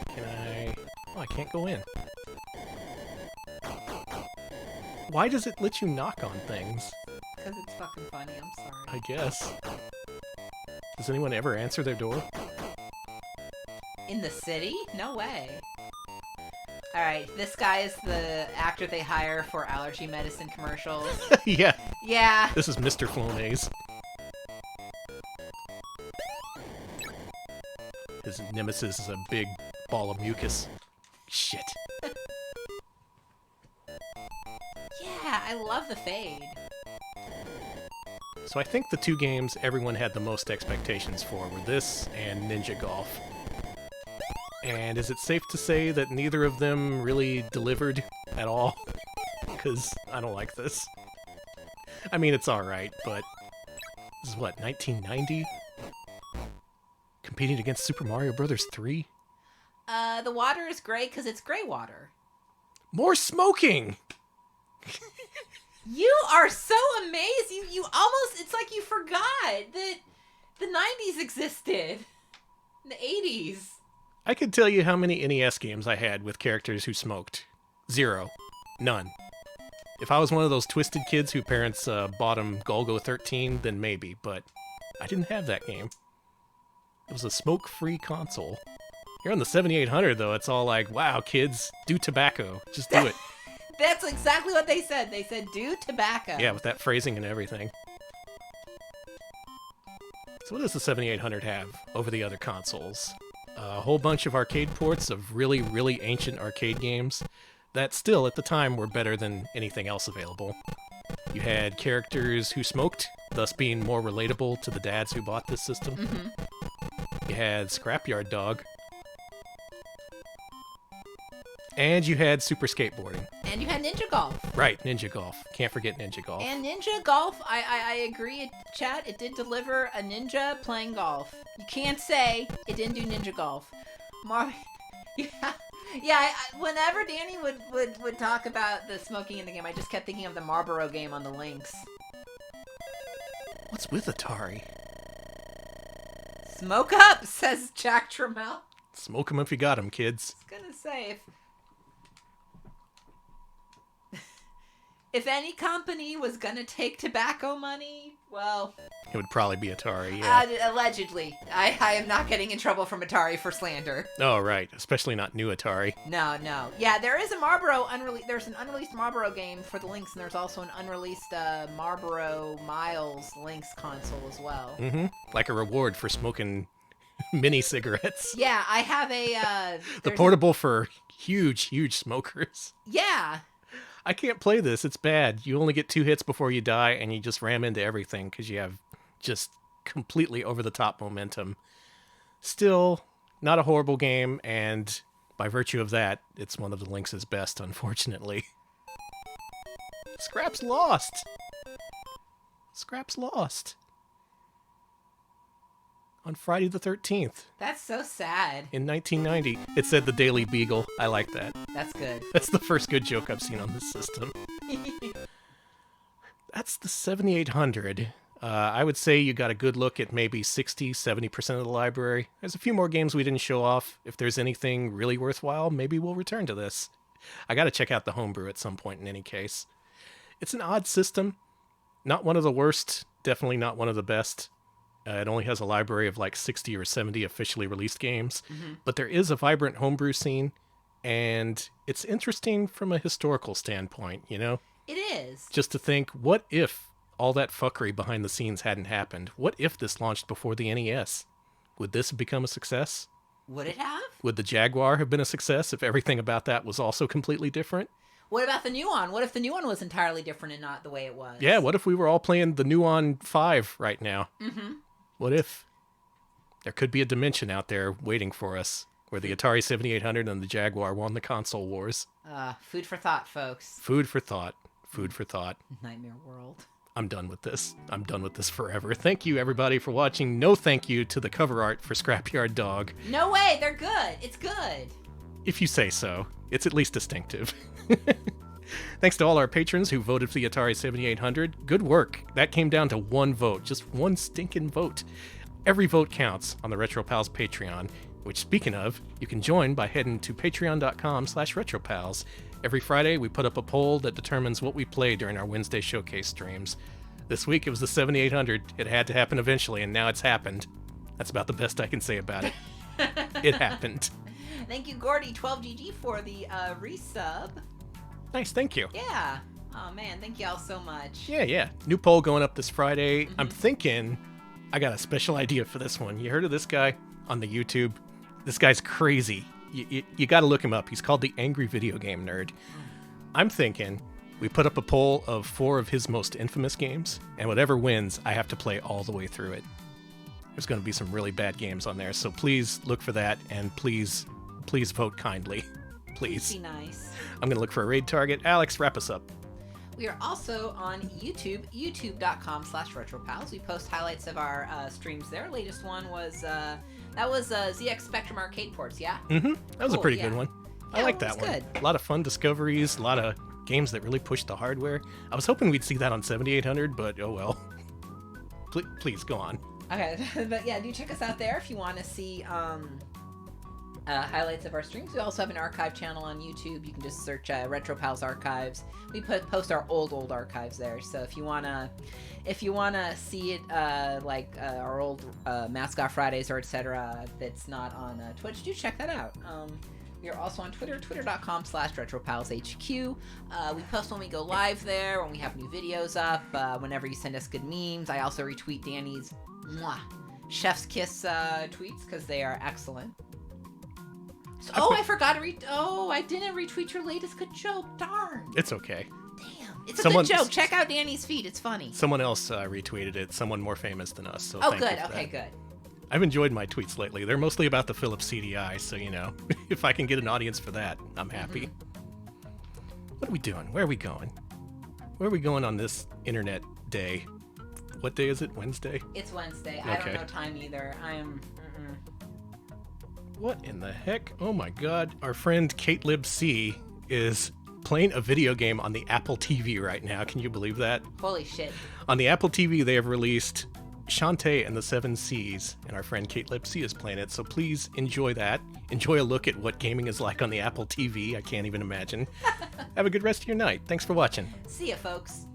Can I... Oh, I can't go in. Why does it let you knock on things? Because it's fucking funny, I'm sorry. I guess. Does anyone ever answer their door? In the city? No way. Alright, this guy is the actor they hire for allergy medicine commercials. Yeah. Yeah. This is Mr. Flonase. His nemesis is a big ball of mucus. Shit. Yeah, I love the fade. So I think the two games everyone had the most expectations for were this and Ninja Golf. And is it safe to say that neither of them really delivered at all? Because I don't like this. I mean, it's alright, but this is what, 1990? Competing against Super Mario Bros. 3? The water is gray because it's gray water. More smoking! You are so amazed. You almost, it's like you forgot that the 90s existed. The 80s. I could tell you how many NES games I had with characters who smoked. 0. None. If I was one of those twisted kids whose parents bought them Golgo 13, then maybe, but I didn't have that game. It was a smoke-free console. Here on the 7800, though, it's all like, wow, kids, do tobacco. Just do it. That's exactly what they said. They said, do tobacco. Yeah, with that phrasing and everything. So what does the 7800 have over the other consoles? A whole bunch of arcade ports of really, really ancient arcade games that still, at the time, were better than anything else available. You had characters who smoked, thus being more relatable to the dads who bought this system. Mm-hmm. You had Scrapyard Dog. And you had Super Skateboarding. And you had Ninja Golf. Right, Ninja Golf. Can't forget Ninja Golf. And Ninja Golf, I agree, chat, it did deliver a ninja playing golf. You can't say it didn't do Ninja Golf. Yeah. Yeah, whenever Danny would talk about the smoking in the game, I just kept thinking of the Marlboro game on the Lynx. What's with Atari? Smoke up, says Jack Trammell. Smoke 'em if you got 'em, kids. I was gonna say, if any company was gonna take tobacco money, well... It would probably be Atari, yeah. Allegedly. I am not getting in trouble from Atari for slander. Oh, right. Especially not new Atari. No. Yeah, there is a Marlboro there's an unreleased Marlboro game for the Lynx, and there's also an unreleased Marlboro Miles Lynx console as well. Mm-hmm. Like a reward for smoking mini cigarettes. Yeah, I have a... the portable for huge smokers. Yeah. I can't play this. It's bad. You only get 2 hits before you die, and you just ram into everything because you have just completely over-the-top momentum. Still, not a horrible game, and by virtue of that, it's one of the Lynx's best, unfortunately. Scrap's lost. Scrap's lost. On Friday the 13th. That's so sad. In 1990. It said the Daily Beagle. I like that. That's good. That's the first good joke I've seen on this system. That's the 7800. I would say you got a good look at maybe 60-70% of the library. There's a few more games we didn't show off. If there's anything really worthwhile, maybe we'll return to this. I got to check out the homebrew at some point in any case. It's an odd system. Not one of the worst. Definitely not one of the best. It only has a library of like 60 or 70 officially released games. Mm-hmm. But there is a vibrant homebrew scene. And it's interesting from a historical standpoint, you know? It is. Just to think, what if all that fuckery behind the scenes hadn't happened? What if this launched before the NES? Would this have become a success? Would it have? Would the Jaguar have been a success if everything about that was also completely different? What about the new one? What if the new one was entirely different and not the way it was? Yeah, what if we were all playing the Nuon 5 right now? Mm-hmm. What if? There could be a dimension out there waiting for us where the Atari 7800 and the Jaguar won the console wars. Food for thought, folks. Food for thought. Food for thought. Nightmare world. I'm done with this. I'm done with this forever. Thank you, everybody, for watching. No thank you to the cover art for Scrapyard Dog. No way, they're good. It's good. If you say so. It's at least distinctive. Thanks to all our patrons who voted for the Atari 7800. Good work. That came down to one vote. Just one stinking vote. Every vote counts on the Retro Pals Patreon, which, speaking of, you can join by heading to patreon.com/retropals. Every Friday, we put up a poll that determines what we play during our Wednesday showcase streams. This week, it was the 7800. It had to happen eventually, and now it's happened. That's about the best I can say about it. It happened. Thank you, Gordy12GG, for the resub. Nice, thank you. Yeah. Oh, man, thank you all so much. Yeah. New poll going up this Friday. Mm-hmm. I'm thinking I got a special idea for this one. You heard of this guy on the YouTube? This guy's crazy. You got to look him up. He's called the Angry Video Game Nerd. I'm thinking we put up a poll of 4 of his most infamous games, and whatever wins, I have to play all the way through it. There's going to be some really bad games on there, so please look for that, and please vote kindly. Please. Be nice. I'm going to look for a raid target. Alex, wrap us up. We are also on YouTube, youtube.com/retropals. We post highlights of our streams there. Latest one was... That was ZX Spectrum arcade ports, yeah? Mm-hmm. That was a pretty good one. I like that one. Good. A lot of fun discoveries, a lot of games that really pushed the hardware. I was hoping we'd see that on 7800, but oh well. Please, go on. Okay, but yeah, do check us out there if you want to see highlights of our streams. We also have an archive channel on YouTube. You can just search Retro Pals Archives. We post our old archives there. So if you wanna see it like our old Mascot Fridays or etc. that's not on Twitch, do check that out. We are also on Twitter, twitter.com/retropalshq. We post when we go live there, when we have new videos up, whenever you send us good memes. I also retweet Danny's chef's kiss tweets because they are excellent. I forgot to I didn't retweet your latest good joke. Darn. It's okay. Damn. It's a good joke. Check out Danny's feed. It's funny. Someone else retweeted it. Someone more famous than us. So good. Okay, good. I've enjoyed my tweets lately. They're mostly about the Philips CDI, so, you know, if I can get an audience for that, I'm happy. Mm-hmm. What are we doing? Where are we going? Where are we going on this internet day? What day is it? Wednesday? It's Wednesday. Okay. I don't know time either. What in the heck? Oh my god. Our friend KateLibC is playing a video game on the Apple TV right now. Can you believe that? Holy shit. On the Apple TV, they have released Shantae and the Seven Seas, and our friend KateLibC is playing it, so please enjoy that. Enjoy a look at what gaming is like on the Apple TV. I can't even imagine. Have a good rest of your night. Thanks for watching. See ya, folks.